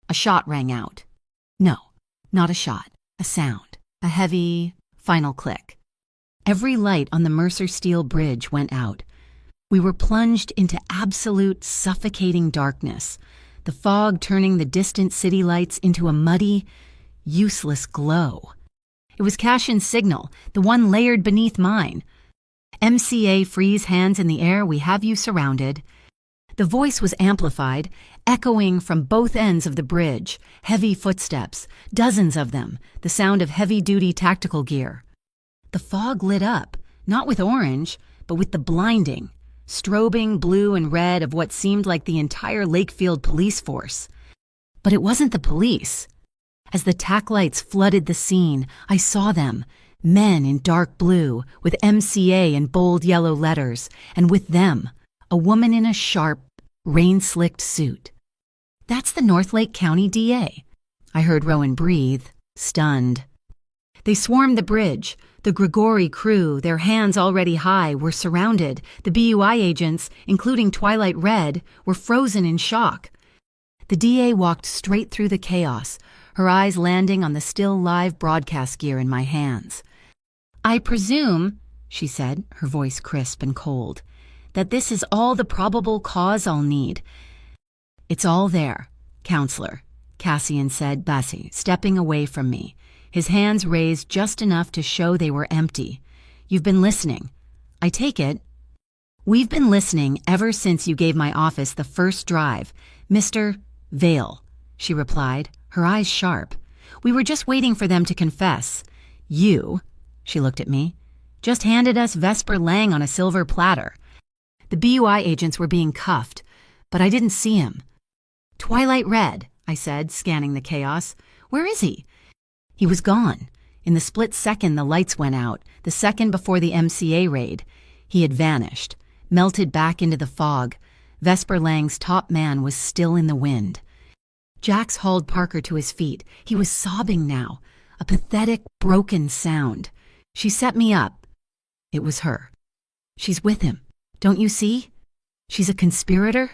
A shot rang out. No, not a shot. A sound. A heavy, final click. Every light on the Mercer Steel Bridge went out. We were plunged into absolute, suffocating darkness, the fog turning the distant city lights into a muddy, useless glow. It was Cassian's signal, the one layered beneath mine. MCA, freeze, hands in the air, we have you surrounded. The voice was amplified, echoing from both ends of the bridge, heavy footsteps, dozens of them, the sound of heavy-duty tactical gear. The fog lit up, not with orange, but with the blinding, strobing blue and red of what seemed like the entire Lakefield police force. But it wasn't the police. As the tack lights flooded the scene, I saw them, men in dark blue, with MCA in bold yellow letters, and with them, a woman in a sharp, rain-slicked suit. That's the Northlake County DA. I heard Rowan breathe, stunned. They swarmed the bridge. The Grigori crew, their hands already high, were surrounded. The BUI agents, including Twilight Red, were frozen in shock. The DA walked straight through the chaos, her eyes landing on the still live broadcast gear in my hands. I presume, she said, her voice crisp and cold, that this is all the probable cause I'll need. It's all there, Counselor, Cassian said, Bassi, stepping away from me, his hands raised just enough to show they were empty. You've been listening. I take it. We've been listening ever since you gave my office the first drive, Mr. Vale, she replied, her eyes sharp. We were just waiting for them to confess. You, she looked at me, just handed us Vesper Lang on a silver platter. The BUI agents were being cuffed, but I didn't see him. Twilight Red, I said, scanning the chaos. Where is he? He was gone. In the split second the lights went out, the second before the MCA raid. He had vanished, melted back into the fog. Vesper Lang's top man was still in the wind. Jax hauled Parker to his feet. He was sobbing now, a pathetic, broken sound. She set me up. It was her. She's with him. Don't you see? She's a conspirator.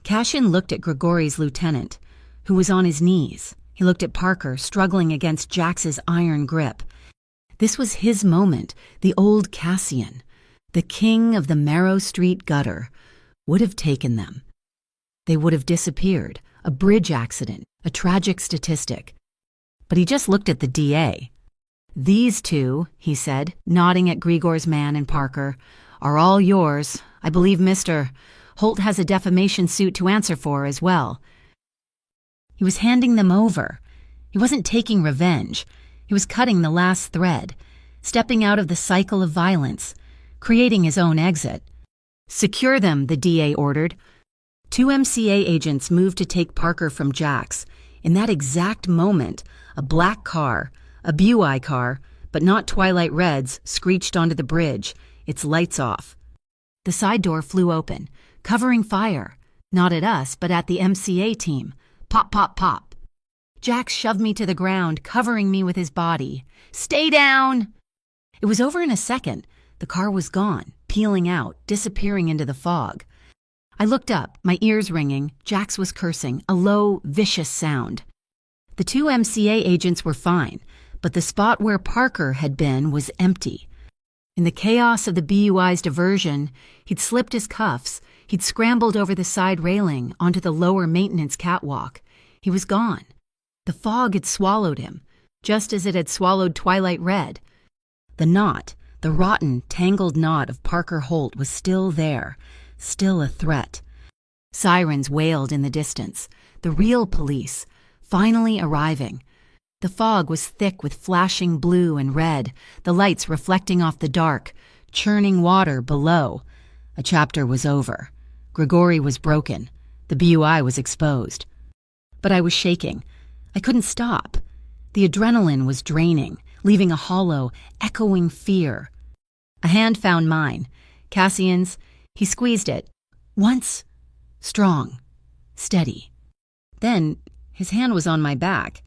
Cassian looked at Grigori's lieutenant, who was on his knees. He looked at Parker, struggling against Jax's iron grip. This was his moment, the old Cassian. The king of the Marrow Street gutter would have taken them. They would have disappeared, a bridge accident, a tragic statistic. But he just looked at the DA. "These two," he said, nodding at Grigor's man and Parker, "are all yours. I believe Mr. Holt has a defamation suit to answer for as well." He was handing them over. He wasn't taking revenge. He was cutting the last thread, stepping out of the cycle of violence, creating his own exit. "Secure them," the DA ordered. 2 MCA agents moved to take Parker from Jack's. In that exact moment, a black car, a Buick car, but not Twilight Red's, screeched onto the bridge, its lights off. The side door flew open, covering fire, not at us, but at the MCA team. Pop, pop, pop. Jack shoved me to the ground, covering me with his body. "Stay down!" It was over in a second. The car was gone, peeling out, disappearing into the fog. I looked up, my ears ringing. Jax was cursing, a low, vicious sound. The 2 MCA agents were fine, but the spot where Parker had been was empty. In the chaos of the BUI's diversion, he'd slipped his cuffs, he'd scrambled over the side railing onto the lower maintenance catwalk. He was gone. The fog had swallowed him, just as it had swallowed Twilight Red. The knot, the rotten, tangled knot of Parker Holt was still there, still a threat. Sirens wailed in the distance, the real police, finally arriving. The fog was thick with flashing blue and red, the lights reflecting off the dark, churning water below. A chapter was over. Grigori was broken. The BUI was exposed. But I was shaking. I couldn't stop. The adrenaline was draining, leaving a hollow, echoing fear. A hand found mine, Cassian's. He squeezed it. Once. Strong. Steady. Then his hand was on my back.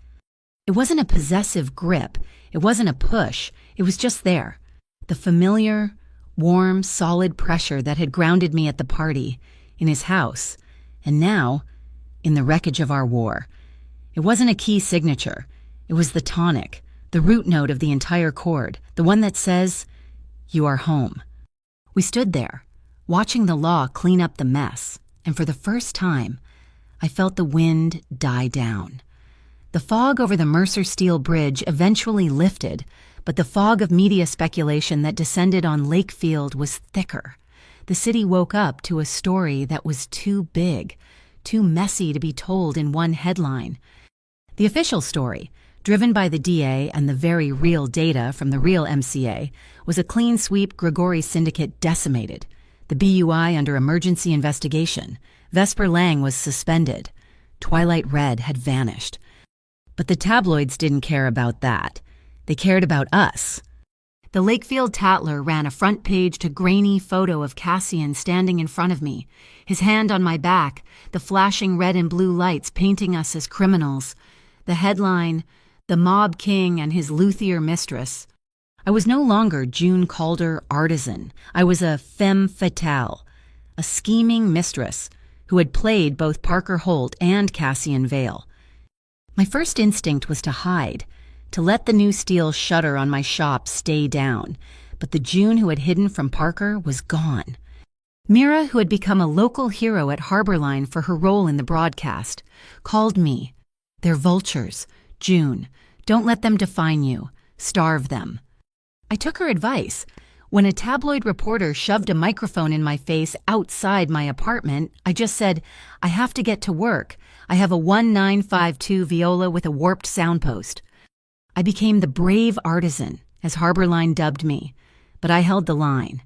It wasn't a possessive grip. It wasn't a push. It was just there. The familiar, warm, solid pressure that had grounded me at the party, in his house, and now, in the wreckage of our war. It wasn't a key signature. It was the tonic, the root note of the entire chord, the one that says, "You are home." We stood there, watching the law clean up the mess, and for the first time, I felt the wind die down. The fog over the Mercer Steel Bridge eventually lifted, but the fog of media speculation that descended on Lakefield was thicker. The city woke up to a story that was too big, too messy to be told in one headline. The official story, driven by the DA and the very real data from the real MCA, was a clean sweep Grigori syndicate decimated. The BUI under emergency investigation. Vesper Lang was suspended. Twilight Red had vanished. But the tabloids didn't care about that. They cared about us. The Lakefield Tatler ran a front-page to grainy photo of Cassian standing in front of me, his hand on my back, the flashing red and blue lights painting us as criminals. The headline, "The Mob King and His Luthier Mistress." I was no longer June Calder artisan. I was a femme fatale, a scheming mistress who had played both Parker Holt and Cassian Vale. My first instinct was to hide, to let the new steel shutter on my shop stay down, but the June who had hidden from Parker was gone. Mira, who had become a local hero at Harborline for her role in the broadcast, called me. "They're vultures. June, don't let them define you. Starve them." I took her advice. When a tabloid reporter shoved a microphone in my face outside my apartment, I just said, "I have to get to work. I have a 1952 viola with a warped soundpost." I became the brave artisan, as Harborline dubbed me, but I held the line.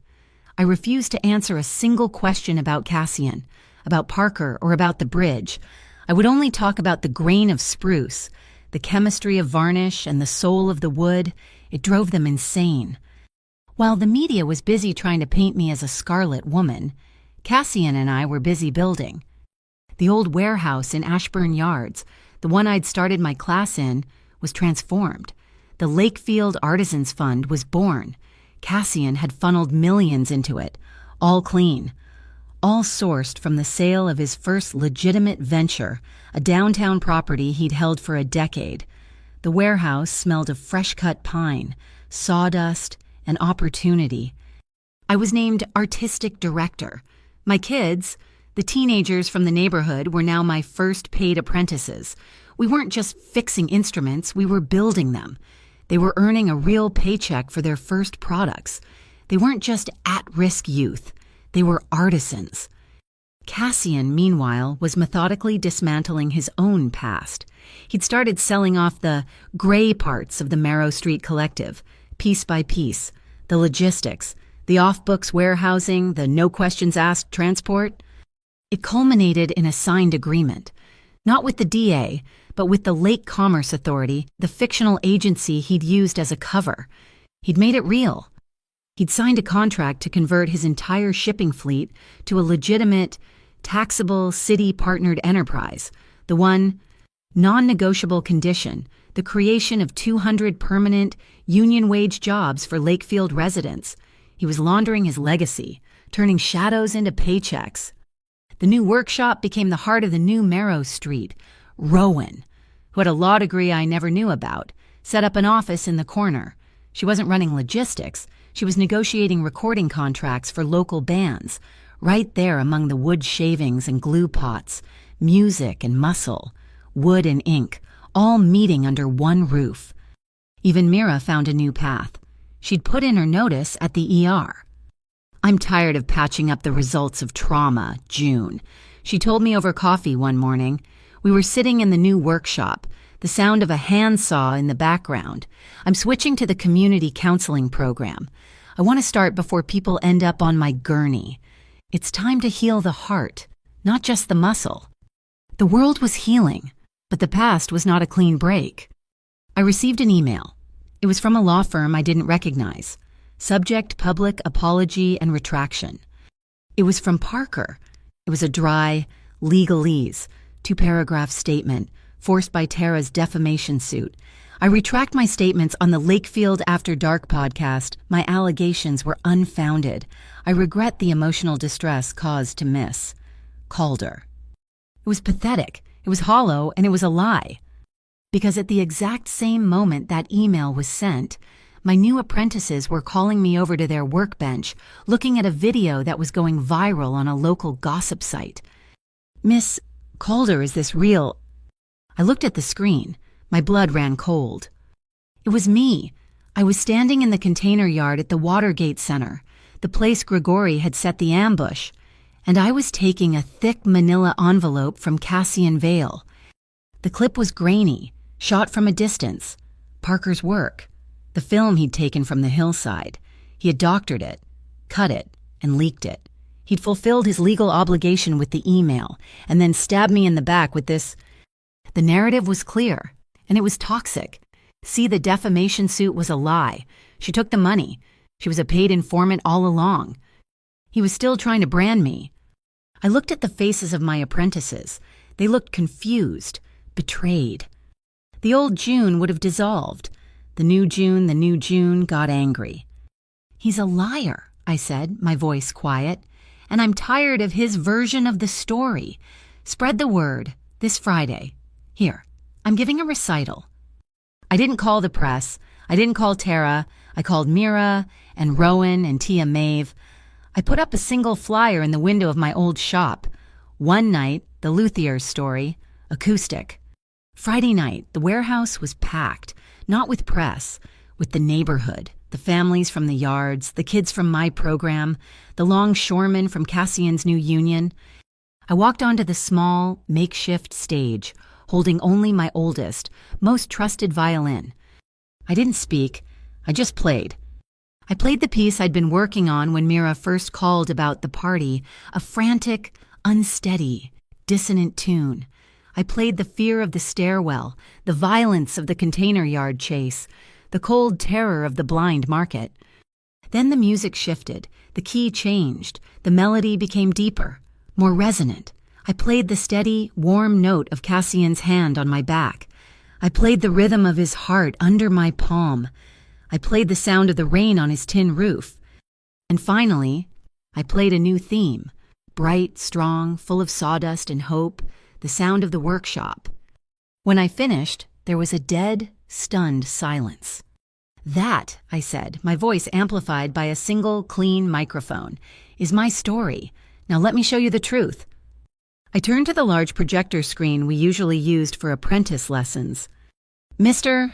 I refused to answer a single question about Cassian, about Parker, or about the bridge. I would only talk about the grain of spruce, the chemistry of varnish, and the soul of the wood. It drove them insane. While the media was busy trying to paint me as a scarlet woman, Cassian and I were busy building. The old warehouse in Ashburn Yards, the one I'd started my class in, was transformed. The Lakefield Artisans Fund was born. Cassian had funneled millions into it, all clean, all sourced from the sale of his first legitimate venture, a downtown property he'd held for a decade. The warehouse smelled of fresh-cut pine, sawdust, and opportunity. I was named artistic director. My kids, the teenagers from the neighborhood, were now my first paid apprentices. We weren't just fixing instruments, we were building them. They were earning a real paycheck for their first products. They weren't just at-risk youth, they were artisans. Cassian, meanwhile, was methodically dismantling his own past. He'd started selling off the gray parts of the Marrow Street Collective, piece by piece, the logistics, the off-books warehousing, the no-questions-asked transport. It culminated in a signed agreement, not with the DA, but with the Lake Commerce Authority, the fictional agency he'd used as a cover. He'd made it real. He'd signed a contract to convert his entire shipping fleet to a legitimate, taxable, city-partnered enterprise, the one non-negotiable condition, the creation of 200 permanent, union-wage jobs for Lakefield residents. He was laundering his legacy, turning shadows into paychecks. The new workshop became the heart of the new Marrow Street. Rowan, who had a law degree I never knew about, set up an office in the corner. She wasn't running logistics. She was negotiating recording contracts for local bands, right there among the wood shavings and glue pots, music and muscle, wood and ink, all meeting under one roof. Even Mira found a new path. She'd put in her notice at the ER. I'm tired of patching up the results of trauma, June. She told me over coffee one morning. We were sitting in the new workshop, the sound of a handsaw in the background. I'm switching to the community counseling program. I want to start before people end up on my gurney. It's time to heal the heart, not just the muscle. The world was healing, but the past was not a clean break. I received an email. It was from a law firm I didn't recognize. Subject: public apology and retraction. It was from Parker. It was a dry, legalese, 2-paragraph statement forced by Tara's defamation suit. I retract my statements on the Lakefield After Dark podcast. My allegations were unfounded. I regret the emotional distress caused to Miss Calder. It was pathetic, it was hollow, and it was a lie. Because at the exact same moment that email was sent, my new apprentices were calling me over to their workbench, looking at a video that was going viral on a local gossip site. Miss Calder, is this real? I looked at the screen. My blood ran cold. It was me. I was standing in the container yard at the Watergate Center, the place Grigori had set the ambush, and I was taking a thick manila envelope from Cassian Vale. The clip was grainy, shot from a distance. Parker's work. The film he'd taken from the hillside. He had doctored it, cut it, and leaked it. He'd fulfilled his legal obligation with the email, and then stabbed me in the back with this. The narrative was clear. And it was toxic. See, the defamation suit was a lie. She took the money. She was a paid informant all along. He was still trying to brand me. I looked at the faces of my apprentices. They looked confused, betrayed. The old June would have dissolved. The new June got angry. He's a liar, I said, my voice quiet. And I'm tired of his version of the story. Spread the word, this Friday. Here. I'm giving a recital. I didn't call the press. I didn't call Tara. I called Mira and Rowan and Tia Maeve. I put up a single flyer in the window of my old shop. One night, the Luthiers story, acoustic. Friday night, the warehouse was packed, not with press, with the neighborhood, the families from the yards, the kids from my program, the longshoremen from Cassian's new union. I walked onto the small, makeshift stage, holding only my oldest, most trusted violin. I didn't speak. I just played. I played the piece I'd been working on when Mira first called about the party, a frantic, unsteady, dissonant tune. I played the fear of the stairwell, the violence of the container yard chase, the cold terror of the blind market. Then the music shifted, the key changed, the melody became deeper, more resonant. I played the steady, warm note of Cassian's hand on my back. I played the rhythm of his heart under my palm. I played the sound of the rain on his tin roof. And finally, I played a new theme, bright, strong, full of sawdust and hope, the sound of the workshop. When I finished, there was a dead, stunned silence. That, I said, my voice amplified by a single clean microphone, is my story. Now let me show you the truth. I turned to the large projector screen we usually used for apprentice lessons. Mr.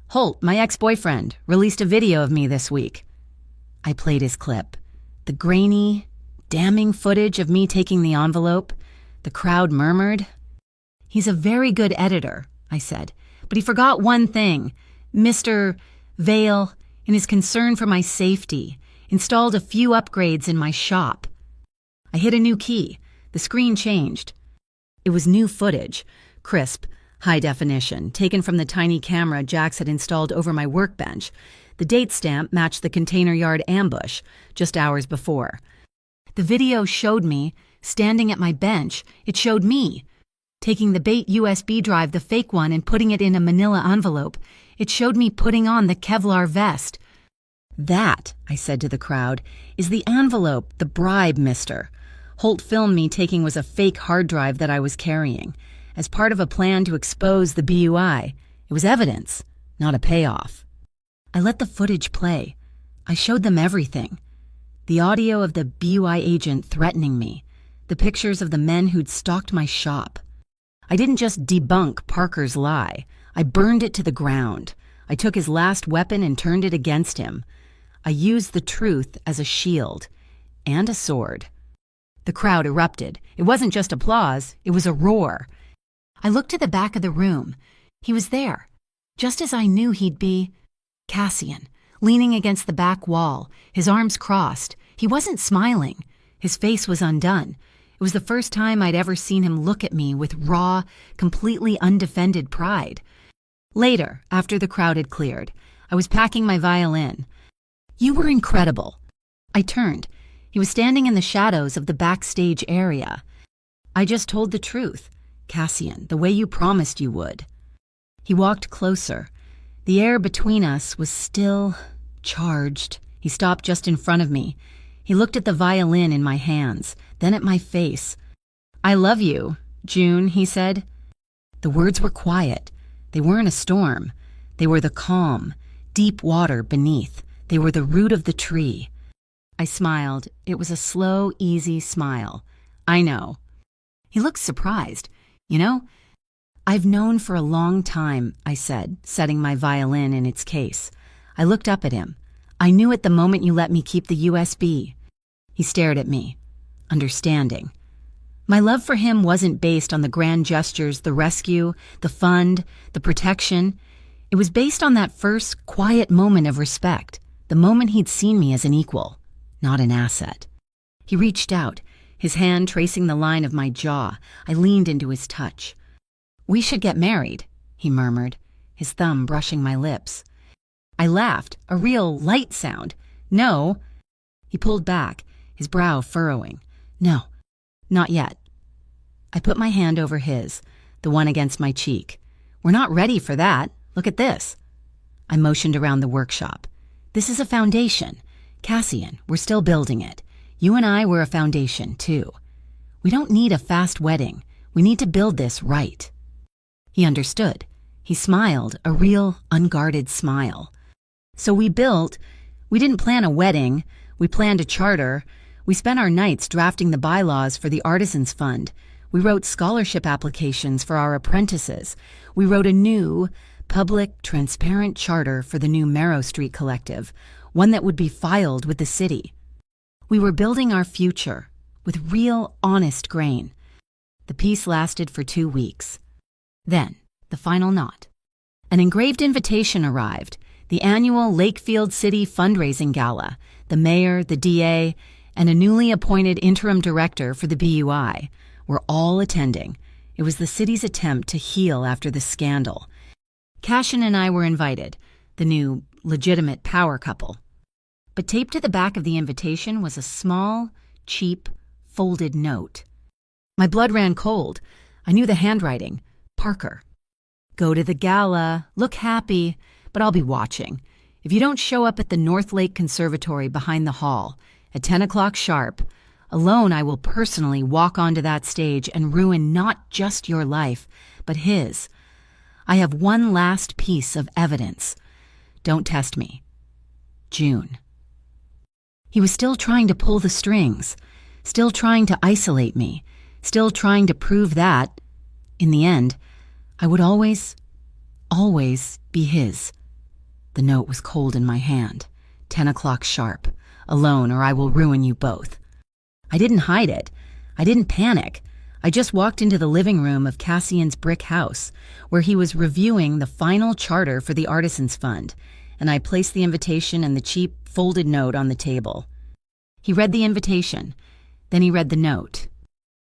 Holt, my ex-boyfriend, released a video of me this week. I played his clip. The grainy, damning footage of me taking the envelope. The crowd murmured. He's a very good editor, I said, but he forgot one thing. Mr. Vale, in his concern for my safety, installed a few upgrades in my shop. I hit a new key. The screen changed. It was new footage, crisp, high definition, taken from the tiny camera Jax had installed over my workbench. The date stamp matched the container yard ambush just hours before. The video showed me standing at my bench. It showed me taking the bait USB drive, the fake one, and putting it in a manila envelope. It showed me putting on the Kevlar vest. That, I said to the crowd, is the envelope, the bribe, mister. Holt filmed me taking was a fake hard drive that I was carrying, as part of a plan to expose the BUI. It was evidence, not a payoff. I let the footage play. I showed them everything. The audio of the BUI agent threatening me, the pictures of the men who'd stalked my shop. I didn't just debunk Parker's lie. I burned it to the ground. I took his last weapon and turned it against him. I used the truth as a shield and a sword. The crowd erupted. It wasn't just applause, it was a roar. I looked to the back of the room. He was there, just as I knew he'd be. Cassian, leaning against the back wall, his arms crossed. He wasn't smiling. His face was undone. It was the first time I'd ever seen him look at me with raw, completely undefended pride. Later, after the crowd had cleared, I was packing my violin. You were incredible. I turned. He was standing in the shadows of the backstage area. I just told the truth, Cassian, the way you promised you would. He walked closer. The air between us was still charged. He stopped just in front of me. He looked at the violin in my hands, then at my face. I love you, June, he said. The words were quiet. They weren't a storm. They were the calm, deep water beneath. They were the root of the tree. I smiled. It was a slow, easy smile. I know. He looked surprised. You know, I've known for a long time, I said, setting my violin in its case. I looked up at him. I knew it the moment you let me keep the USB. He stared at me, understanding. My love for him wasn't based on the grand gestures, the rescue, the fund, the protection. It was based on that first, quiet moment of respect, the moment he'd seen me as an equal, not an asset. He reached out, his hand tracing the line of my jaw. I leaned into his touch. We should get married, he murmured, his thumb brushing my lips. I laughed, a real light sound. No. He pulled back, his brow furrowing. No, not yet. I put my hand over his, the one against my cheek. We're not ready for that. Look at this. I motioned around the workshop. This is a foundation. Cassian, we're still building it. You and I were a foundation, too. We don't need a fast wedding. We need to build this right. He understood. He smiled, a real, unguarded smile. So we didn't plan a wedding. We planned a charter. We spent our nights drafting the bylaws for the Artisans Fund. We wrote scholarship applications for our apprentices. We wrote a new, public, transparent charter for the new Marrow Street Collective, one that would be filed with the city. We were building our future with real, honest grain. The piece lasted for 2 weeks. Then, the final knot. An engraved invitation arrived, the annual Lakefield City fundraising gala. The mayor, the DA, and a newly appointed interim director for the BUI were all attending. It was the city's attempt to heal after the scandal. Cassian and I were invited, the new, legitimate power couple. But taped to the back of the invitation was a small, cheap, folded note. My blood ran cold. I knew the handwriting. Parker. Go to the gala, look happy, but I'll be watching. If you don't show up at the North Lake Conservatory behind the hall at 10 o'clock sharp, alone I will personally walk onto that stage and ruin not just your life, but his. I have one last piece of evidence. Don't test me. June. He was still trying to pull the strings, still trying to isolate me, still trying to prove that, in the end, I would always be his. The note was cold in my hand. 10 o'clock sharp. Alone, or I will ruin you both. I didn't hide it. I didn't panic. I just walked into the living room of Cassian's brick house, where he was reviewing the final charter for the Artisans Fund, and I placed the invitation and the cheap, folded note on the table. He read the invitation. Then he read the note.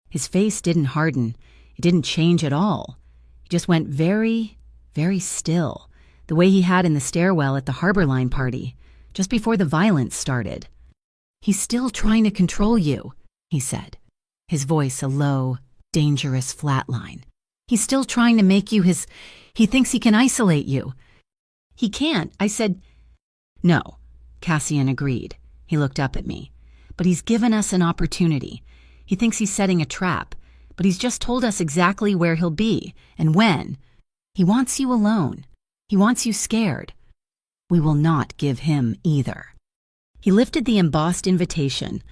His face didn't harden. It didn't change at all. He just went very, very still, the way he had in the stairwell at the Harbor Line party, just before the violence started. He's still trying to control you, he said, his voice a low, dangerous flatline. He's still trying to make you his. He thinks he can isolate you. He can't, I said. No, Cassian agreed. He looked up at me. But he's given us an opportunity. He thinks he's setting a trap, but he's just told us exactly where he'll be and when. He wants you alone. He wants you scared. We will not give him either. He lifted the embossed invitation.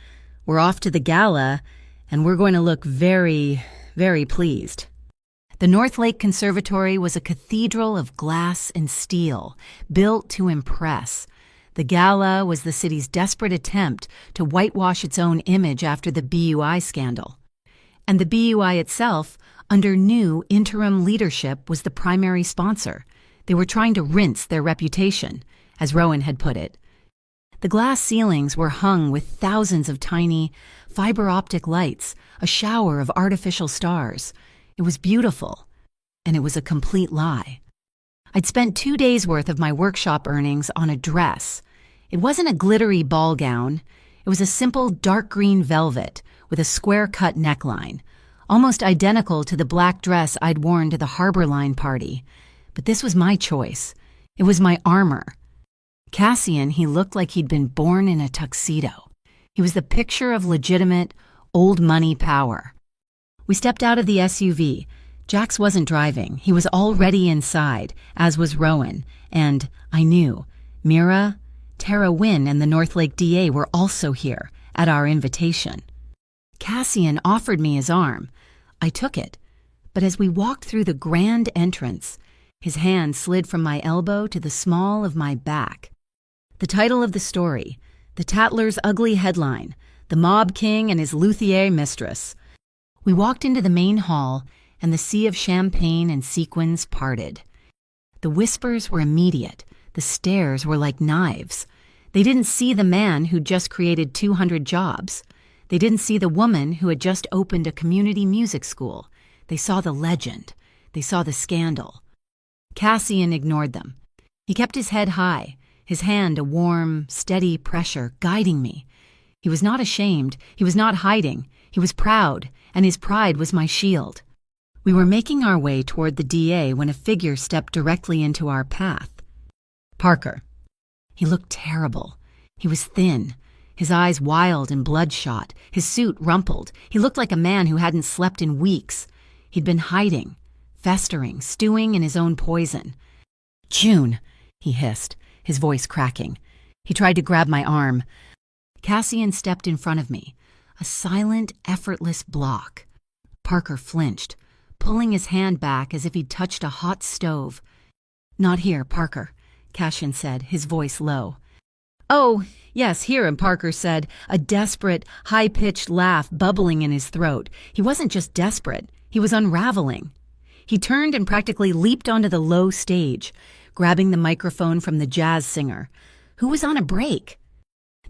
We're off to the gala, and we're going to look very, very pleased. The North Lake Conservatory was a cathedral of glass and steel, built to impress. The gala was the city's desperate attempt to whitewash its own image after the BUI scandal. And the BUI itself, under new interim leadership, was the primary sponsor. They were trying to rinse their reputation, as Rowan had put it. The glass ceilings were hung with thousands of tiny, fiber-optic lights, a shower of artificial stars. It was beautiful, and it was a complete lie. I'd spent 2 days' worth of my workshop earnings on a dress. It wasn't a glittery ball gown. It was a simple dark green velvet with a square-cut neckline, almost identical to the black dress I'd worn to the Harbor Line party. But this was my choice. It was my armor. Cassian, he looked like he'd been born in a tuxedo. He was the picture of legitimate, old money power. We stepped out of the SUV. Jax wasn't driving. He was already inside, as was Rowan, and I knew Mira, Tara Wynn, and the North Lake DA were also here, at our invitation. Cassian offered me his arm. I took it, but as we walked through the grand entrance, his hand slid from my elbow to the small of my back. The title of the story, The Tattler's ugly headline, The Mob King and His Luthier Mistress. We walked into the main hall, and the sea of champagne and sequins parted. The whispers were immediate. The stares were like knives. They didn't see the man who'd just created 200 jobs. They didn't see the woman who had just opened a community music school. They saw the legend. They saw the scandal. Cassian ignored them. He kept his head high, his hand a warm, steady pressure guiding me. He was not ashamed. He was not hiding. He was proud, and his pride was my shield. We were making our way toward the DA when a figure stepped directly into our path. Parker. He looked terrible. He was thin, his eyes wild and bloodshot, his suit rumpled. He looked like a man who hadn't slept in weeks. He'd been hiding, festering, stewing in his own poison. June, he hissed, his voice cracking. He tried to grab my arm. Cassian stepped in front of me, a silent, effortless block. Parker flinched, pulling his hand back as if he'd touched a hot stove. Not here, Parker, Cassian said, his voice low. Oh, yes, here, Parker said, a desperate, high-pitched laugh bubbling in his throat. He wasn't just desperate, he was unraveling. He turned and practically leaped onto the low stage, grabbing the microphone from the jazz singer, who was on a break.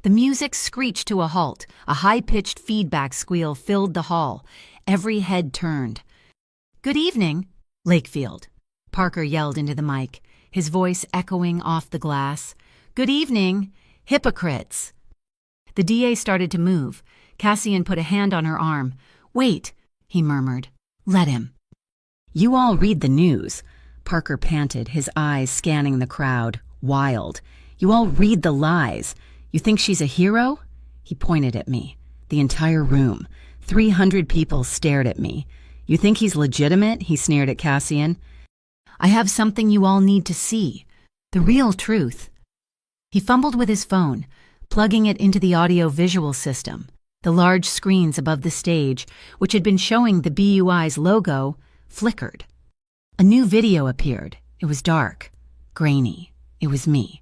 The music screeched to a halt. A high-pitched feedback squeal filled the hall. Every head turned. Good evening, Lakefield, Parker yelled into the mic, his voice echoing off the glass. Good evening, hypocrites. The DA started to move. Cassian put a hand on her arm. Wait, he murmured. Let him. You all read the news, Parker panted, his eyes scanning the crowd, wild. You all read the lies. You think she's a hero? He pointed at me. The entire room. 300 people stared at me. You think he's legitimate? He sneered at Cassian. I have something you all need to see. The real truth. He fumbled with his phone, plugging it into the audio-visual system. The large screens above the stage, which had been showing the BUI's logo, flickered. A new video appeared. It was dark, grainy. It was me.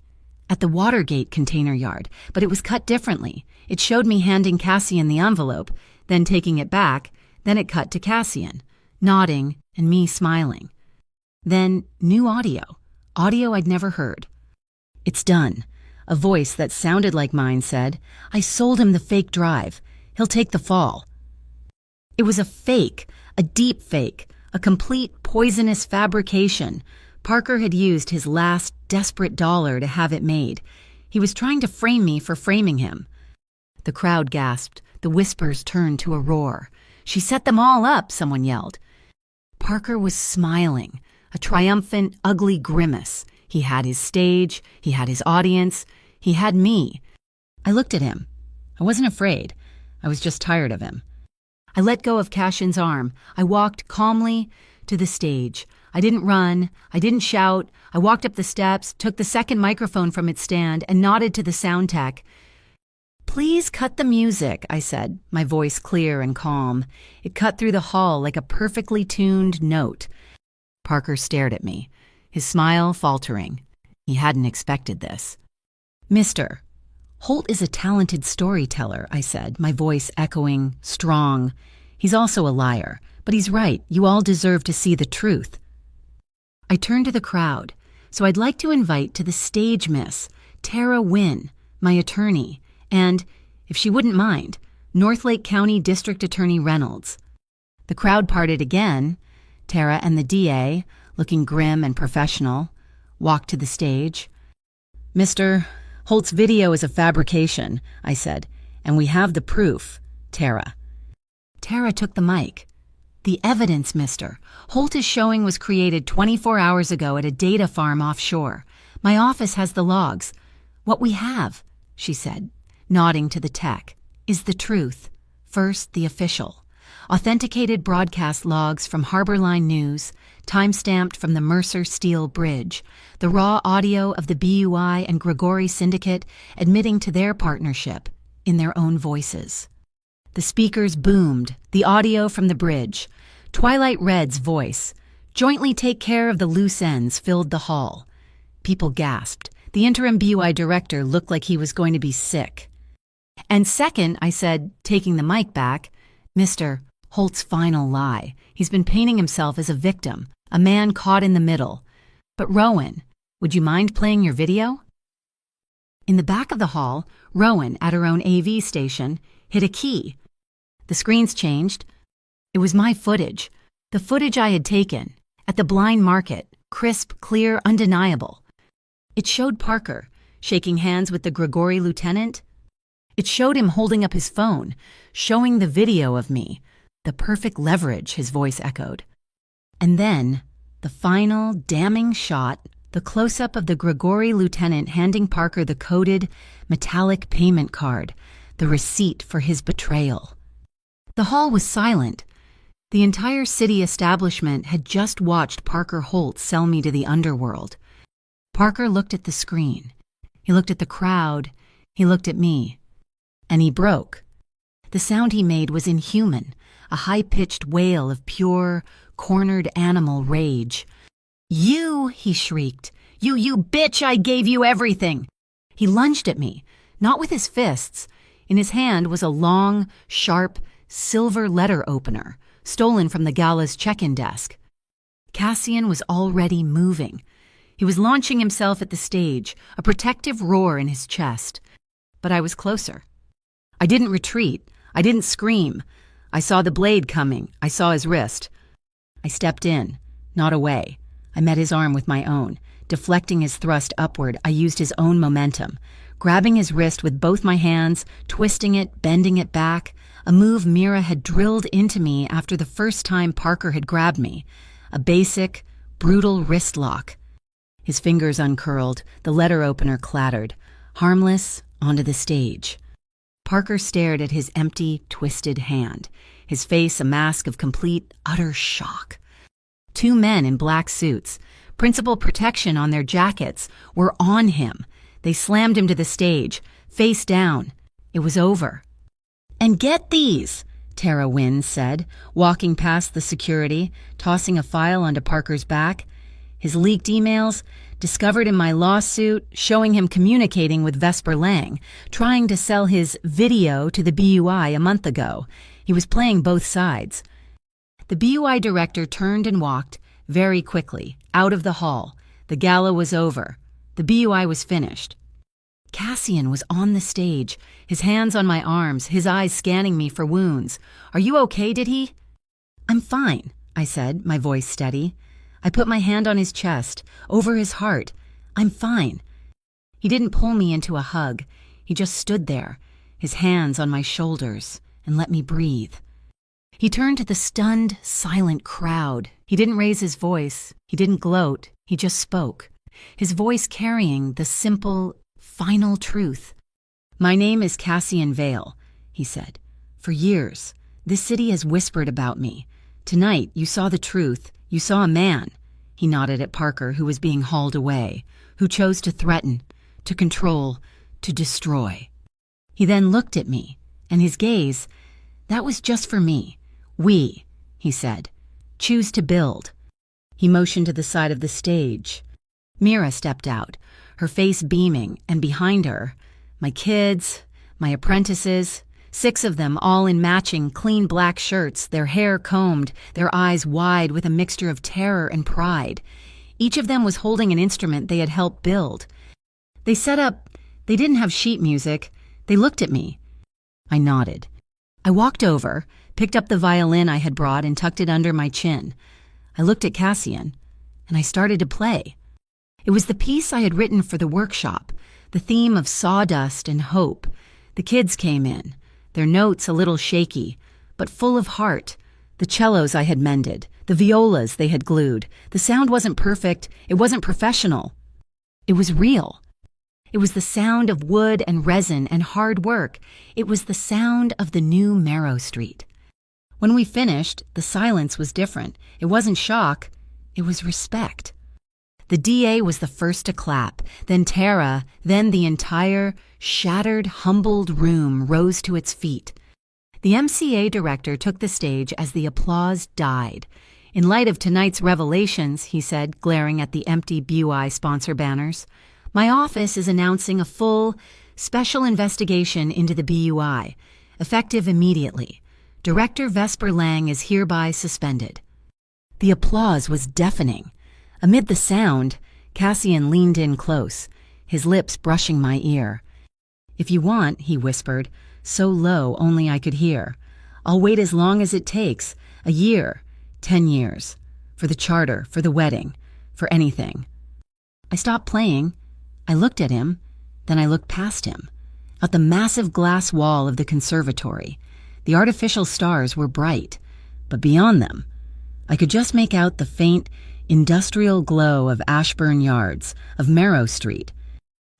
At the Watergate container yard, but it was cut differently. It showed me handing Cassian the envelope, then taking it back, then it cut to Cassian, nodding and me smiling. Then new audio I'd never heard. "It's done." A voice that sounded like mine said, "I sold him the fake drive. He'll take the fall." It was a fake, a deep fake, a complete poisonous fabrication. Parker had used his last desperate dollar to have it made. He was trying to frame me for framing him. The crowd gasped. The whispers turned to a roar. "She set them all up," someone yelled. Parker was smiling, a triumphant, ugly grimace. He had his stage, he had his audience, he had me. I looked at him. I wasn't afraid. I was just tired of him. I let go of Cassian's arm. I walked calmly to the stage. I didn't run. I didn't shout. I walked up the steps, took the second microphone from its stand, and nodded to the sound tech. "Please cut the music," I said, my voice clear and calm. It cut through the hall like a perfectly tuned note. Parker stared at me, his smile faltering. He hadn't expected this. "Mister, Holt is a talented storyteller," I said, my voice echoing, strong. "He's also a liar, but he's right. You all deserve to see the truth." I turned to the crowd. "So I'd like to invite to the stage miss, Tara Wynn, my attorney, and, if she wouldn't mind, Northlake County District Attorney Reynolds." The crowd parted again. Tara and the DA, looking grim and professional, walked to the stage. "Mr. Holt's video is a fabrication," I said, "and we have the proof, Tara." Tara took the mic. "The evidence, mister. Holt is showing was created 24 hours ago at a data farm offshore. My office has the logs. What we have," she said, nodding to the tech, "is the truth. First, the official. Authenticated broadcast logs from Harborline News, time-stamped from the Mercer Steel Bridge, the raw audio of the BUI and Grigori Syndicate admitting to their partnership in their own voices. The speakers boomed, the audio from the bridge. Twilight Red's voice, "Jointly take care of the loose ends," filled the hall. People gasped. The interim BUI director looked like he was going to be sick. "And second," I said, taking the mic back, "Mr. Holt's final lie. He's been painting himself as a victim, a man caught in the middle. But Rowan, would you mind playing your video?" In the back of the hall, Rowan, at her own AV station, hit a key. The screens changed. It was my footage, the footage I had taken, at the blind market, crisp, clear, undeniable. It showed Parker, shaking hands with the Grigori lieutenant. It showed him holding up his phone, showing the video of me. "The perfect leverage," his voice echoed. And then, the final, damning shot, the close-up of the Grigori lieutenant handing Parker the coded, metallic payment card, the receipt for his betrayal. The hall was silent. The entire city establishment had just watched Parker Holt sell me to the underworld. Parker looked at the screen. He looked at the crowd. He looked at me. And he broke. The sound he made was inhuman, a high-pitched wail of pure, cornered animal rage. "You!" he shrieked. You bitch, I gave you everything!" He lunged at me, not with his fists. In his hand was a long, sharp, silver letter opener, stolen from the gala's check-in desk. Cassian was already moving. He was launching himself at the stage, a protective roar in his chest. But I was closer. I didn't retreat. I didn't scream. I saw the blade coming. I saw his wrist. I stepped in, not away. I met his arm with my own. Deflecting his thrust upward, I used his own momentum, grabbing his wrist with both my hands, twisting it, bending it back, a move Mira had drilled into me after the first time Parker had grabbed me, a basic, brutal wrist lock. His fingers uncurled, the letter opener clattered, harmless, onto the stage. Parker stared at his empty, twisted hand, his face a mask of complete, utter shock. Two men in black suits, Principal protection on their jackets were on him. They slammed him to the stage, face down. It was over. "And get these," Tara Wynn said, walking past the security, tossing a file onto Parker's back. His leaked emails, discovered in my lawsuit, showing him communicating with Vesper Lang, trying to sell his video to the BUI a month ago. He was playing both sides. The BUI director turned and walked, very quickly, out of the hall. The gala was over. The BUI was finished. Cassian was on the stage, his hands on my arms, his eyes scanning me for wounds. "Are you okay, did he?" "I'm fine," I said, my voice steady. I put my hand on his chest, over his heart. "I'm fine." He didn't pull me into a hug. He just stood there, his hands on my shoulders, and let me breathe. He turned to the stunned, silent crowd. He didn't raise his voice. He didn't gloat. He just spoke, his voice carrying the simple, final truth. "My name is Cassian Vale," he said. "For years, this city has whispered about me. Tonight, you saw the truth. You saw a man." He nodded at Parker, who was being hauled away, who chose to threaten, to control, to destroy. He then looked at me, and his gaze, that was just for me. "We," he said, "choose to build." He motioned to the side of the stage. Mira stepped out, her face beaming, and behind her, my kids, my apprentices, 6 of them all in matching clean black shirts, their hair combed, their eyes wide with a mixture of terror and pride. Each of them was holding an instrument they had helped build. They set up. They didn't have sheet music. They looked at me. I nodded. I walked over, picked up the violin I had brought and tucked it under my chin. I looked at Cassian, and I started to play. It was the piece I had written for the workshop, the theme of sawdust and hope. The kids came in, their notes a little shaky, but full of heart. The cellos I had mended, the violas they had glued. The sound wasn't perfect, it wasn't professional. It was real. It was the sound of wood and resin and hard work. It was the sound of the new Marrow Street. When we finished, the silence was different. It wasn't shock, it was respect. The DA was the first to clap, then Tara, then the entire, shattered, humbled room rose to its feet. The MCA director took the stage as the applause died. "In light of tonight's revelations," he said, glaring at the empty BUI sponsor banners, "my office is announcing a full, special investigation into the BUI, effective immediately. Director Vesper Lang is hereby suspended." The applause was deafening. Amid the sound, Cassian leaned in close, his lips brushing my ear. "If you want," he whispered, so low only I could hear, "I'll wait as long as it takes, a year, 10 years, for the charter, for the wedding, for anything." I stopped playing. I looked at him, then I looked past him, at the massive glass wall of the conservatory. The artificial stars were bright, but beyond them, I could just make out the faint, industrial glow of Ashburn Yards, of Marrow Street.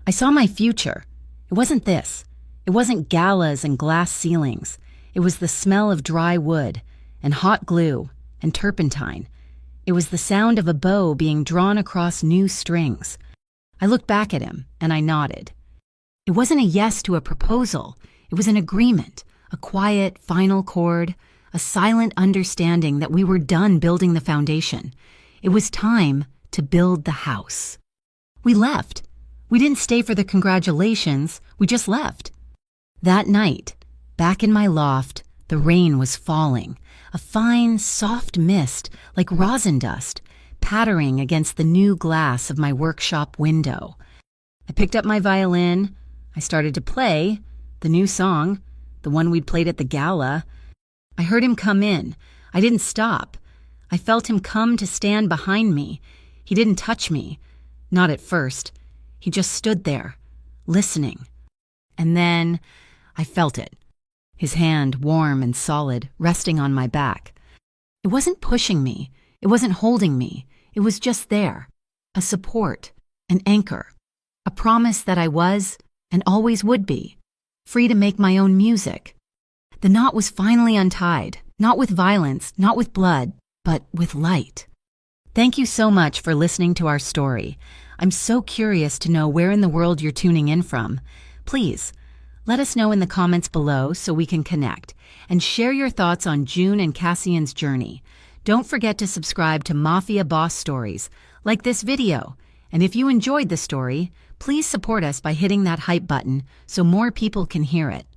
I saw my future. It wasn't this. It wasn't galas and glass ceilings. It was the smell of dry wood, and hot glue, and turpentine. It was the sound of a bow being drawn across new strings. I looked back at him, and I nodded. It wasn't a yes to a proposal. It was an agreement, a quiet, final chord, a silent understanding that we were done building the foundation. It was time to build the house. We left. We didn't stay for the congratulations. We just left. That night, back in my loft, the rain was falling, a fine, soft mist like rosin dust, pattering against the new glass of my workshop window. I picked up my violin. I started to play the new song, the one we'd played at the gala. I heard him come in. I didn't stop. I felt him come to stand behind me. He didn't touch me. Not at first. He just stood there, listening. And then I felt it. His hand, warm and solid, resting on my back. It wasn't pushing me. It wasn't holding me. It was just there. A support, an anchor, a promise that I was, and always would be, free to make my own music. The knot was finally untied, not with violence, not with blood, but with light. Thank you so much for listening to our story. I'm so curious to know where in the world you're tuning in from. Please, let us know in the comments below so we can connect, and share your thoughts on June and Cassian's journey. Don't forget to subscribe to Mafia Boss Stories, like this video. And if you enjoyed the story, please support us by hitting that hype button so more people can hear it.